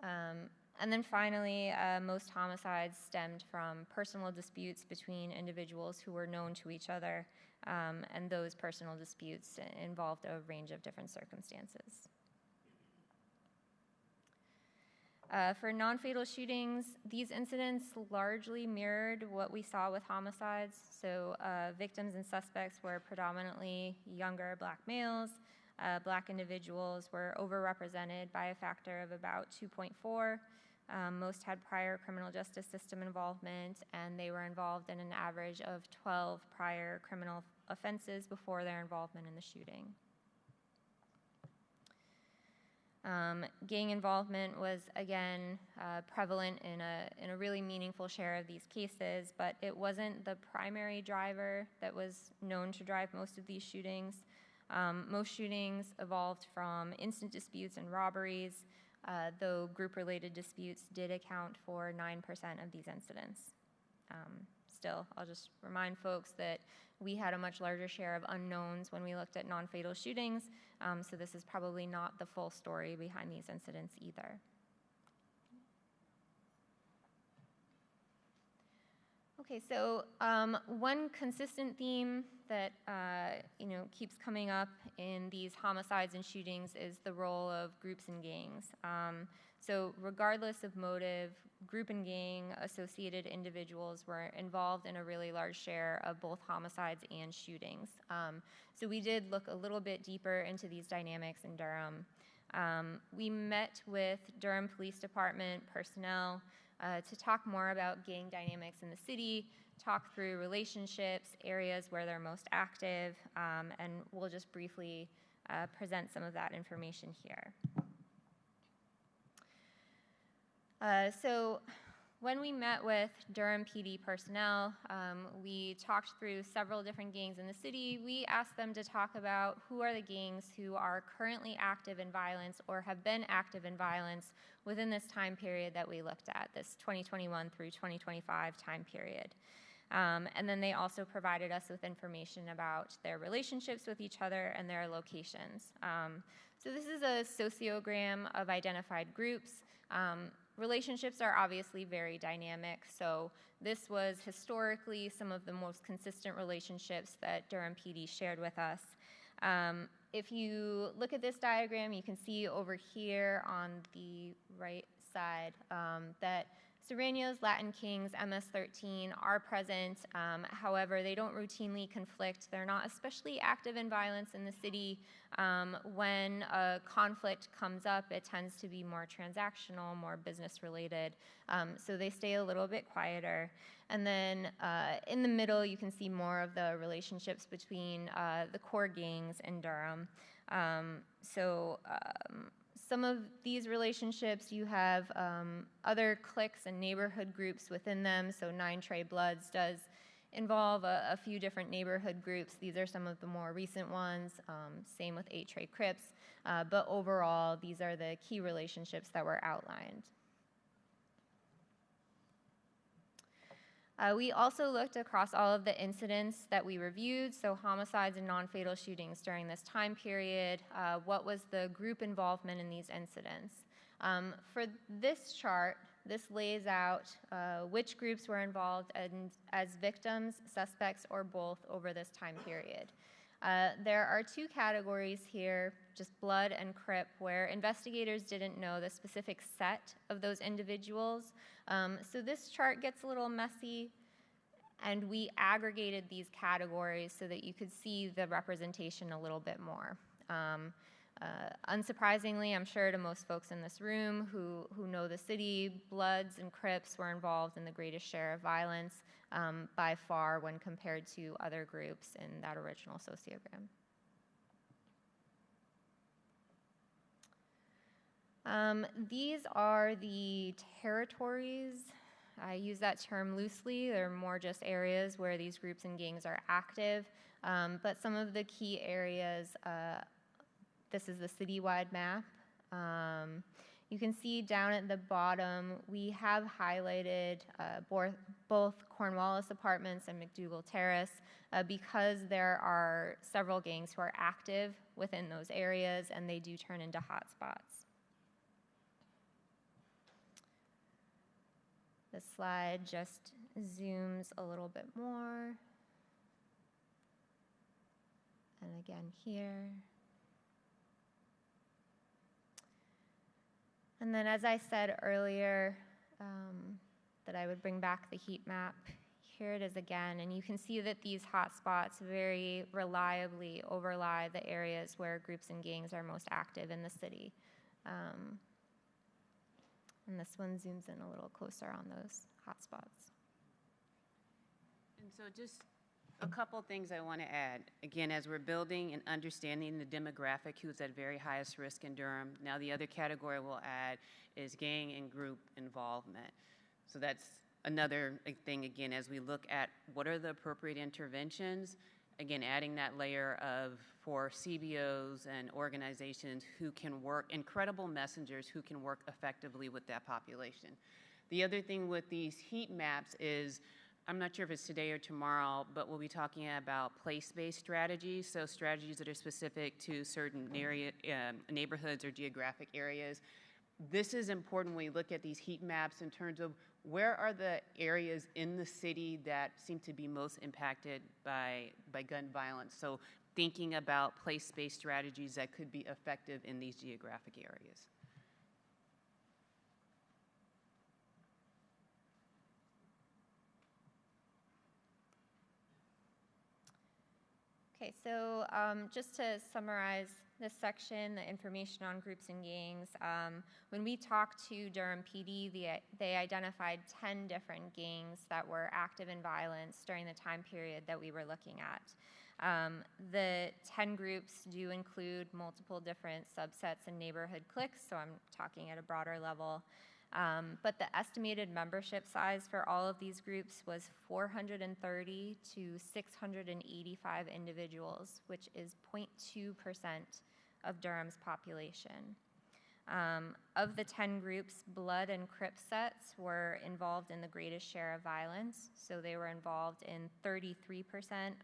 And then finally, most homicides stemmed from personal disputes between individuals who were known to each other. and those personal disputes involved a range of different circumstances. For non-fatal shootings, these incidents largely mirrored what we saw with homicides. So victims and suspects were predominantly younger Black males. Black individuals were overrepresented by a factor of about 2.4. Most had prior criminal justice system involvement, and they were involved in an average of 12 prior criminal offenses before their involvement in the shooting. Gang involvement was, again, prevalent in a really meaningful share of these cases, but it wasn't the primary driver that was known to drive most of these shootings. Most shootings evolved from instant disputes and robberies, though group-related disputes did account for 9% of these incidents. Still, I'll just remind folks that we had a much larger share of unknowns when we looked at non-fatal shootings, so this is probably not the full story behind these incidents either. Okay, so one consistent theme that keeps coming up in these homicides and shootings is the role of groups and gangs. So regardless of motive, group and gang associated individuals were involved in a really large share of both homicides and shootings. So we did look a little bit deeper into these dynamics in Durham. We met with Durham Police Department personnel to talk more about gang dynamics in the city, talk through relationships, areas where they're most active, and we'll just briefly present some of that information here. So when we met with Durham PD personnel, we talked through several different gangs in the city. We asked them to talk about who are the gangs who are currently active in violence or have been active in violence within this time period that we looked at, this 2021 through 2025 time period. And then they also provided us with information about their relationships with each other and their locations. So this is a sociogram of identified groups. Relationships are obviously very dynamic, so this was historically some of the most consistent relationships that Durham PD shared with us. If you look at this diagram, you can see over here on the right side that Sureños, Latin Kings, MS-13 are present. However, they don't routinely conflict. They're not especially active in violence in the city. When a conflict comes up, it tends to be more transactional, more business-related. So they stay a little bit quieter. And then in the middle, you can see more of the relationships between the core gangs in Durham. Some of these relationships, you have other cliques and neighborhood groups within them. So 9 Trey Bloods does involve a few different neighborhood groups. These are some of the more recent ones. Same with 8 Trey Crips. But overall, these are the key relationships that were outlined. We also looked across all of the incidents that we reviewed, so homicides and non-fatal shootings during this time period. What was the group involvement in these incidents? For this chart, this lays out which groups were involved as victims, suspects, or both over this time period. There are 2 categories here, just Blood and Crip, where investigators didn't know the specific set of those individuals. So this chart gets a little messy, and we aggregated these categories so that you could see the representation a little bit more. Unsurprisingly, I'm sure to most folks in this room who know the city, Bloods and Crips were involved in the greatest share of violence by far when compared to other groups in that original sociogram. These are the territories. I use that term loosely. They're more just areas where these groups and gangs are active. But some of the key areas, this is the citywide map. You can see down at the bottom, we have highlighted both Cornwallis Apartments and McDougal Terrace because there are several gangs who are active within those areas, and they do turn into hotspots. This slide just zooms a little bit more. again here. And then, as I said earlier, that I would bring back the heat map. Here it is again, and you can see that these hotspots very reliably overlie the areas where groups and gangs are most active in the city. And this one zooms in a little closer on those hotspots. And so just a couple things I want to add. Again, as we're building and understanding the demographic who's at very highest risk in Durham, now the other category we'll add is gang and group involvement. So that's another thing, again, as we look at what are the appropriate interventions, again, adding that layer of for CBOs and organizations who can work, incredible messengers who can work effectively with that population. The other thing with these heat maps is, I'm not sure if it's today or tomorrow, but we'll be talking about place-based strategies, so strategies that are specific to certain neighborhoods or geographic areas. This is important when we look at these heat maps in terms of where are the areas in the city that seem to be most impacted by gun violence. So thinking about place-based strategies that could be effective in these geographic areas. Okay, so just to summarize this section, the information on groups and gangs, when we talked to Durham PD, they identified 10 different gangs that were active in violence during the time period that we were looking at. The 10 groups do include multiple different subsets and neighborhood cliques, so I'm talking at a broader level. But the estimated membership size for all of these groups was 430 to 685 individuals, which is 0.2% of Durham's population. Of the 10 groups, Blood and Crip sets were involved in the greatest share of violence, so they were involved in 33%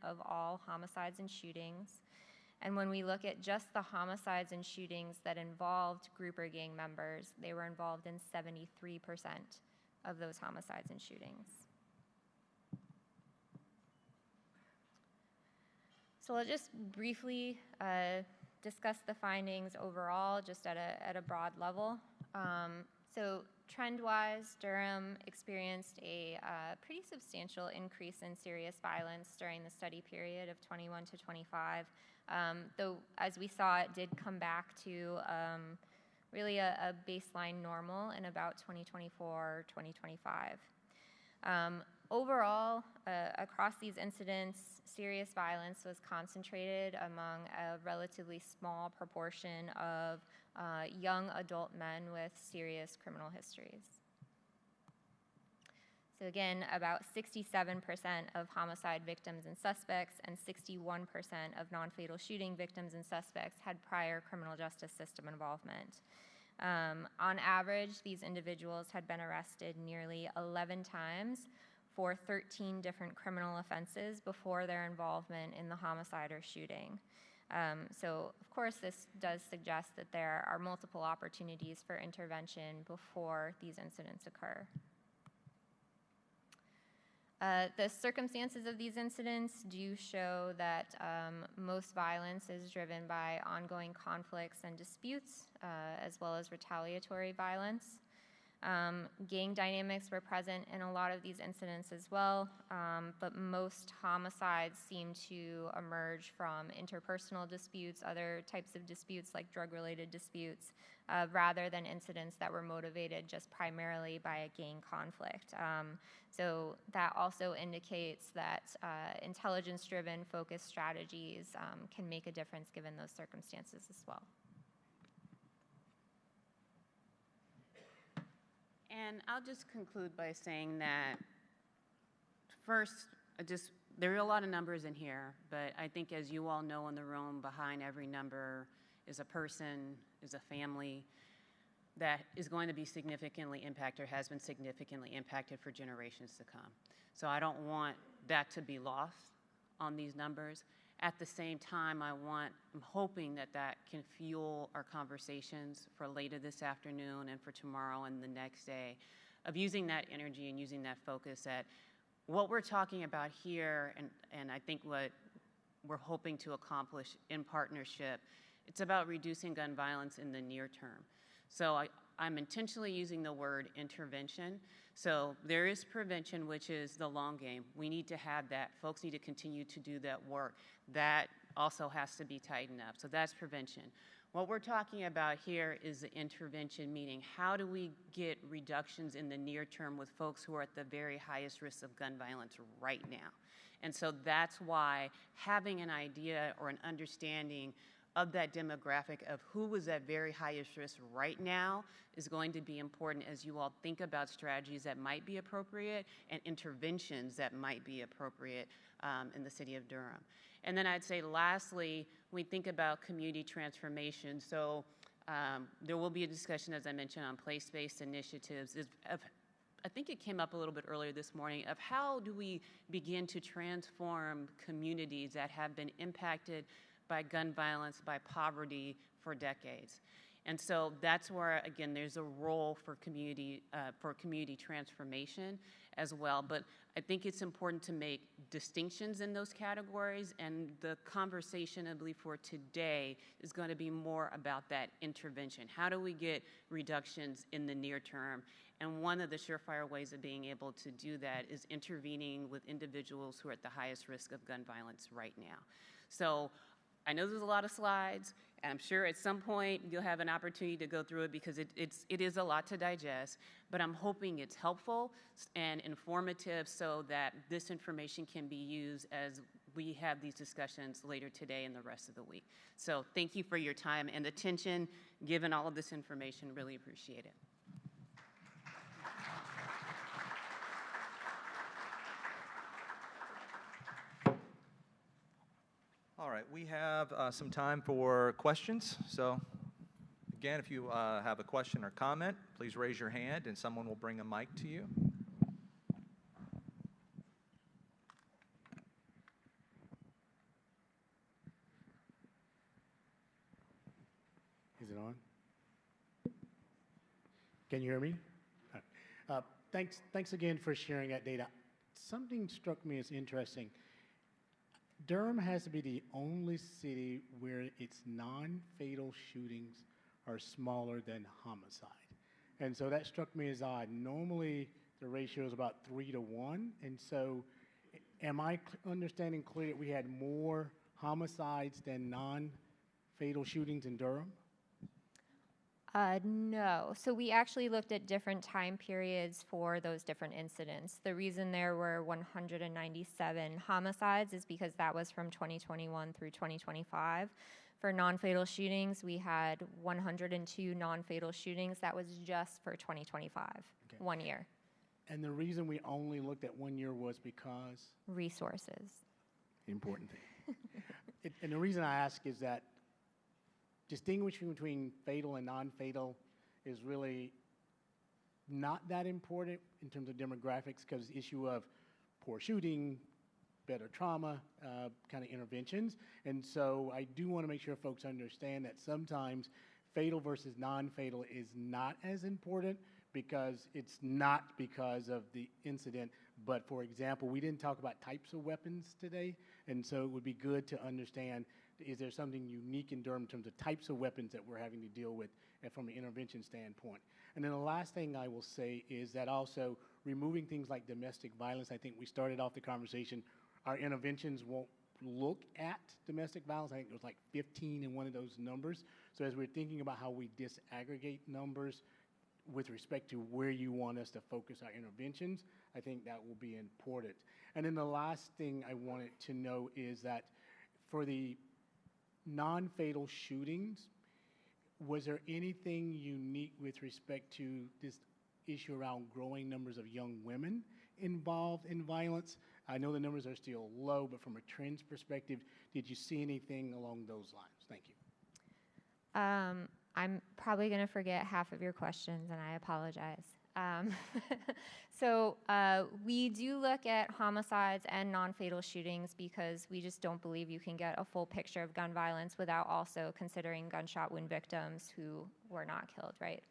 of all homicides and shootings. And when we look at just the homicides and shootings that involved group or gang members, they were involved in 73% of those homicides and shootings. So I'll just briefly discuss the findings overall, just at a broad level. So trend-wise, Durham experienced a pretty substantial increase in serious violence during the study period of 21 to 25. Though, as we saw, it did come back to really a baseline normal in about 2024, 2025. Overall, across these incidents, serious violence was concentrated among a relatively small proportion of young adult men with serious criminal histories. So again, about 67% of homicide victims and suspects and 61% of non-fatal shooting victims and suspects had prior criminal justice system involvement. On average, these individuals had been arrested nearly 11 times for 13 different criminal offenses before their involvement in the homicide or shooting. So, of course, this does suggest that there are multiple opportunities for intervention before these incidents occur. The circumstances of these incidents do show that most violence is driven by ongoing conflicts and disputes, as well as retaliatory violence. Gang dynamics were present in a lot of these incidents as well, but most homicides seem to emerge from interpersonal disputes, other types of disputes like drug-related disputes, rather than incidents that were motivated just primarily by a gang conflict. So that also indicates that intelligence-driven focused strategies can make a difference given those circumstances as well. And I'll just conclude by saying that first, there are a lot of numbers in here, but I think as you all know in the room, behind every number is a person, is a family that is going to be significantly impacted or has been significantly impacted for generations to come. So I don't want that to be lost on these numbers. At the same time, I'm hoping that that can fuel our conversations for later this afternoon and for tomorrow and the next day, of using that energy and using that focus at what we're talking about here, and I think what we're hoping to accomplish in partnership. It's about reducing gun violence in the near term. So I'm intentionally using the word intervention. So there is prevention, which is the long game. We need to have that. Folks need to continue to do that work. That also has to be tightened up. So that's prevention. What we're talking about here is the intervention, meaning how do we get reductions in the near term with folks who are at the very highest risk of gun violence right now. And so that's why having an idea or an understanding of that demographic of who is at very highest risk right now is going to be important as you all think about strategies that might be appropriate and interventions that might be appropriate in the city of Durham. And then I'd say lastly, we think about community transformation. So there will be a discussion, as I mentioned, on place-based initiatives. I think it came up a little bit earlier this morning of how do we begin to transform communities that have been impacted by gun violence, by poverty for decades. And so that's where, again, there's a role for community transformation as well. But I think it's important to make distinctions in those categories, and the conversation, I believe, for today is going to be more about that intervention. How do we get reductions in the near term? And one of the surefire ways of being able to do that is intervening with individuals who are at the highest risk of gun violence right now. So I know there's a lot of slides, and I'm sure at some point you'll have an opportunity to go through it because it is a lot to digest, but I'm hoping it's helpful and informative so that this information can be used as we have these discussions later today and the rest of the week. So thank you for your time and attention given all of this information. Really appreciate it. All right, we have some time for questions. So again, if you have a question or comment, please raise your hand and someone will bring a mic to you. Is it on? Can you hear me? Thanks again for sharing that data. Something struck me as interesting. Durham has to be the only city where its non-fatal shootings are smaller than homicide. And so that struck me as odd. Normally, the ratio is about 3 to 1. And so am I understanding clearly that we had more homicides than non-fatal shootings in Durham? No. So we actually looked at different time periods for those different incidents. The reason there were 197 homicides is because that was from 2021 through 2025. For non-fatal shootings, we had 102 non-fatal shootings. That was just for 2025, okay. 1 year. And the reason we only looked at 1 year was because? Resources. Important thing. And the reason I ask is that distinguishing between fatal and non-fatal is really not that important in terms of demographics because the issue of poor shooting, better trauma kind of interventions. And so I do want to make sure folks understand that sometimes fatal versus non-fatal is not as important because it's not because of the incident. But for example, we didn't talk about types of weapons today. And so it would be good to understand, is there something unique in Durham in terms of types of weapons that we're having to deal with and from an intervention standpoint? And then the last thing I will say is that also removing things like domestic violence, I think we started off the conversation, our interventions won't look at domestic violence. I think it was like 15 in one of those numbers. So as we're thinking about how we disaggregate numbers with respect to where you want us to focus our interventions, I think that will be important. And then the last thing I wanted to know is that for the non-fatal shootings, was there anything unique with respect to this issue around growing numbers of young women involved in violence? I know the numbers are still low, but from a trends perspective, did you see anything along those lines? Thank you. I'm probably going to forget half of your questions, and I apologize. Um, we do look at homicides and non-fatal shootings because we just don't believe you can get a full picture of gun violence without also considering gunshot wound victims who were not killed, right?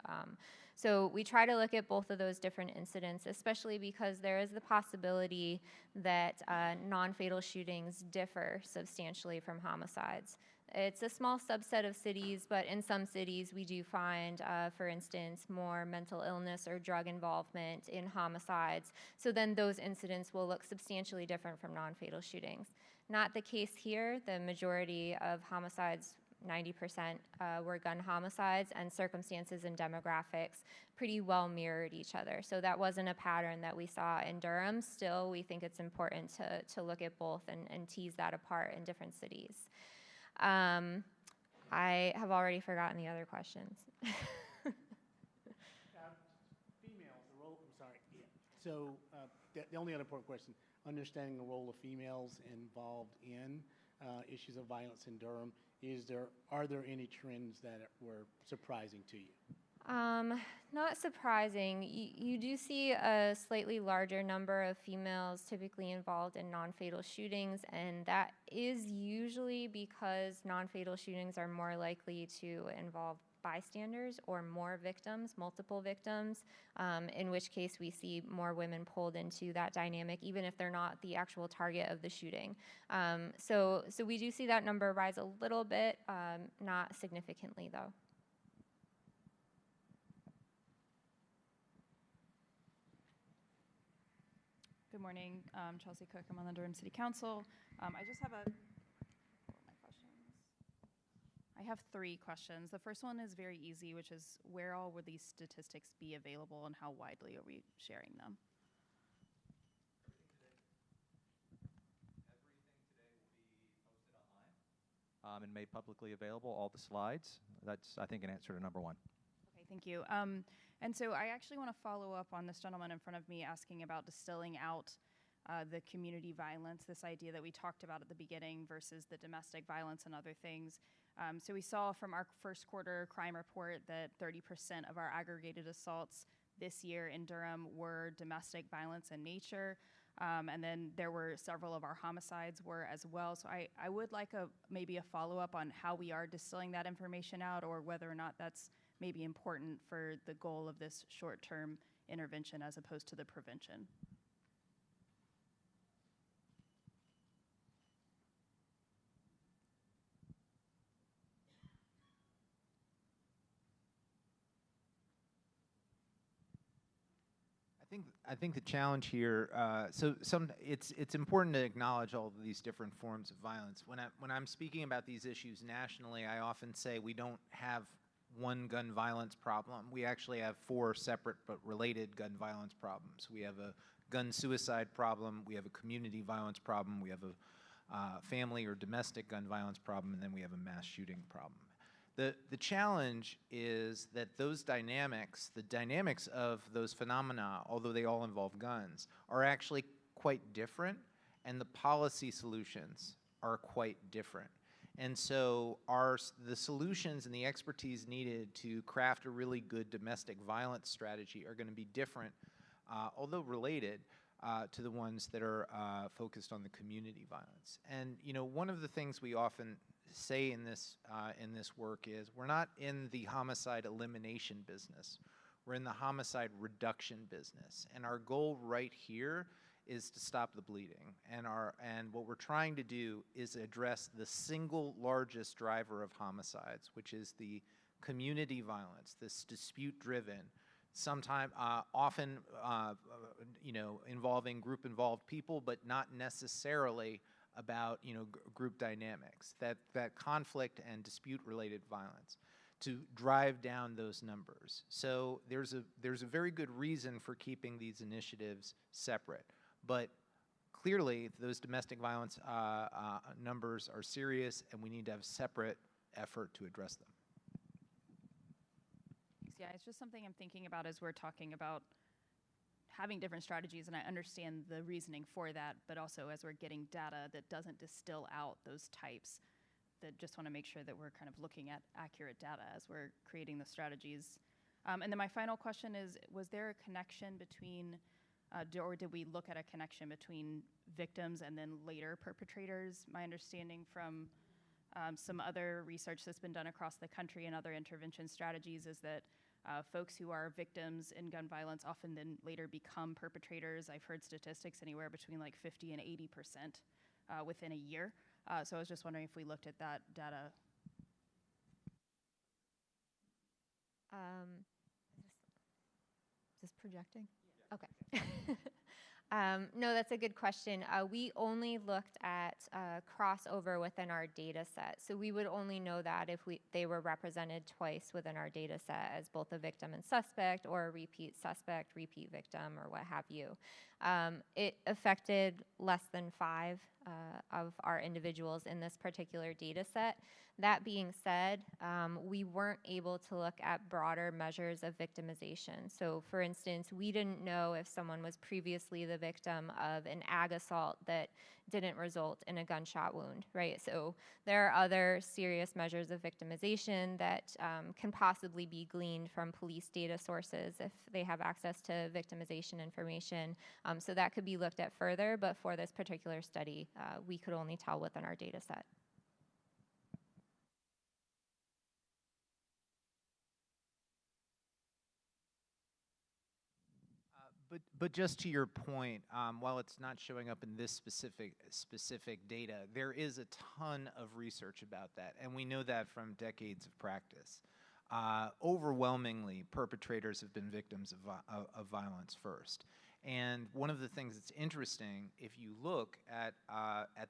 So we try to look at both of those different incidents, especially because there is the possibility that non-fatal shootings differ substantially from homicides. It's a small subset of cities, but in some cities we do find, for instance, more mental illness or drug involvement in homicides. So then those incidents will look substantially different from non-fatal shootings. Not the case here. The majority of homicides, 90%, were gun homicides, and circumstances and demographics pretty well mirrored each other. So that wasn't a pattern that we saw in Durham. Still, we think it's important to look at both and tease that apart in different cities. I have already forgotten the other questions. Females, the role, I'm sorry. Yeah. So the only other important question, understanding the role of females involved in issues of violence in Durham, are there any trends that were surprising to you? Not surprising. You do see a slightly larger number of females typically involved in non-fatal shootings, and that is usually because non-fatal shootings are more likely to involve bystanders or more victims, multiple victims, in which case we see more women pulled into that dynamic, even if they're not the actual target of the shooting. So we do see that number rise a little bit, not significantly though. Good morning, Chelsea Cook. I'm on the Durham City Council. I just have I have 3 questions. The first one is very easy, which is where all would these statistics be available and how widely are we sharing them? And made publicly available, all the slides. That's, I think, an answer to number 1. Okay, thank you. And so I actually want to follow up on this gentleman in front of me asking about distilling out the community violence, this idea that we talked about at the beginning versus the domestic violence and other things. So we saw from our first quarter crime report that 30% of our aggregated assaults this year in Durham were domestic violence in nature. And then there were several of our homicides were as well. So I would like maybe a follow-up on how we are distilling that information out, or whether or not that's maybe important for the goal of this short-term intervention as opposed to the prevention. I think the challenge here. It's important to acknowledge all of these different forms of violence. When I'm speaking about these issues nationally, I often say we don't have one gun violence problem. We actually have 4 separate but related gun violence problems. We have a gun suicide problem. We have a community violence problem. We have a family or domestic gun violence problem, and then we have a mass shooting problem. The challenge is that those dynamics, the dynamics of those phenomena, although they all involve guns, are actually quite different, and the policy solutions are quite different. And so the solutions and the expertise needed to craft a really good domestic violence strategy are going to be different, although related, to the ones that are focused on the community violence. And one of the things we often say in this work is we're not in the homicide elimination business. We're in the homicide reduction business. And our goal right here is to stop the bleeding. And what we're trying to do is address the single largest driver of homicides, which is the community violence, this dispute-driven, often involving group-involved people, but not necessarily about group dynamics, that conflict and dispute-related violence, to drive down those numbers. So there's a very good reason for keeping these initiatives separate, but clearly those domestic violence numbers are serious, and we need to have separate effort to address them. Yeah, it's just something I'm thinking about as we're talking about having different strategies, and I understand the reasoning for that, but also as we're getting data that doesn't distill out those types, that just want to make sure that we're kind of looking at accurate data as we're creating the strategies. And then my final question is, was there a connection between, or did we look at a connection between victims and then later perpetrators? My understanding from some other research that's been done across the country and other intervention strategies is that folks who are victims in gun violence often then later become perpetrators. I've heard statistics anywhere between like 50 and 80% within a year. So I was just wondering if we looked at that data. Is this projecting? Okay. No, that's a good question. We only looked at crossover within our data set. So we would only know that if they were represented twice within our data set as both a victim and suspect or a repeat suspect, repeat victim, or what have you. It affected less than 5 of our individuals in this particular data set. That being said, we weren't able to look at broader measures of victimization. So for instance, we didn't know if someone was previously the victim of an ag assault that didn't result in a gunshot wound, right? So there are other serious measures of victimization that can possibly be gleaned from police data sources if they have access to victimization information. So that could be looked at further, but for this particular study, we could only tell within our data set. But just to your point, while it's not showing up in this specific data, there is a ton of research about that, and we know that from decades of practice. Overwhelmingly, perpetrators have been victims of violence first. And one of the things that's interesting, if you look at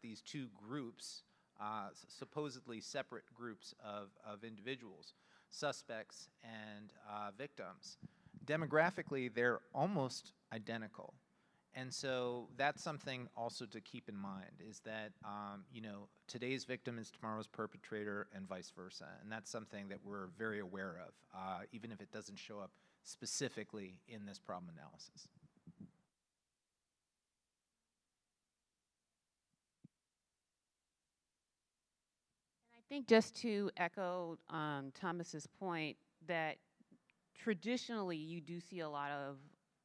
these two groups, supposedly separate groups of individuals, suspects and victims, demographically, they're almost identical. And so that's something also to keep in mind, is that today's victim is tomorrow's perpetrator and vice versa. And that's something that we're very aware of, even if it doesn't show up specifically in this problem analysis. I think just to echo Thomas's point that traditionally you do see a lot of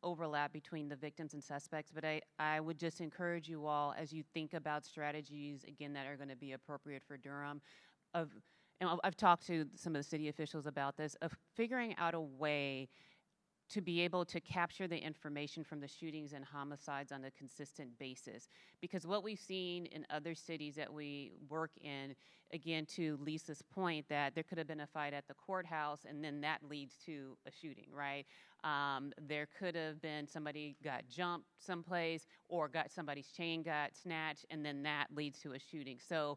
overlap between the victims and suspects, but I would just encourage you all, as you think about strategies, again, that are going to be appropriate for Durham, and I've talked to some of the city officials about this, of figuring out a way to be able to capture the information from the shootings and homicides on a consistent basis. Because what we've seen in other cities that we work in, again, to Lisa's point, that there could have been a fight at the courthouse and then that leads to a shooting, right? There could have been somebody got jumped someplace or somebody's chain got snatched and then that leads to a shooting. So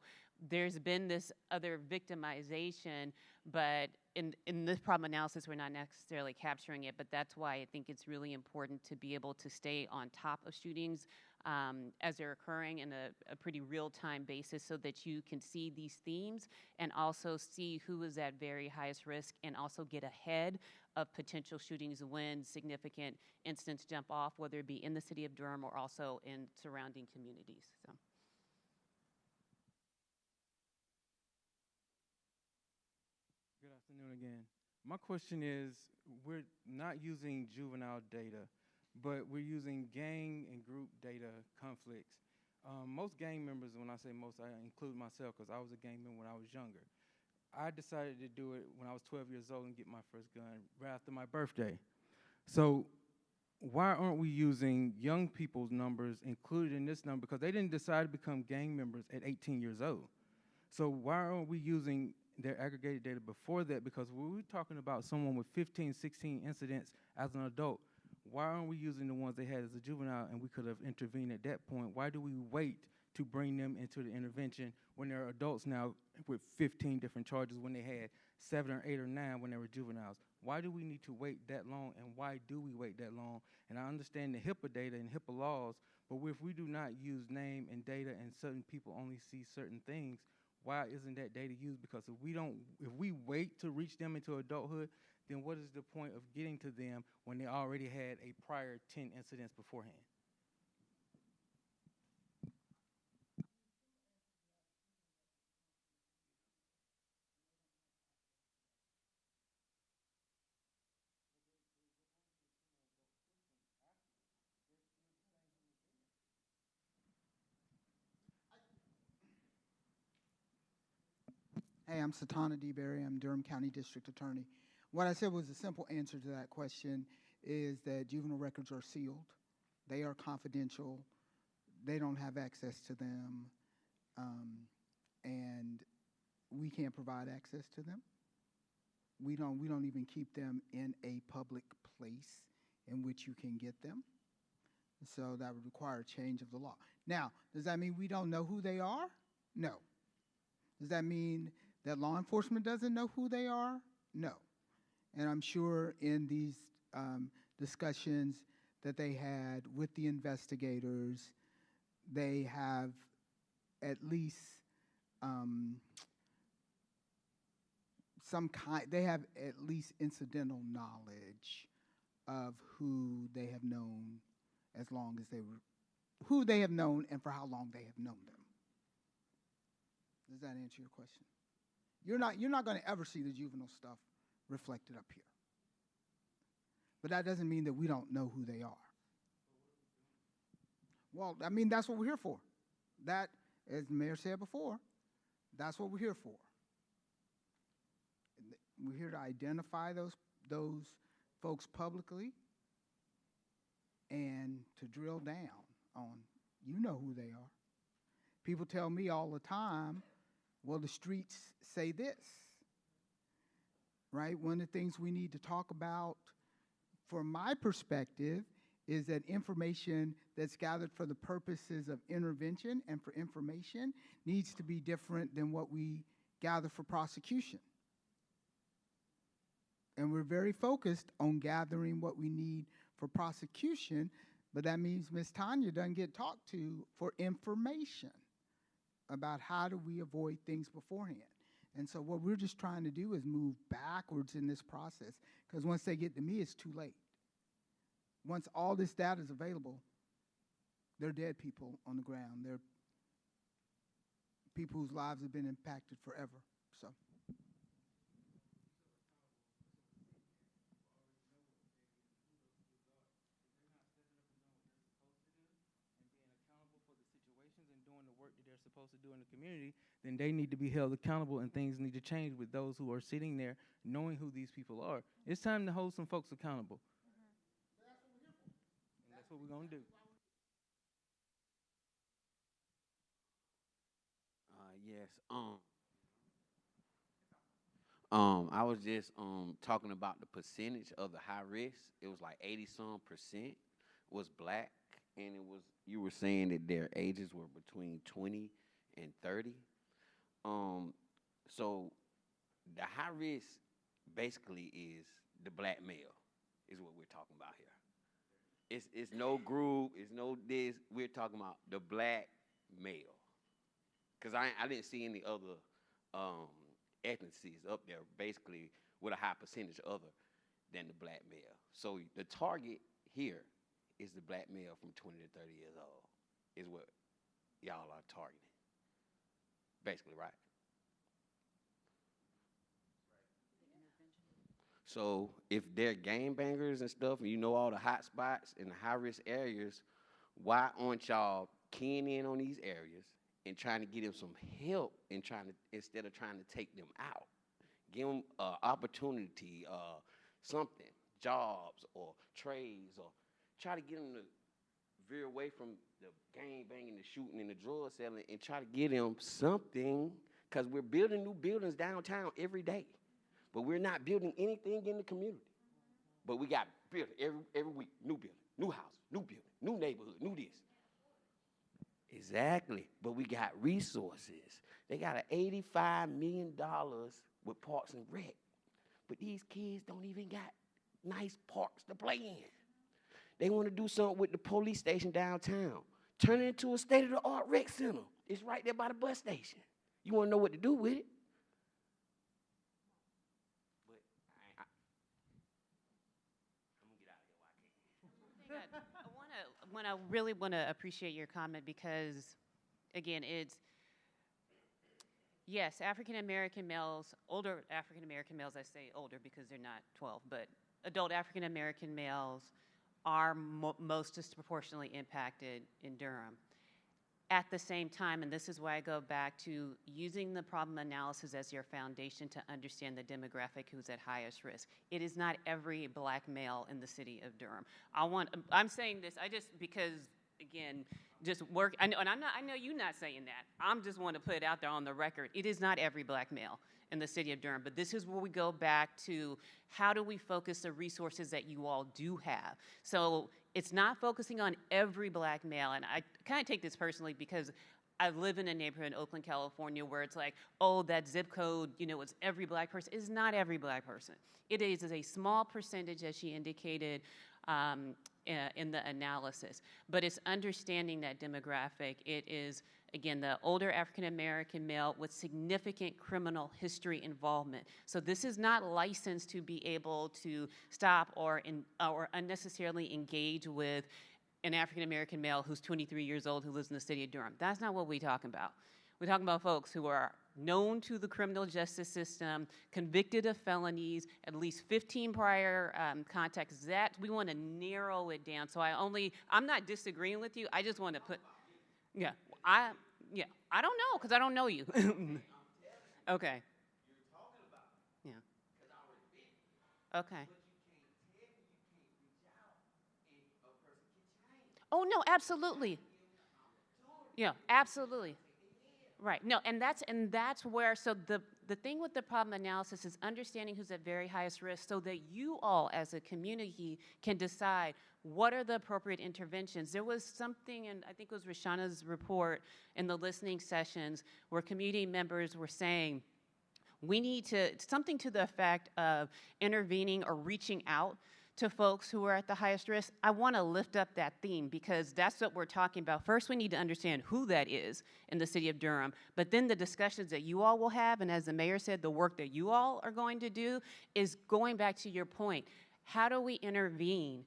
there's been this other victimization, but in this problem analysis, we're not necessarily capturing it, but that's why I think it's really important to be able to stay on top of shootings as they're occurring in a pretty real-time basis so that you can see these themes and also see who is at very highest risk and also get ahead of potential shootings when significant incidents jump off, whether it be in the city of Durham or also in surrounding communities. So. Good afternoon again. My question is, we're not using juvenile data, but we're using gang and group data conflicts. Most gang members, when I say most, I include myself because I was a gang member when I was younger. I decided to do it when I was 12 years old and get my first gun right after my birthday. So why aren't we using young people's numbers included in this number? Because they didn't decide to become gang members at 18 years old. So why aren't we using their aggregated data before that? Because we're talking about someone with 15, 16 incidents as an adult. Why aren't we using the ones they had as a juvenile and we could have intervened at that point? Why do we wait to bring them into the intervention when they're adults now with 15 different charges when they had 7 or 8 or 9 when they were juveniles? Why do we need to wait that long, and why do we wait that long? And I understand the HIPAA data and HIPAA laws, but if we do not use name and data and certain people only see certain things, why isn't that data used? Because if we wait to reach them into adulthood, then what is the point of getting to them when they already had a prior 10 incidents beforehand? Hey, I'm Satana DeBerry. I'm Durham County District Attorney. What I said was a simple answer to that question is that juvenile records are sealed. They are confidential. They don't have access to them, and we can't provide access to them. We don't even keep them in a public place in which you can get them. So that would require a change of the law. Now, does that mean we don't know who they are? No. Does that mean that law enforcement doesn't know who they are? No. And I'm sure in these discussions that they had with the investigators, they have at least they have at least incidental knowledge of who they have known as long as who they have known and for how long they have known them. Does that answer your question? You're not going to ever see the juvenile stuff reflected up here. But that doesn't mean that we don't know who they are. Well, I mean, that's what we're here for. That, as the mayor said before, that's what we're here for. We're here to identify those folks publicly and to drill down on, you know who they are. People tell me all the time, well, the streets say this, right? One of the things we need to talk about, from my perspective, is that information that's gathered for the purposes of intervention and for information needs to be different than what we gather for prosecution. And we're very focused on gathering what we need for prosecution, but that means Ms. Tanya doesn't get talked to for information about how do we avoid things beforehand. And so what we're just trying to do is move backwards in this process, because once they get to me, it's too late. Once all this data is available, they're dead people on the ground. They're people whose lives have been impacted forever. So. And doing the work that they're supposed to do in the community, then they need to be held accountable and things need to change with those who are sitting there knowing who these people are. It's time to hold some folks accountable. And that's what we're going to do. Yes. I was just talking about the percentage of the high risk. It was like 80-some% was black, and you were saying that their ages were between 20 and 30. So the high risk basically is the black male, is what we're talking about here. It's no group, it's no this. We're talking about the black male. Because I didn't see any other ethnicities up there, basically with a high percentage other than the black male. So the target here is the black male from 20 to 30 years old, is what y'all are targeting. Basically, right? So if they're gangbangers and stuff, and you know all the hot spots and the high-risk areas, why aren't y'all keying in on these areas and trying to get them some help and instead of trying to take them out? Give them opportunity, something, jobs or trades, or try to get them to veer away from the gang banging, the shooting, and the drug selling, and try to get them something, because we're building new buildings downtown every day, but we're not building anything in the community. But we got building every week, new building, new house, new building, new neighborhood, new this. Exactly, but we got resources. They got an $85 million with Parks and Rec, but these kids don't even got nice parks to play in. They want to do something with the police station downtown. Turn it into a state-of-the-art rec center. It's right there by the bus station. You want to know what to do with it? But I'm going to get out of here while I can. I really want to appreciate your comment because, again, yes, African-American males, older African-American males, I say older because they're not 12, but adult At the same time, and this is why I go back to using the problem analysis as your foundation to understand the demographic who's at highest risk. It is not every black male in the city of Durham. I'm saying this, because, again, just work, I know you're not saying that. I'm just want to put it out there on the record. It is not every black male in the city of Durham, but this is where we go back to how do we focus the resources that you all do have. So it's not focusing on every black male, and I kind of take this personally because I live in a neighborhood in Oakland, California, where it's like, oh, that zip code, it's every black person. It's not every black person. It is a small percentage, as she indicated, in the analysis. But it's understanding that demographic. It is, again, the older African-American male with significant criminal history involvement. So this is not licensed to be able to stop or unnecessarily engage with an African-American male who's 23 years old who lives in the city of Durham. That's not what we're talking about. We're talking about folks who are known to the criminal justice system, convicted of felonies, at least 15 prior contacts. That we want to narrow it down. So I'm not disagreeing with you. I just want to put, I don't know because I don't know you. Okay. Yeah. Okay. Oh no, absolutely. Yeah, absolutely. Right. No, and that's where, so the thing with the problem analysis is understanding who's at very highest risk so that you all as a community can decide what are the appropriate interventions. There was something, and I think it was Rashana's report in the listening sessions where community members were saying, we need something to the effect of intervening or reaching out to folks who are at the highest risk. I want to lift up that theme because that's what we're talking about. First, we need to understand who that is in the city of Durham, but then the discussions that you all will have, and as the mayor said, the work that you all are going to do is going back to your point. How do we intervene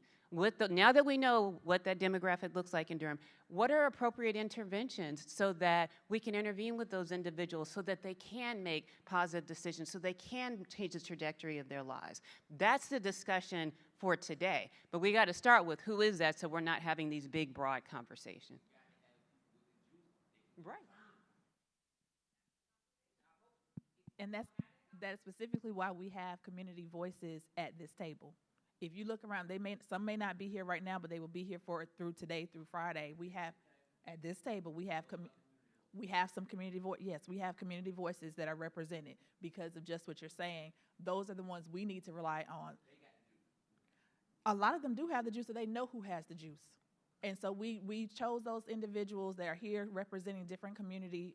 now that we know what that demographic looks like in Durham, what are appropriate interventions so that we can intervene with those individuals so that they can make positive decisions, so they can change the trajectory of their lives? That's the discussion for today. But we got to start with who is that so we're not having these big, broad conversations. Right. And that's specifically why we have community voices at this table. If you look around, some may not be here right now, but they will be here through today, through Friday. We have, at this table, we have some community we have community voices that are represented because of just what you're saying. Those are the ones we need to rely on. A lot of them do have the juice, so they know who has the juice. And so we chose those individuals that are here representing different community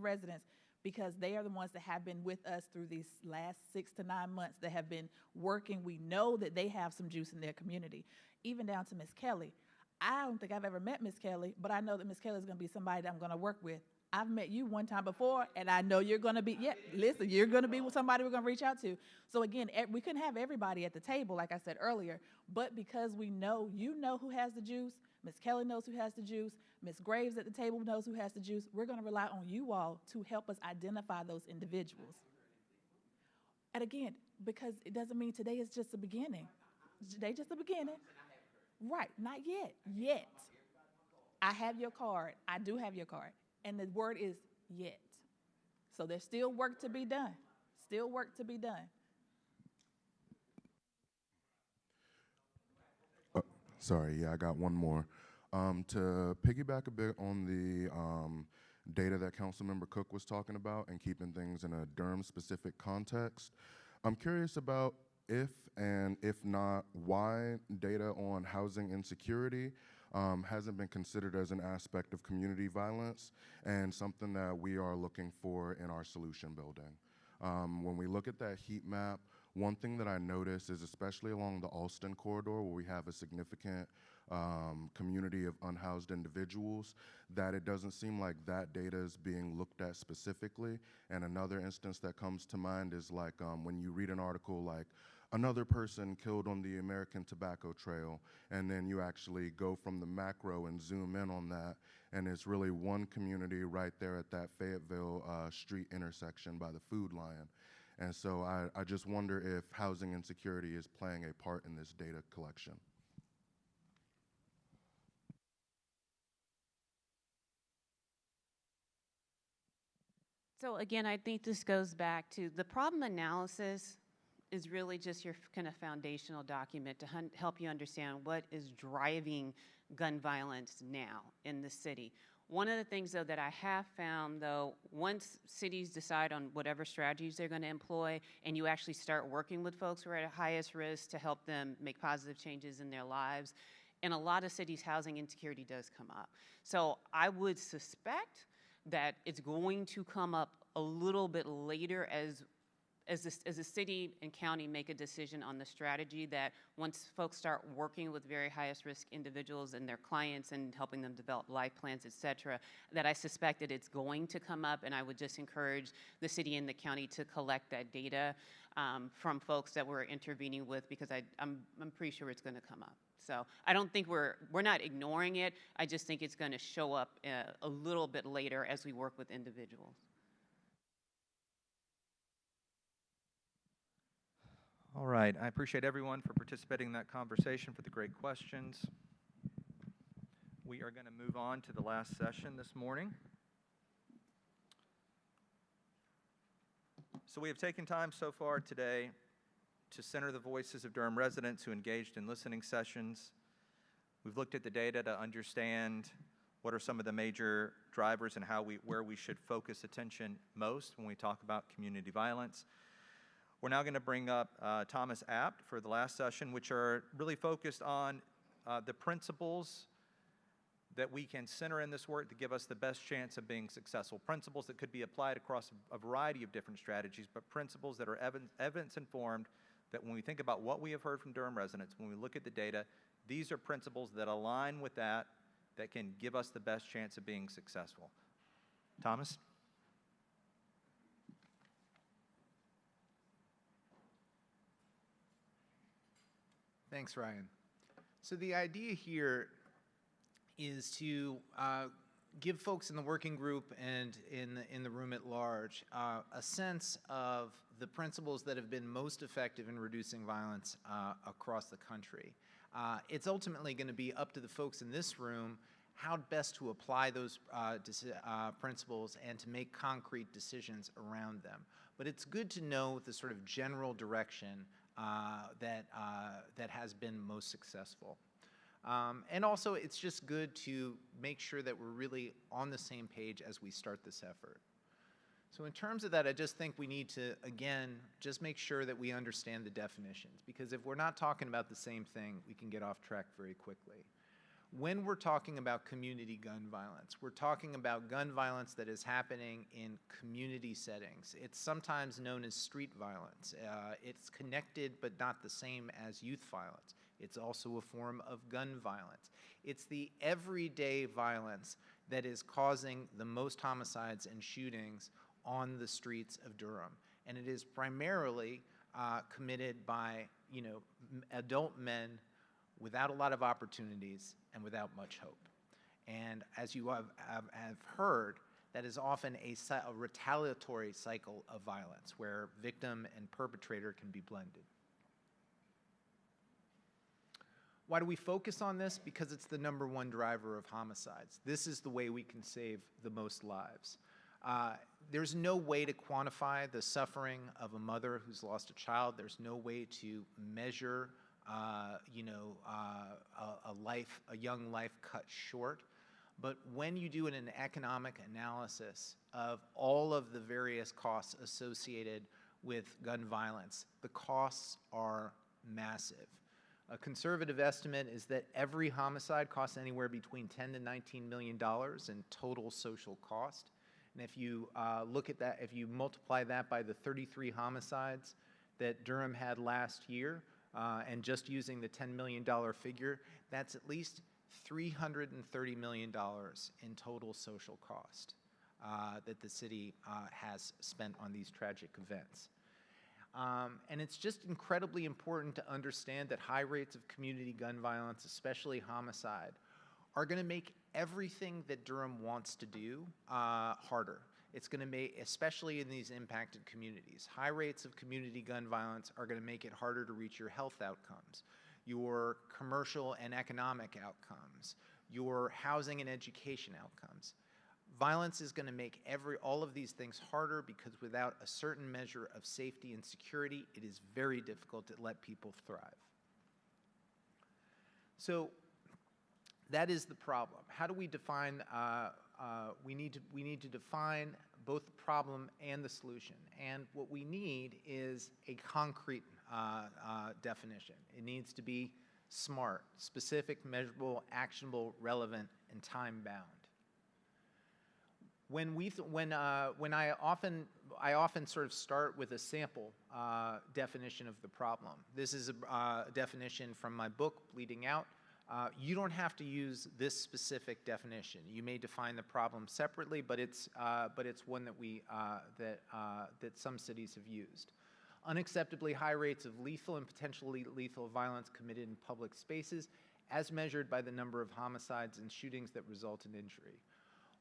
residents because they are the ones that have been with us through these last 6 to 9 months that have been working. We know that they have some juice in their community, even down to Miss Kelly. I don't think I've ever met Miss Kelly, but I know that Miss Kelly is going to be somebody that I'm going to work with. I've met you one time before, and I know you're going to be, you're going to be somebody we're going to reach out to. So again, we couldn't have everybody at the table, like I said earlier, but because we know you know who has the juice, Miss Kelly knows who has the juice, Miss Graves at the table knows who has the juice, we're going to rely on you all to help us identify those individuals. And again, because it doesn't mean today is just the beginning. Today just the beginning. Right, not yet, yet. I have your card. I do have your card. And the word is yet. So there's still work to be done. Still work to be done. Sorry, I got one more. To piggyback a bit on the data that Councilmember Cook was talking about and keeping things in a Durham-specific context, I'm curious about if and if not, why data on housing insecurity hasn't been considered as an aspect of community violence and something that we are looking for in our solution building. When we look at that heat map, one thing that I notice is especially along the Alston corridor where we have a significant community of unhoused individuals, that it doesn't seem like that data is being looked at specifically. And another instance that comes to mind is like when you read an article like another person killed on the American Tobacco Trail, and then you actually go from the macro and zoom in on that, and it's really one community right there at that Fayetteville street intersection by the Food Lion. And so I just wonder if housing insecurity is playing a part in this data collection. So again, I think this goes back to the problem analysis is really just your kind of foundational document to help you understand what is driving gun violence now in the city. One of the things, though, that I have found, though, once cities decide on whatever strategies they're going to employ and you actually start working with folks who are at highest risk to help them make positive changes in their lives, in a lot of cities, housing insecurity does come up. So I would suspect that it's going to come up a little bit later as the city and county make a decision on the strategy, that once folks start working with very highest risk individuals and their clients and helping them develop life plans, et cetera, that I suspect that it's going to come up, and I would just encourage the city and the county to collect that data from folks that we're intervening with, because I'm pretty sure it's going to come up. So I don't think we're not ignoring it. I just think it's going to show up a little bit later as we work with individuals. All right, I appreciate everyone for participating in that conversation, for the great questions. We are going to move on to the last session this morning. So we have taken time so far today to center the voices of Durham residents who engaged in listening sessions. We've looked at the data to understand what are some of the major drivers and where we should focus attention most when we talk about community violence. We're now going to bring up Thomas Abt for the last session, which are really focused on the principles that we can center in this work to give us the best chance of being successful. Principles that could be applied across a variety of different strategies, but principles that are evidence-informed, that when we think about what we have heard from Durham residents, when we look at the data, these are principles that align with that can give us the best chance of being successful. Thomas? Thanks, Ryan. So the idea here is to give folks in the working group and in the room at large a sense of the principles that have been most effective in reducing violence across the country. It's ultimately going to be up to the folks in this room how best to apply those principles and to make concrete decisions around them. But it's good to know the sort of general direction that has been most successful. And also, it's just good to make sure that we're really on the same page as we start this effort. So in terms of that, I just think we need to, again, just make sure that we understand the definitions, because if we're not talking about the same thing, we can get off track very quickly. When we're talking about community gun violence, we're talking about gun violence that is happening in community settings. It's sometimes known as street violence. It's connected but not the same as youth violence. It's also a form of gun violence. It's the everyday violence that is causing the most homicides and shootings on the streets of Durham. And it is primarily committed by, adult men without a lot of opportunities and without much hope. And as you have heard, that is often a retaliatory cycle of violence where victim and perpetrator can be blended. Why do we focus on this? Because it's the #1 driver of homicides. This is the way we can save the most lives. There's no way to quantify the suffering of a mother who's lost a child. There's no way to measure a young life cut short. But when you do an economic analysis of all of the various costs associated with gun violence, the costs are massive. A conservative estimate is that every homicide costs anywhere between $10 to $19 million in total social cost. And if you look at that, if you multiply that by the 33 homicides that Durham had last year, and just using the $10 million figure, that's at least $330 million in total social cost that the city has spent on these tragic events. And it's just incredibly important to understand that high rates of community gun violence, especially homicide, are going to make everything that Durham wants to do harder. It's going to make, especially in these impacted communities, high rates of community gun violence are going to make it harder to reach your health outcomes, your commercial and economic outcomes, your housing and education outcomes. Violence is going to make all of these things harder because without a certain measure of safety and security, it is very difficult to let people thrive. So that is the problem. How do we define, we need to define both the problem and the solution. And what we need is a concrete definition. It needs to be SMART, specific, measurable, actionable, relevant, and time-bound. When I often sort of start with a sample definition of the problem. This is a definition from my book, Bleeding Out. You don't have to use this specific definition. You may define the problem separately, but it's one that that some cities have used. Unacceptably high rates of lethal and potentially lethal violence committed in public spaces, as measured by the number of homicides and shootings that result in injury.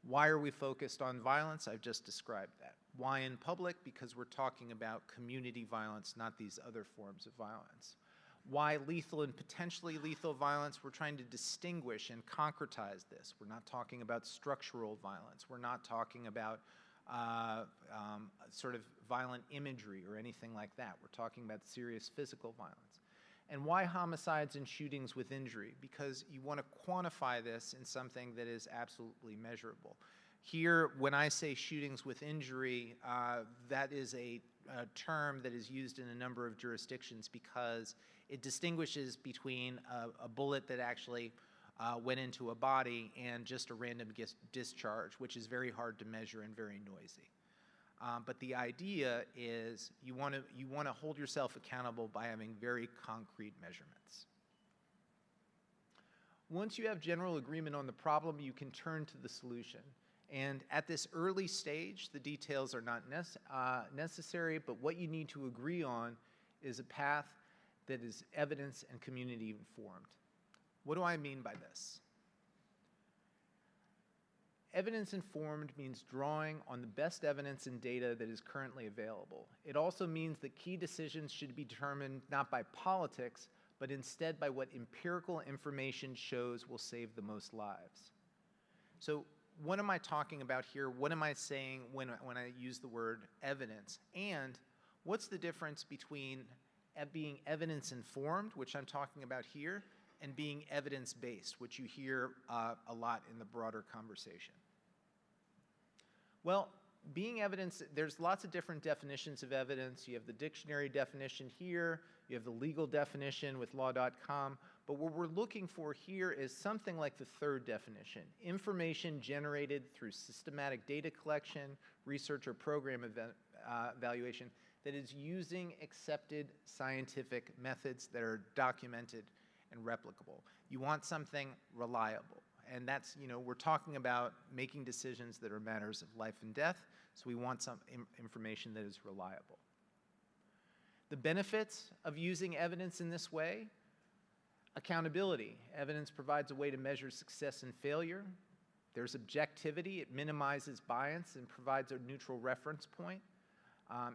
Why are we focused on violence? I've just described that. Why in public? Because we're talking about community violence, not these other forms of violence. Why lethal and potentially lethal violence? We're trying to distinguish and concretize this. We're not talking about structural violence. We're not talking about sort of violent imagery or anything like that. We're talking about serious physical violence. And why homicides and shootings with injury? Because you want to quantify this in something that is absolutely measurable. Here, when I say shootings with injury, that is a term that is used in a number of jurisdictions because it distinguishes between a bullet that actually went into a body and just a random discharge, which is very hard to measure and very noisy. But the idea is you want to hold yourself accountable by having very concrete measurements. Once you have general agreement on the problem, you can turn to the solution. And at this early stage, the details are not necessary, but what you need to agree on is a path that is evidence and community informed. What do I mean by this? Evidence-informed means drawing on the best evidence and data that is currently available. It also means that key decisions should be determined not by politics, but instead by what empirical information shows will save the most lives. So what am I talking about here? What am I saying when I use the word evidence? And what's the difference between being evidence-informed, which I'm talking about here, and being evidence-based, which you hear a lot in the broader conversation? Well, being evidence, there's lots of different definitions of evidence. You have the dictionary definition here, you have the legal definition with law.com, but what we're looking for here is something like the third definition, information generated through systematic data collection, research, or program evaluation that is using accepted scientific methods that are documented and replicable. You want something reliable. And that's, we're talking about making decisions that are matters of life and death, so we want some information that is reliable. The benefits of using evidence in this way: accountability. Evidence provides a way to measure success and failure. There's objectivity. It minimizes bias and provides a neutral reference point.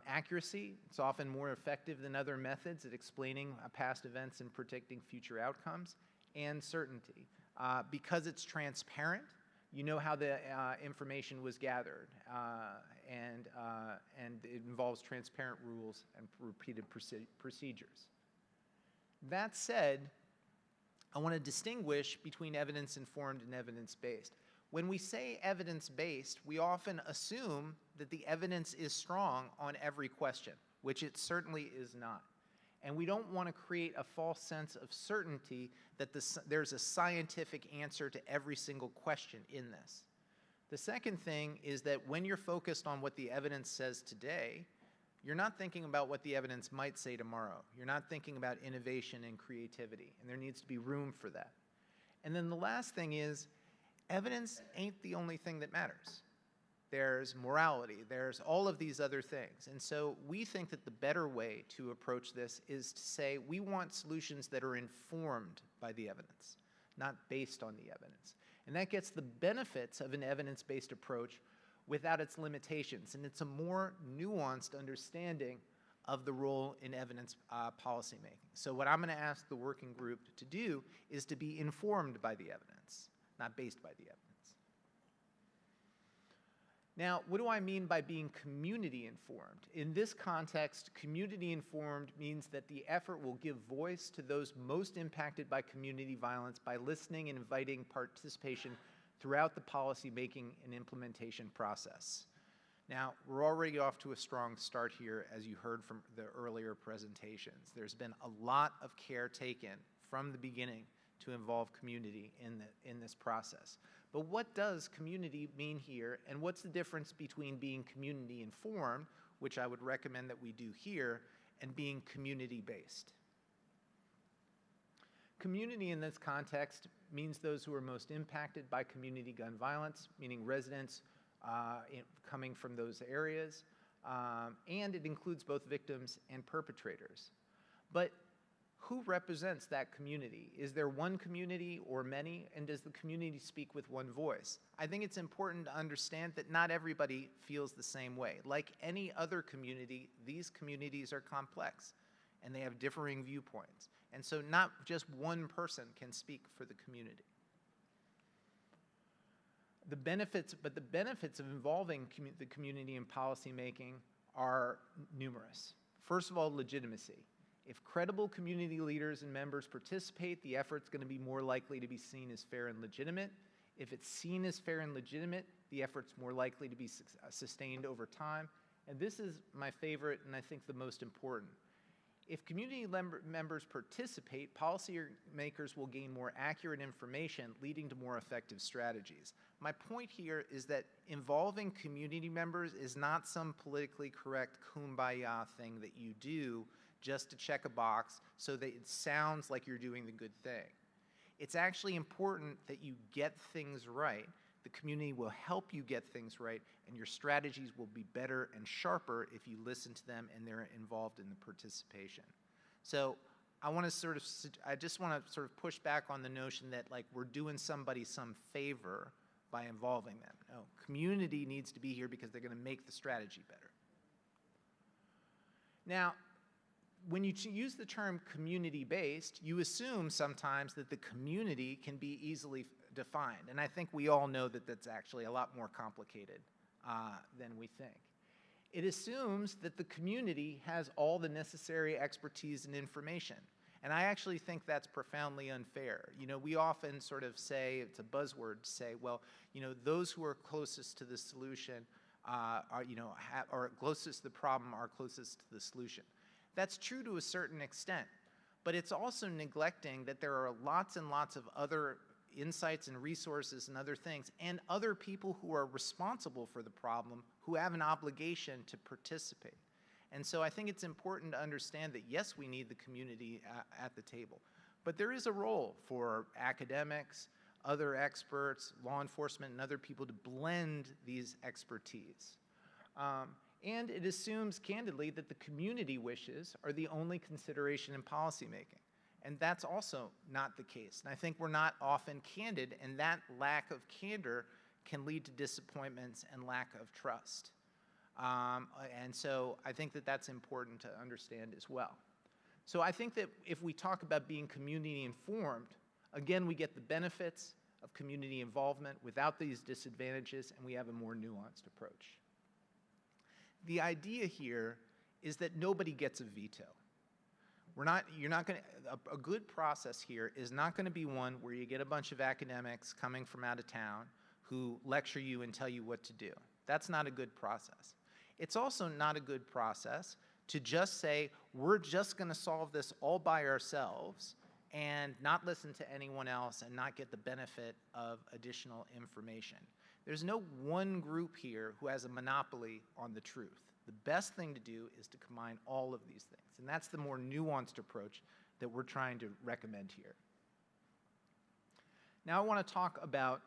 Accuracy. It's often more effective than other methods at explaining past events and predicting future outcomes. And certainty. Because it's transparent, you know how the information was gathered, and it involves transparent rules and repeated procedures. That said, I want to distinguish between evidence-informed and evidence-based. When we say evidence-based, we often assume that the evidence is strong on every question, which it certainly is not. And we don't want to create a false sense of certainty that there's a scientific answer to every single question in this. The second thing is that when you're focused on what the evidence says today, you're not thinking about what the evidence might say tomorrow. You're not thinking about innovation and creativity, and there needs to be room for that. And then the last thing is, evidence ain't the only thing that matters. There's morality, there's all of these other things. And so we think that the better way to approach this is to say we want solutions that are informed by the evidence, not based on the evidence. And that gets the benefits of an evidence-based approach without its limitations. And it's a more nuanced understanding of the role in evidence policymaking. So what I'm going to ask the working group to do is to be informed by the evidence, not based by the evidence. Now, what do I mean by being community informed? In this context, community informed means that the effort will give voice to those most impacted by community violence by listening and inviting participation throughout the policy making and implementation process. Now, we're already off to a strong start here, as you heard from the earlier presentations. There's been a lot of care taken from the beginning to involve community in this process. But what does community mean here, and what's the difference between being community informed, which I would recommend that we do here, and being community based? Community in this context means those who are most impacted by community gun violence, meaning residents coming from those areas, and it includes both victims and perpetrators. But who represents that community? Is there one community or many, and does the community speak with one voice? I think it's important to understand that not everybody feels the same way. Like any other community, these communities are complex, and they have differing viewpoints. And so not just one person can speak for the community. The benefits of involving the community in policymaking are numerous. First of all, legitimacy. If credible community leaders and members participate, the effort's going to be more likely to be seen as fair and legitimate. If it's seen as fair and legitimate, the effort's more likely to be sustained over time. And this is my favorite and I think the most important. If community members participate, policymakers will gain more accurate information, leading to more effective strategies. My point here is that involving community members is not some politically correct kumbaya thing that you do just to check a box so that it sounds like you're doing the good thing. It's actually important that you get things right. The community will help you get things right, and your strategies will be better and sharper if you listen to them and they're involved in the participation. So I just want to sort of push back on the notion that like we're doing somebody some favor by involving them. No, community needs to be here because they're going to make the strategy better. Now, when you use the term community-based, you assume sometimes that the community can be easily defined. And I think we all know that that's actually a lot more complicated than we think. It assumes that the community has all the necessary expertise and information. And I actually think that's profoundly unfair. You know, we often sort of say, it's a buzzword to say, well, you know, those who are closest to the solution or closest to the problem are closest to the solution. That's true to a certain extent, but it's also neglecting that there are lots and lots of other insights and resources and other things, and other people who are responsible for the problem who have an obligation to participate. And so I think it's important to understand that, yes, we need the community at the table, but there is a role for academics, other experts, law enforcement, and other people to blend these expertise. And it assumes, candidly, that the community wishes are the only consideration in policymaking. And that's also not the case. And I think we're not often candid, and that lack of candor can lead to disappointments and lack of trust. And so I think that that's important to understand as well. So I think that if we talk about being community informed, again, we get the benefits of community involvement without these disadvantages, and we have a more nuanced approach. The idea here is that nobody gets a veto. A good process here is not going to be one where you get a bunch of academics coming from out of town who lecture you and tell you what to do. That's not a good process. It's also not a good process to just say, we're just going to solve this all by ourselves and not listen to anyone else and not get the benefit of additional information. There's no one group here who has a monopoly on the truth. The best thing to do is to combine all of these things, and that's the more nuanced approach that we're trying to recommend here. Now I want to talk about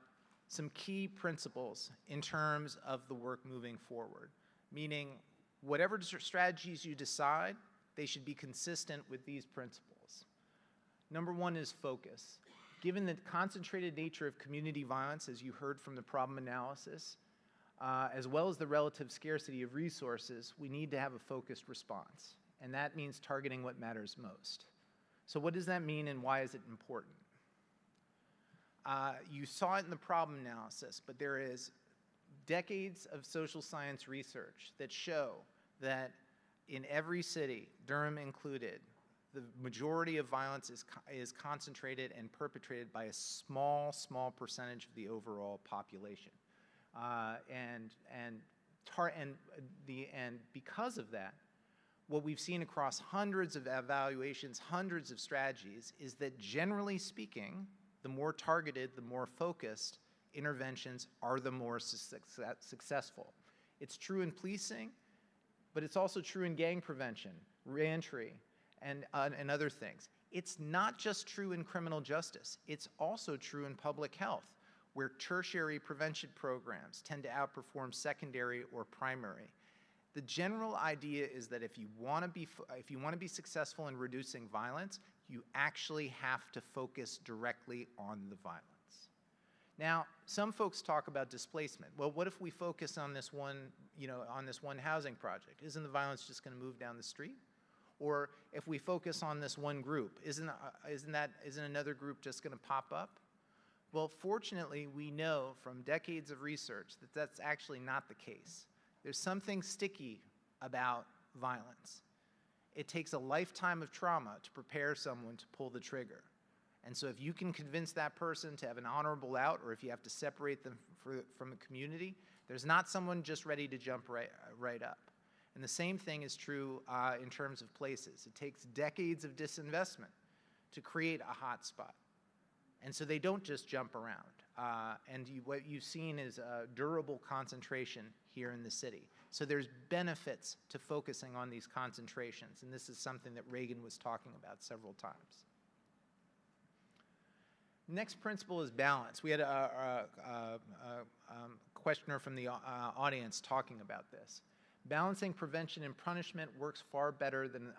some key principles in terms of the work moving forward, meaning whatever strategies you decide, they should be consistent with these principles. Number one is focus. Given the concentrated nature of community violence, as you heard from the problem analysis, as well as the relative scarcity of resources, we need to have a focused response. And that means targeting what matters most. So what does that mean and why is it important? You saw it in the problem analysis, but there is decades of social science research that show that in every city, Durham included, the majority of violence is concentrated and perpetrated by a small percentage of the overall population. And because of that, what we've seen across hundreds of evaluations, hundreds of strategies, is that generally speaking, the more targeted, the more focused interventions are the more successful. It's true in policing, but it's also true in gang prevention, reentry, and other things. It's not just true in criminal justice. It's also true in public health, where tertiary prevention programs tend to outperform secondary or primary. The general idea is that if you want to be successful in reducing violence, you actually have to focus directly on the violence. Now, some folks talk about displacement. Well, what if we focus on this one, on this one housing project? Isn't the violence just going to move down the street? Or if we focus on this one group, isn't another group just going to pop up? Well, fortunately, we know from decades of research that that's actually not the case. There's something sticky about violence. It takes a lifetime of trauma to prepare someone to pull the trigger. And so if you can convince that person to have an honorable out, or if you have to separate them from a community, there's not someone just ready to jump right up. And the same thing is true in terms of places. It takes decades of disinvestment to create a hot spot. And so they don't just jump around. What you've seen is a durable concentration here in the city. So there's benefits to focusing on these concentrations, and this is something that Reagan was talking about several times. Next principle is balance. We had a questioner from the audience talking about this. Balancing prevention and punishment works far better than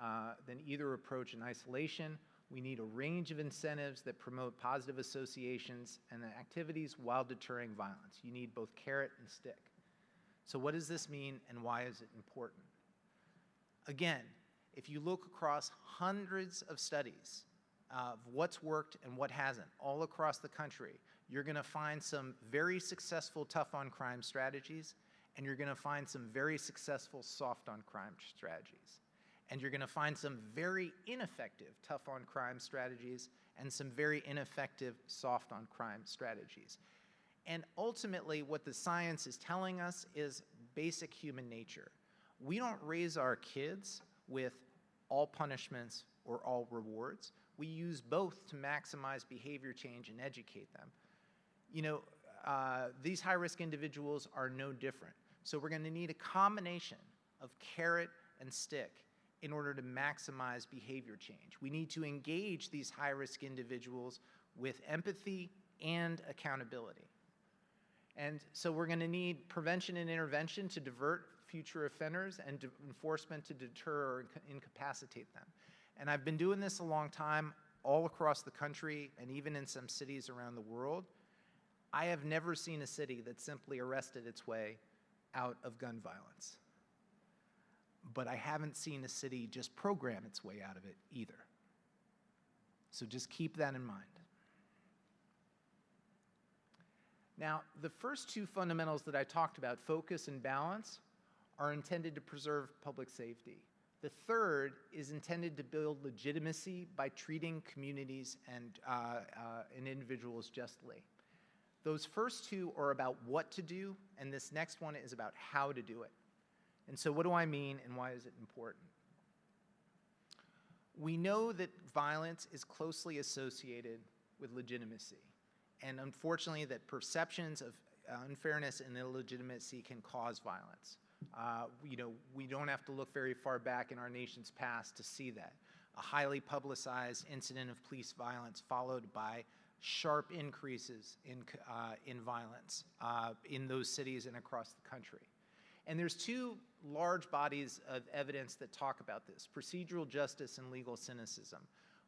either approach in isolation. We need a range of incentives that promote positive associations and activities while deterring violence. You need both carrot and stick. So what does this mean, and why is it important? Again, if you look across hundreds of studies of what's worked and what hasn't all across the country, you're going to find some very successful tough-on-crime strategies, and you're going to find some very successful soft-on-crime strategies. And you're going to find some very ineffective tough-on-crime strategies and some very ineffective soft-on-crime strategies. And ultimately, what the science is telling us is basic human nature. We don't raise our kids with all punishments or all rewards. We use both to maximize behavior change and educate them. These high-risk individuals are no different. So we're going to need a combination of carrot and stick in order to maximize behavior change. We need to engage these high-risk individuals with empathy and accountability. And so we're going to need prevention and intervention to divert future offenders and enforcement to deter or incapacitate them. And I've been doing this a long time all across the country and even in some cities around the world. I have never seen a city that simply arrested its way out of gun violence. But I haven't seen a city just program its way out of it either. So just keep that in mind. Now, the first two fundamentals that I talked about, focus and balance, are intended to preserve public safety. The third is intended to build legitimacy by treating communities and individuals justly. Those first two are about what to do, and this next one is about how to do it. And so what do I mean, and why is it important? We know that violence is closely associated with legitimacy. And unfortunately, that perceptions of unfairness and illegitimacy can cause violence. We don't have to look very far back in our nation's past to see that. A highly publicized incident of police violence followed by sharp increases in violence in those cities and across the country. And there's two large bodies of evidence that talk about this: procedural justice and legal cynicism.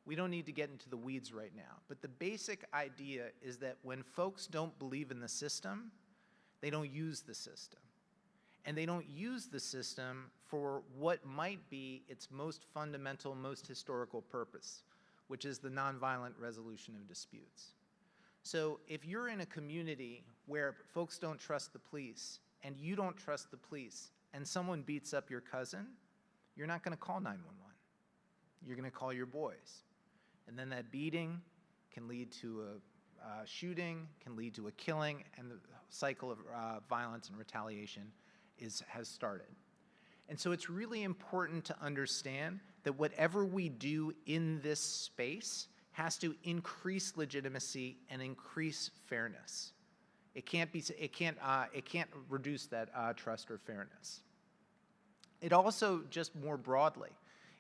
We don't need to get into the weeds right now, but the basic idea is that when folks don't believe in the system, they don't use the system. And they don't use the system for what might be its most fundamental, most historical purpose, which is the nonviolent resolution of disputes. So if you're in a community where folks don't trust the police and you don't trust the police and someone beats up your cousin, you're not going to call 911. You're going to call your boys. And then that beating can lead to a shooting, can lead to a killing, and the cycle of violence and retaliation has started. And so it's really important to understand that whatever we do in this space has to increase legitimacy and increase fairness. It can't reduce that trust or fairness. It also, just more broadly,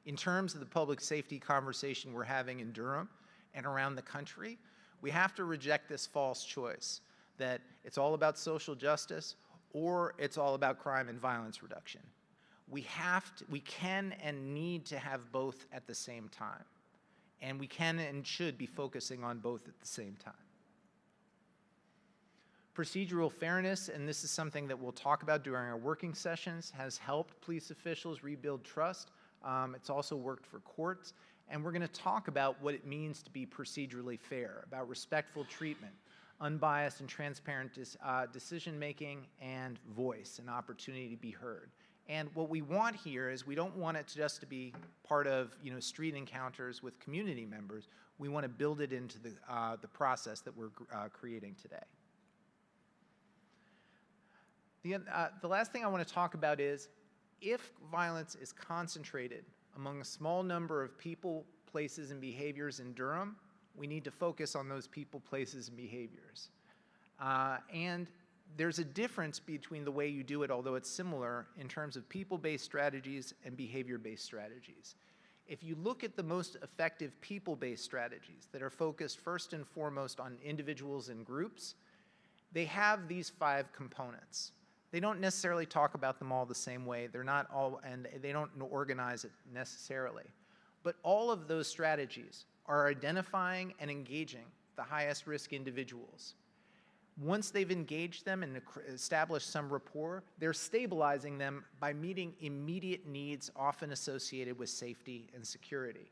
in terms of the public safety conversation we're having in Durham and around the country, we have to reject this false choice that it's all about social justice or it's all about crime and violence reduction. We can and need to have both at the same time. And we can and should be focusing on both at the same time. Procedural fairness, and this is something that we'll talk about during our working sessions, has helped police officials rebuild trust. It's also worked for courts. And we're going to talk about what it means to be procedurally fair, about respectful treatment, unbiased and transparent decision-making, and voice and opportunity to be heard. And what we want here is we don't want it just to be part of street encounters with community members. We want to build it into the process that we're creating today. The last thing I want to talk about is if violence is concentrated among a small number of people, places, and behaviors in Durham, we need to focus on those people, places, and behaviors. And there's a difference between the way you do it, although it's similar, in terms of people-based strategies and behavior-based strategies. If you look at the most effective people-based strategies that are focused first and foremost on individuals and groups, they have these 5 components. They don't necessarily talk about them all the same way. They're not all, and they don't organize it necessarily. But all of those strategies are identifying and engaging the highest risk individuals. Once they've engaged them and established some rapport, they're stabilizing them by meeting immediate needs often associated with safety and security.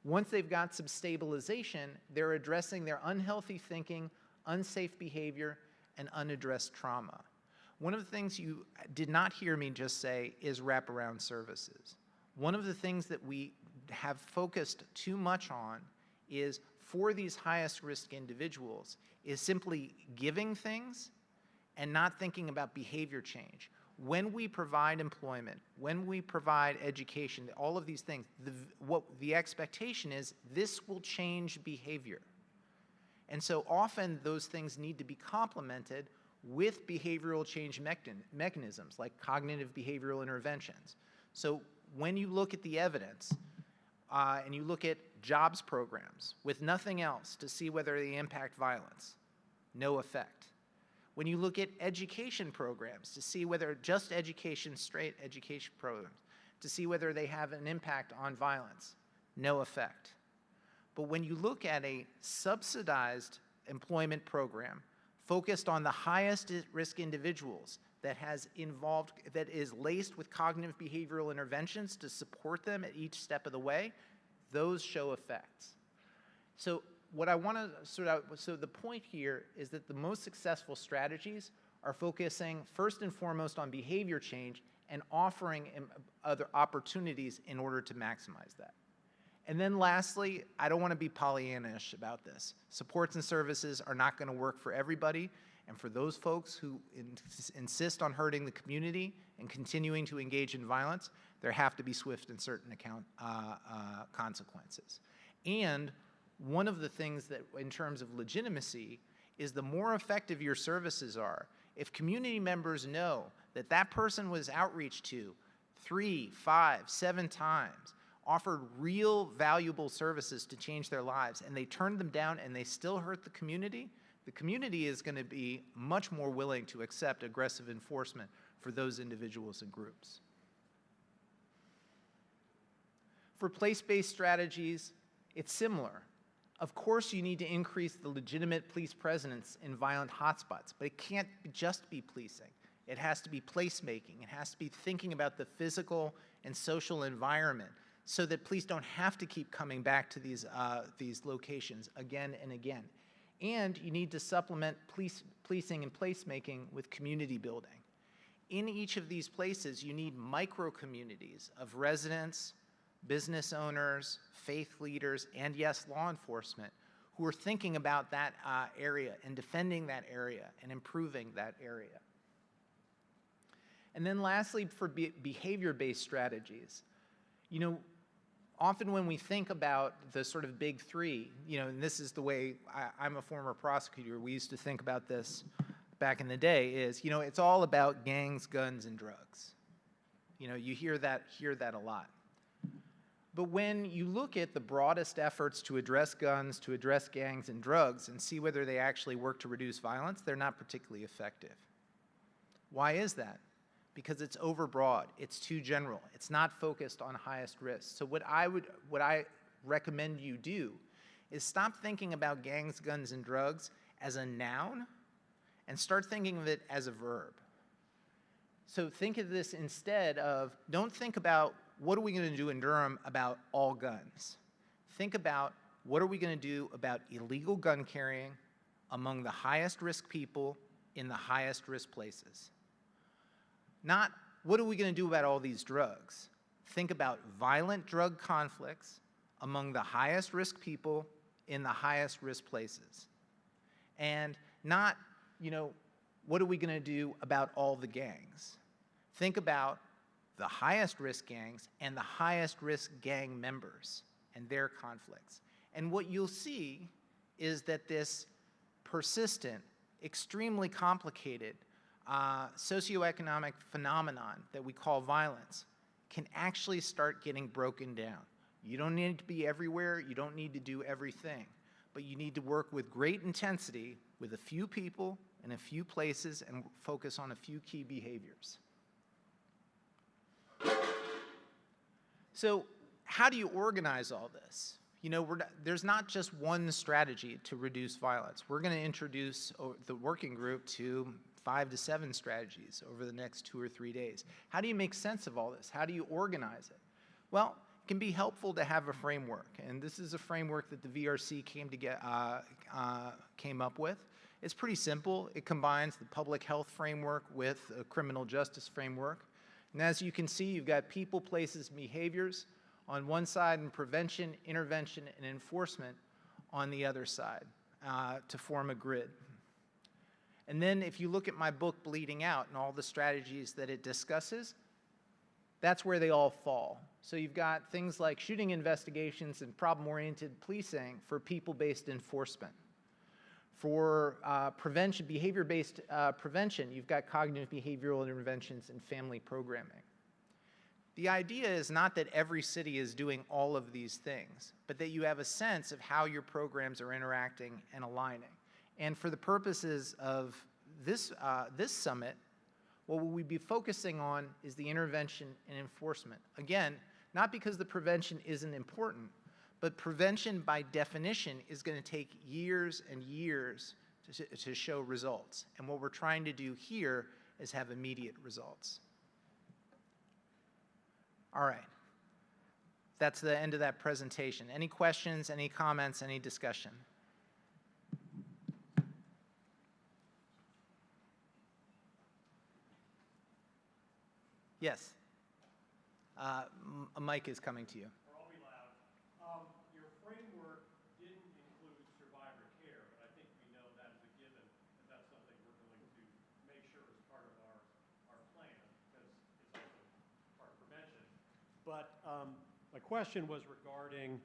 Once they've got some stabilization, they're addressing their unhealthy thinking, unsafe behavior, and unaddressed trauma. One of the things you did not hear me just say is wraparound services. One of the things that we have focused too much on is, for these highest risk individuals, is simply giving things and not thinking about behavior change. When we provide employment, when we provide education, all of these things, what the expectation is, this will change behavior. And so often those things need to be complemented with behavioral change mechanisms like cognitive behavioral interventions. So when you look at the evidence and you look at jobs programs with nothing else to see whether they impact violence, no effect. When you look at education programs to see whether just education, straight education programs, to see whether they have an impact on violence, no effect. But when you look at a subsidized employment program focused on the highest risk individuals that is laced with cognitive behavioral interventions to support them at each step of the way, those show effects. So what I want to so the point here is that the most successful strategies are focusing first and foremost on behavior change and offering other opportunities in order to maximize that. And then lastly, I don't want to be Pollyannish about this. Supports and services are not going to work for everybody, and for those folks who insist on hurting the community and continuing to engage in violence, there have to be swift and certain consequences. And one of the things that, in terms of legitimacy, is the more effective your services are, if community members know that that person was outreached to 3, 5, 7 times, offered real valuable services to change their lives, and they turned them down and they still hurt the community is going to be much more willing to accept aggressive enforcement for those individuals and groups. For place-based strategies, it's similar. Of course, you need to increase the legitimate police presence in violent hotspots, but it can't just be policing. It has to be placemaking. It has to be thinking about the physical and social environment so that police don't have to keep coming back to these locations again and again. And you need to supplement policing and placemaking with community building. in each of these places, you need micro-communities of residents, business owners, faith leaders, and yes, law enforcement, who are thinking about that area and defending that area and improving that area. And then lastly, for behavior-based strategies, you know, often when we think about the sort of big three, you know, and this is the way I'm a former prosecutor, we used to think about this back in the day, is, you know, it's all about gangs, guns, and drugs. You know, you hear that a lot. But when you look at the broadest efforts to address guns, to address gangs and drugs, and see whether they actually work to reduce violence, they're not particularly effective. Why is that? Because it's overbroad, it's too general, it's not focused on highest risk. So what I recommend you do is stop thinking about gangs, guns, and drugs as a noun and start thinking of it as a verb. So think of this instead of, don't think about what are we going to do in Durham about all guns. Think about what are we going to do about illegal gun carrying among the highest risk people in the highest risk places. Not what are we going to do about all these drugs. Think about violent drug conflicts among the highest risk people in the highest risk places. And not, you know, what are we going to do about all the gangs? Think about the highest risk gangs and the highest risk gang members and their conflicts. And what you'll see is that this persistent, extremely complicated socioeconomic phenomenon that we call violence can actually start getting broken down. You don't need to be everywhere, you don't need to do everything, but you need to work with great intensity with a few people in a few places and focus on a few key behaviors. So how do you organize all this? You know, there's not just one strategy to reduce violence. We're going to introduce the working group to 5 to 7 strategies over the next 2 or 3 days. How do you make sense of all this? How do you organize it? Well, it can be helpful to have a framework, and this is a framework that the VRC came up with. It's pretty simple. It combines the public health framework with a criminal justice framework. And as you can see, you've got people, places, and behaviors on one side and prevention, intervention, and enforcement on the other side to form a grid. And then if you look at my book, Bleeding Out, and all the strategies that it discusses, that's where they all fall. So you've got things like shooting investigations and problem-oriented policing for people-based enforcement. For prevention, behavior-based prevention, you've got cognitive behavioral interventions and family programming. The idea is not that every city is doing all of these things, but that you have a sense of how your programs are interacting and aligning. And for the purposes of this summit, what we'll be focusing on is the intervention and enforcement. Again, not because the prevention isn't important, but prevention by definition is going to take years and years to show results. And what we're trying to do here is have immediate results. All right. That's the end of that presentation. Any questions, any comments, any discussion? Yes. A mic is coming to you. I'll be loud. Your framework didn't include survivor care, but I think we know that is a given, and that's something we're going to make sure is part of our plan, because it's also part of prevention. But my question was regarding,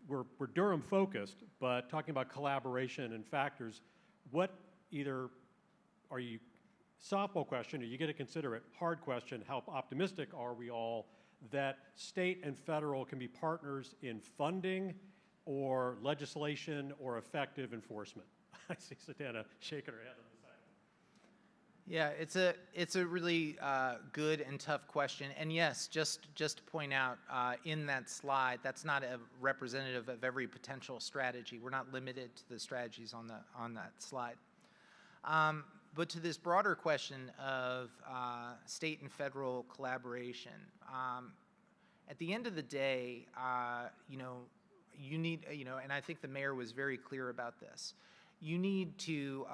we're Durham focused, but talking about collaboration and factors, what either are you, softball question, or you get to consider it, hard question, how optimistic are we all that state and federal can be partners in funding or legislation or effective enforcement? I see Satana shaking her head on the side. Yeah, it's a really good and tough question. And yes, just to point out, in that slide, that's not a representative of every potential strategy. We're not limited to the strategies on that slide. But to this broader question of state and federal collaboration, at the end of the day, you need, and I think the mayor was very clear about this, you need to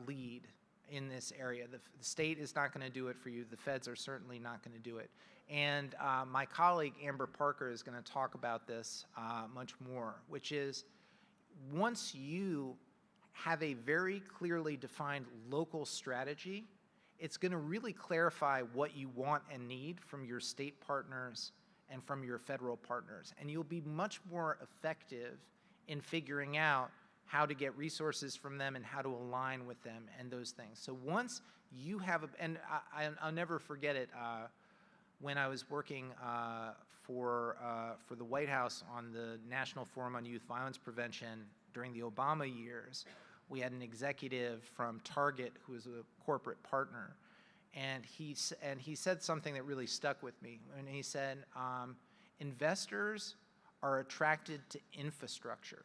lead in this area. The state is not going to do it for you. The feds are certainly not going to do it. And my colleague, Amber Parker, is going to talk about this much more, which is once you have a very clearly defined local strategy, it's going to really clarify what you want and need from your state partners and from your federal partners. And you'll be much more effective in figuring out how to get resources from them and how to align with them and those things. So once you have, I'll never forget it, when I was working for the White House on the National Forum on Youth Violence Prevention during the Obama years, we had an executive from Target who was a corporate partner. And he said something that really stuck with me. And he said, investors are attracted to infrastructure.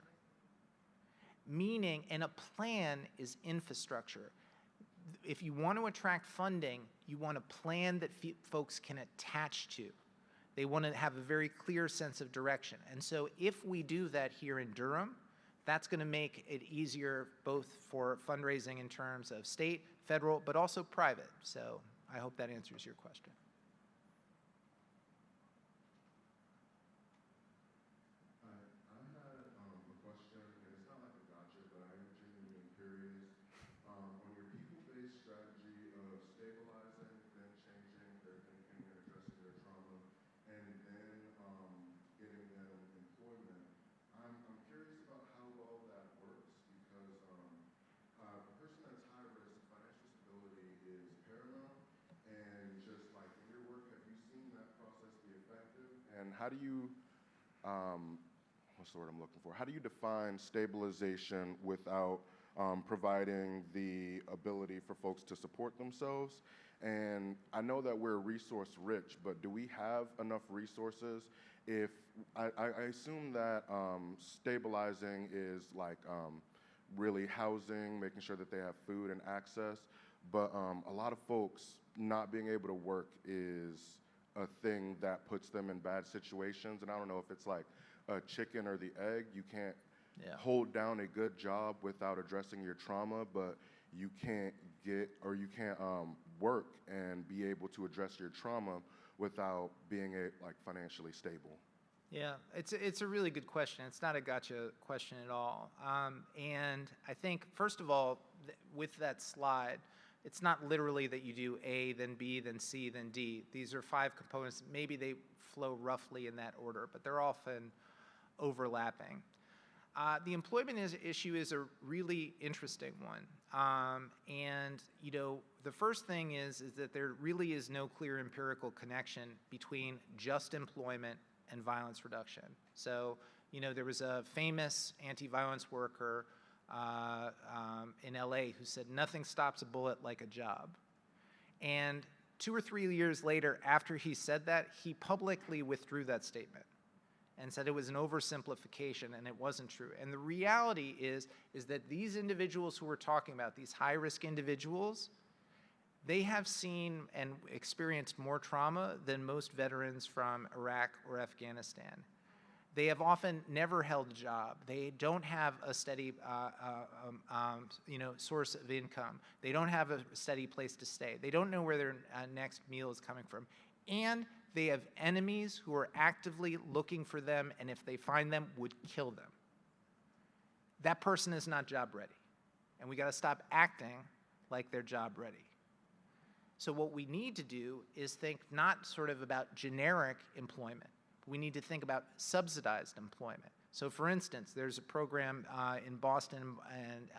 Meaning, and a plan is infrastructure. If you want to attract funding, you want a plan that folks can attach to. They want to have a very clear sense of direction. And so if we do that here in Durham, that's going to make it easier both for fundraising in terms of state, federal, but also private. So I hope that answers your question. And how do you, what's the word I'm looking for? How do you define stabilization without providing the ability for folks to support themselves? And I know that we're resource rich, but do we have enough resources? If I assume that stabilizing is like really housing, making sure that they have food and access, but a lot of folks not being able to work is a thing that puts them in bad situations. And I don't know if it's like a chicken or the egg. You can't hold down a good job without addressing your trauma, but you can't get, or you can't work and be able to address your trauma without being like financially stable. Yeah, it's a really good question. It's not a gotcha question at all. And I think, first of all, with that slide, it's not literally that you do A, then B, then C, then D. These are 5 components. Maybe they flow roughly in that order, but they're often overlapping. The employment issue is a really interesting one. And, you know, the first thing is that there really is no clear empirical connection between just employment and violence reduction. So, you know, there was a famous anti-violence worker in LA who said, nothing stops a bullet like a job. And 2 or 3 years later, after he said that, he publicly withdrew that statement and said it was an oversimplification and it wasn't true. And the reality is that these individuals who we're talking about, these high-risk individuals, they have seen and experienced more trauma than most veterans from Iraq or Afghanistan. They have often never held a job. They don't have a steady source of income. They don't have a steady place to stay. They don't know where their next meal is coming from. And they have enemies who are actively looking for them, and if they find them, would kill them. That person is not job ready. And we got to stop acting like they're job ready. So what we need to do is think not sort of about generic employment. We need to think about subsidized employment. So for instance, there's a program in Boston and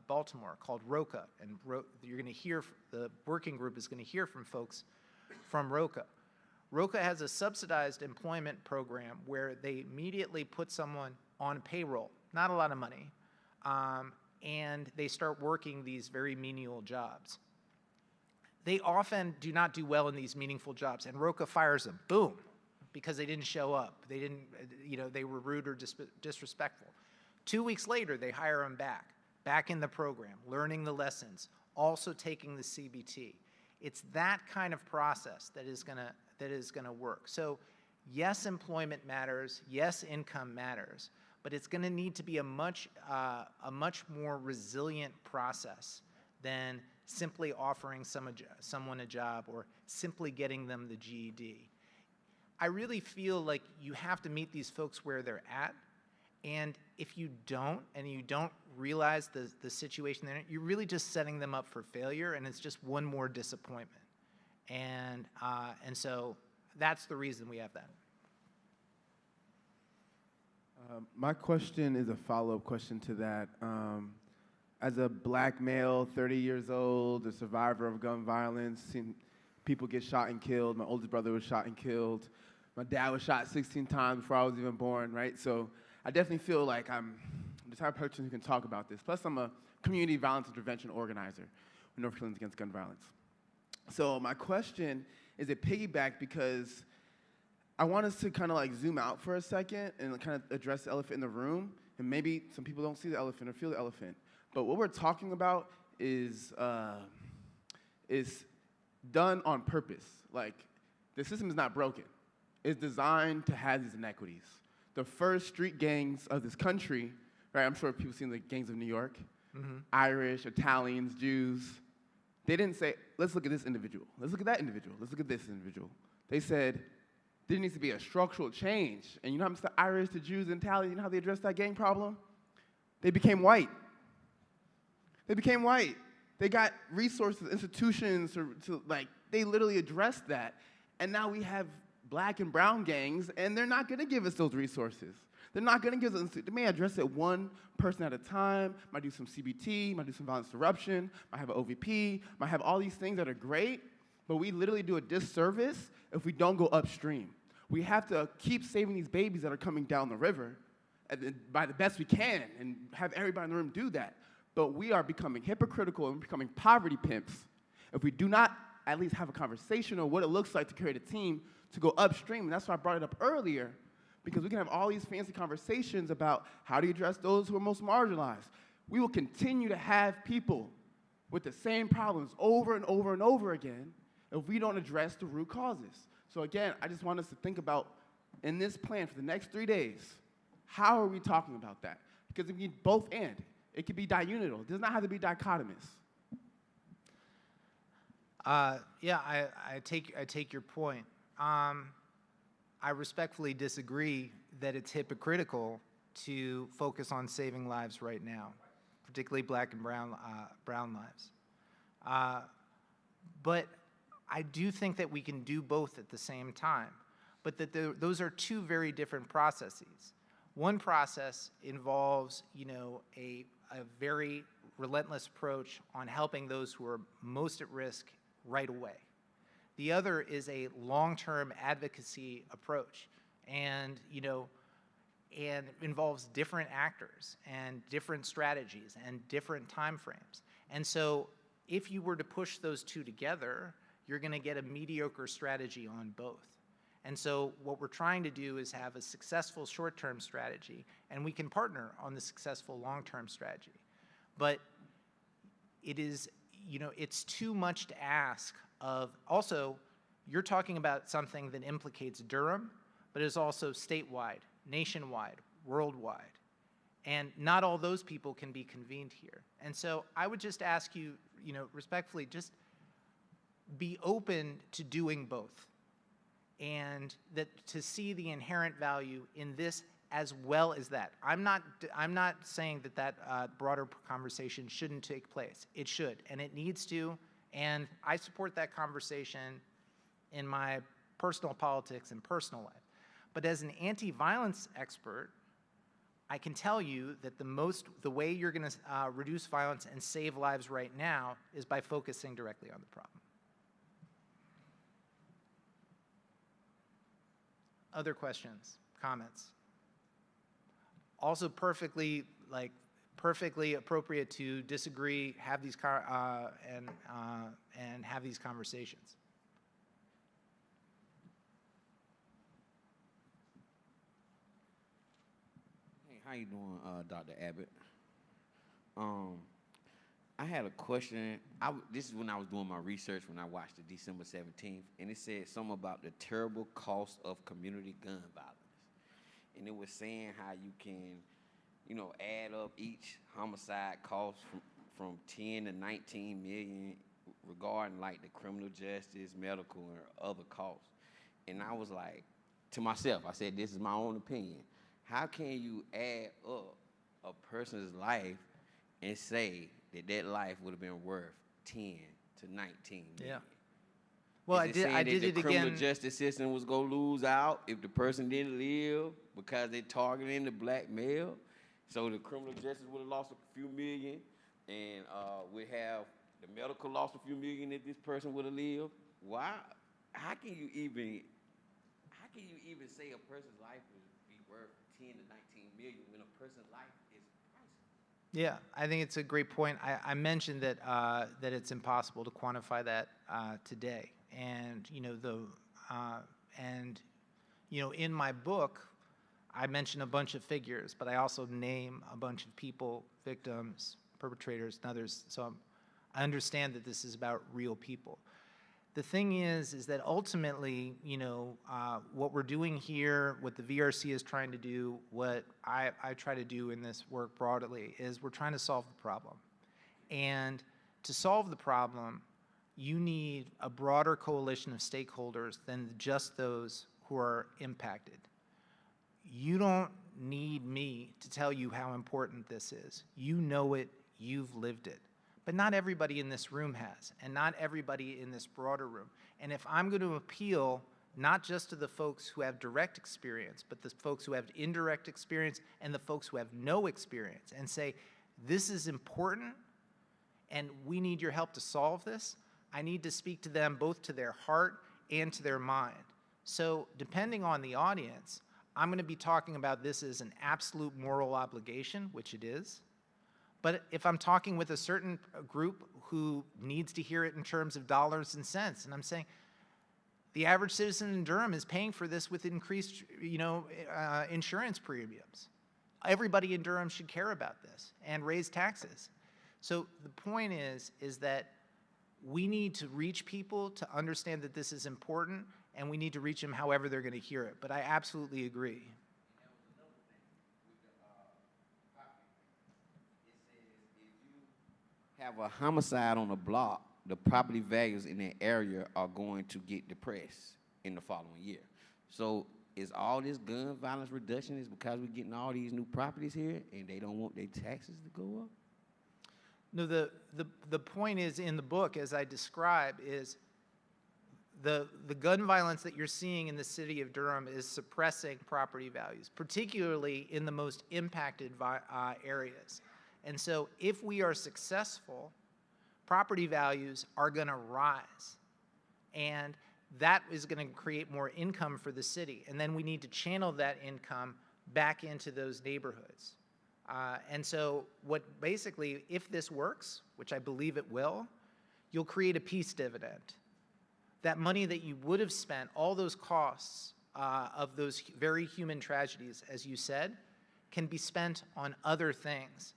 Baltimore called ROCA, and you're going to hear, the working group is going to hear from folks from ROCA. ROCA has a subsidized employment program where they immediately put someone on payroll, not a lot of money, and they start working these very menial jobs. They often do not do well in these meaningful jobs, and ROCA fires them, boom, because they didn't show up. They didn't, they were rude or disrespectful. 2 weeks later, they hire them back in the program, learning the lessons, also taking the CBT. It's that kind of process that is gonna work. So yes, employment matters, yes, income matters, but it's gonna need to be a much more resilient process than simply offering someone a job or simply getting them the GED. I really feel like you have to meet these folks where they're at, and if you don't, and you don't realize the situation they're in, you're really just setting them up for failure, and it's just one more disappointment. And so that's the reason we have that. My question is a follow-up question to that. As a black male, 30 years old, a survivor of gun violence, seen people get shot and killed. My oldest brother was shot and killed. My dad was shot 16 times before I was even born, right? So I definitely feel like I'm the type of person who can talk about this. Plus, I'm a community violence intervention organizer with North Carolinians Against Gun Violence. So my question is a piggyback because I want us to kind of like zoom out for a second and kind of address the elephant in the room. And maybe some people don't see the elephant or feel the elephant. But what we're talking about is done on purpose. Like, the system is not broken. It's designed to have these inequities. The first street gangs of this country, right, I'm sure people have seen the gangs of New York, Irish, Italians, Jews. They didn't say, let's look at this individual. Let's look at that individual. Let's look at this individual. They said, there needs to be a structural change. And you know how the Irish, the Jews, and Italians, you know how they addressed that gang problem? They became white. They became white. They got resources, institutions, they literally addressed that. And now we have black and brown gangs, and they're not gonna give us those resources. They're not gonna give us, they may address it one person at a time, might do some CBT, might do some violence interruption, might have an OVP, might have all these things that are great, but we literally do a disservice if we don't go upstream. We have to keep saving these babies that are coming down the river by the best we can and have everybody in the room do that. But we are becoming hypocritical and becoming poverty pimps if we do not at least have a conversation on what it looks like to create a team to go upstream. And that's why I brought it up earlier, because we can have all these fancy conversations about how do you address those who are most marginalized. We will continue to have people with the same problems over and over and over again if we don't address the root causes. So again, I just want us to think about, in this plan for the next 3 days, how are we talking about that? Because it can be both and. It could be diunital. It does not have to be dichotomous. Yeah, I take your point. I respectfully disagree that it's hypocritical to focus on saving lives right now, particularly black and brown lives. But I do think that we can do both at the same time, but that those are two very different processes. One process involves, a very relentless approach on helping those who are most at risk right away. The other is a long-term advocacy approach, and and involves different actors and different strategies and different timeframes. And so, if you were to push those two together, you're going to get a mediocre strategy on both. And so, what we're trying to do is have a successful short-term strategy, and we can partner on the successful long-term strategy. But it is, it's too much to ask of, also, you're talking about something that implicates Durham, but is also statewide, nationwide, worldwide. And not all those people can be convened here. And so I would just ask you, respectfully, just be open to doing both. And that to see the inherent value in this as well as that. I'm not saying that broader conversation shouldn't take place. It should, and it needs to, and I support that conversation in my personal politics and personal life. But as an anti-violence expert, I can tell you that the way you're going to reduce violence and save lives right now is by focusing directly on the problem. Other questions, comments? Also perfectly appropriate to disagree, have these and have these conversations. Hey, how you doing, Dr. Abbott? I had a question. This is when I was doing my research when I watched the December 17th, and it said something about the terrible cost of community gun violence. And it was saying how you can, add up each homicide cost from 10 to 19 million regarding like the criminal justice, medical, and other costs. And I was like, to myself, I said, this is my own opinion. How can you add up a person's life and say that that life would have been worth 10 to 19 million? Yeah. Well, Is it saying I that did the it criminal again. justice system was gonna lose out if the person didn't live because they targeting the black male? So the criminal justice would have lost a few million, and we have the medical lost a few million if this person would have lived. Why? How can you even say a person's life would be worth 10 to 19 million when a person's life is priceless? Yeah, I think it's a great point. I mentioned that that it's impossible to quantify that today, and in my book, I mention a bunch of figures, but I also name a bunch of people, victims, perpetrators, and others. So I understand that this is about real people. The thing is that ultimately, what we're doing here, what the VRC is trying to do, what I try to do in this work broadly, is we're trying to solve the problem. And to solve the problem, you need a broader coalition of stakeholders than just those who are impacted. You don't need me to tell you how important this is. You know it, you've lived it. But not everybody in this room has, and not everybody in this broader room. And if I'm going to appeal not just to the folks who have direct experience, but the folks who have indirect experience and the folks who have no experience, and say, this is important, and we need your help to solve this, I need to speak to them both to their heart and to their mind. So depending on the audience, I'm going to be talking about this as an absolute moral obligation, which it is. But if I'm talking with a certain group who needs to hear it in terms of dollars and cents, and I'm saying the average citizen in Durham is paying for this with increased, insurance premiums. Everybody in Durham should care about this and raise taxes. So the point is that we need to reach people to understand that this is important, and we need to reach them however they're going to hear it. But I absolutely agree. Have a homicide on a block, the property values in that area are going to get depressed in the following year. So is all this gun violence reduction is because we're getting all these new properties here and they don't want their taxes to go up? No, the point is in the book, as I describe, is the gun violence that you're seeing in the city of Durham is suppressing property values, particularly in the most impacted areas. And so if we are successful, property values are going to rise. And that is going to create more income for the city. And then we need to channel that income back into those neighborhoods. And so basically, if this works, which I believe it will, you'll create a peace dividend. That money that you would have spent, all those costs of those very human tragedies, as you said, can be spent on other things.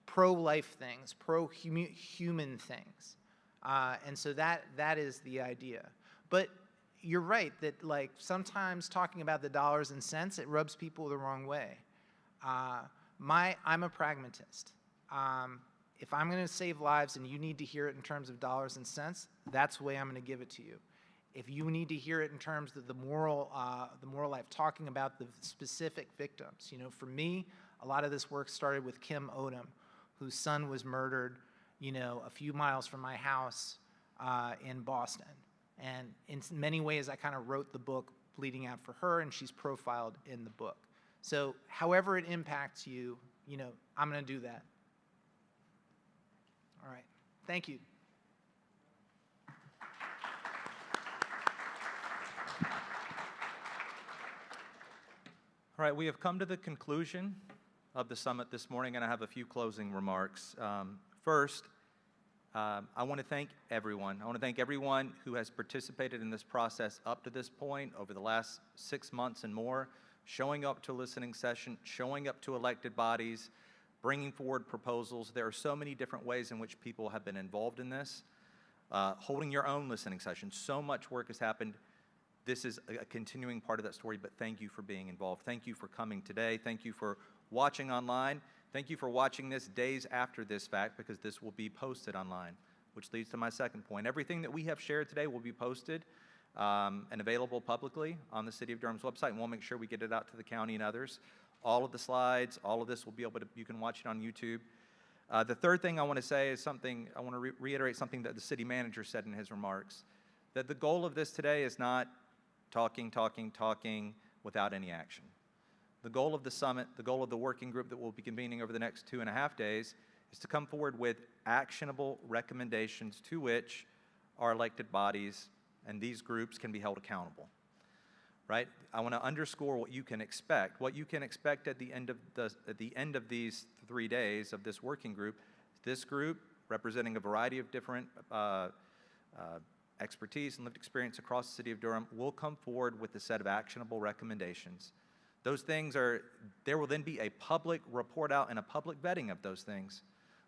Pro-life things, pro-human things. And so that is the idea. But you're right that sometimes talking about the dollars and cents, it rubs people the wrong way. I'm a pragmatist. If I'm going to save lives and you need to hear it in terms of dollars and cents, that's the way I'm going to give it to you. If you need to hear it in terms of the moral life, talking about the specific victims. For me, a lot of this work started with Kim Odom, whose son was murdered, a few miles from my house in Boston. And in many ways, I kind of wrote the book Bleeding Out for her, and she's profiled in the book. So however it impacts you, I'm going to do that. All right. Thank you. All right, we have come to the conclusion of the summit this morning, and I have a few closing remarks. First, I want to thank everyone. I want to thank everyone who has participated in this process up to this point over the last 6 months and more, showing up to a listening session, showing up to elected bodies, bringing forward proposals. There are so many different ways in which people have been involved in this. Holding your own listening session. So much work has happened. This is a continuing part of that story, but thank you for being involved. Thank you for coming today. Thank you for watching online. Thank you for watching this days after this fact, because this will be posted online, which leads to my second point. Everything that we have shared today will be posted and available publicly on the City of Durham's website, and we'll make sure we get it out to the county and others. All of the slides, all of this will be able to, you can watch it on YouTube. The third thing I want to say is something, I want to reiterate something that the city manager said in his remarks, that the goal of this today is not talking without any action. The goal of the summit, the goal of the working group that will be convening over the next 2.5 days is to come forward with actionable recommendations to which our elected bodies and these groups can be held accountable. Right? I want to underscore what you can expect. What you can expect at the end of these 3 days of this working group. This group, representing a variety of different expertise and lived experience across the city of Durham, will come forward with a set of actionable recommendations. Those things are, there will then be a public report out and a public vetting of those things.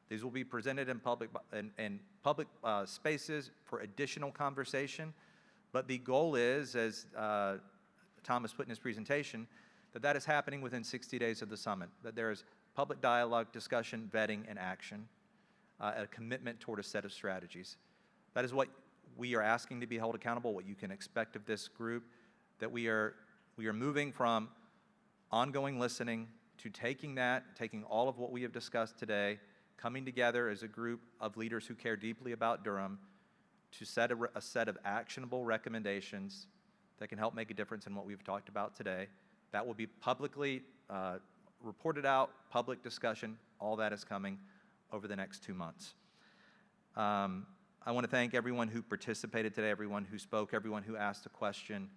These will be presented in public spaces for additional conversation. But the goal is, as Thomas put in his presentation, that is happening within 60 days of the summit, that there is public dialogue, discussion, vetting, and action, a commitment toward a set of strategies. That is what we are asking to be held accountable, what you can expect of this group, that we are moving from ongoing listening to taking all of what we have discussed today, coming together as a group of leaders who care deeply about Durham to set a set of actionable recommendations that can help make a difference in what we've talked about today. That will be publicly reported out, public discussion, all that is coming over the next 2 months. I want to thank everyone who participated today, everyone who spoke, everyone who asked a question.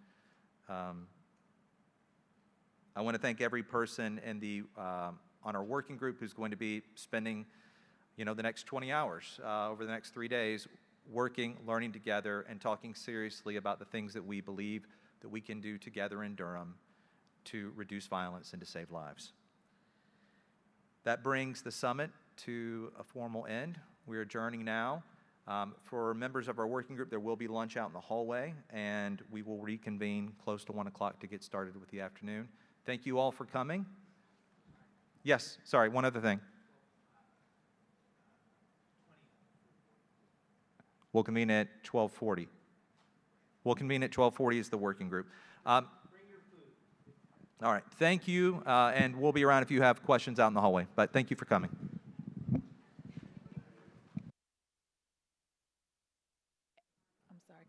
I want to thank every person in the, on our working group who's going to be spending, the next 20 hours over the next 3 days working, learning together, and talking seriously about the things that we believe that we can do together in Durham to reduce violence and to save lives. That brings the summit to a formal end. We are adjourning now. For members of our working group, there will be lunch out in the hallway, and we will reconvene close to 1 o'clock to get started with the afternoon. Thank you all for coming. Yes, sorry, one other thing. We'll convene at 12:40. We'll convene at 12:40 as the working group. All right, thank you, and we'll be around if you have questions out in the hallway, but thank you for coming. I'm sorry,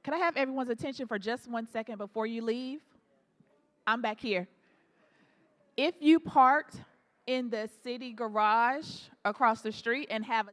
can I have everyone's attention for just 1 second before you leave? I'm back here. If you parked in the city garage across the street and have a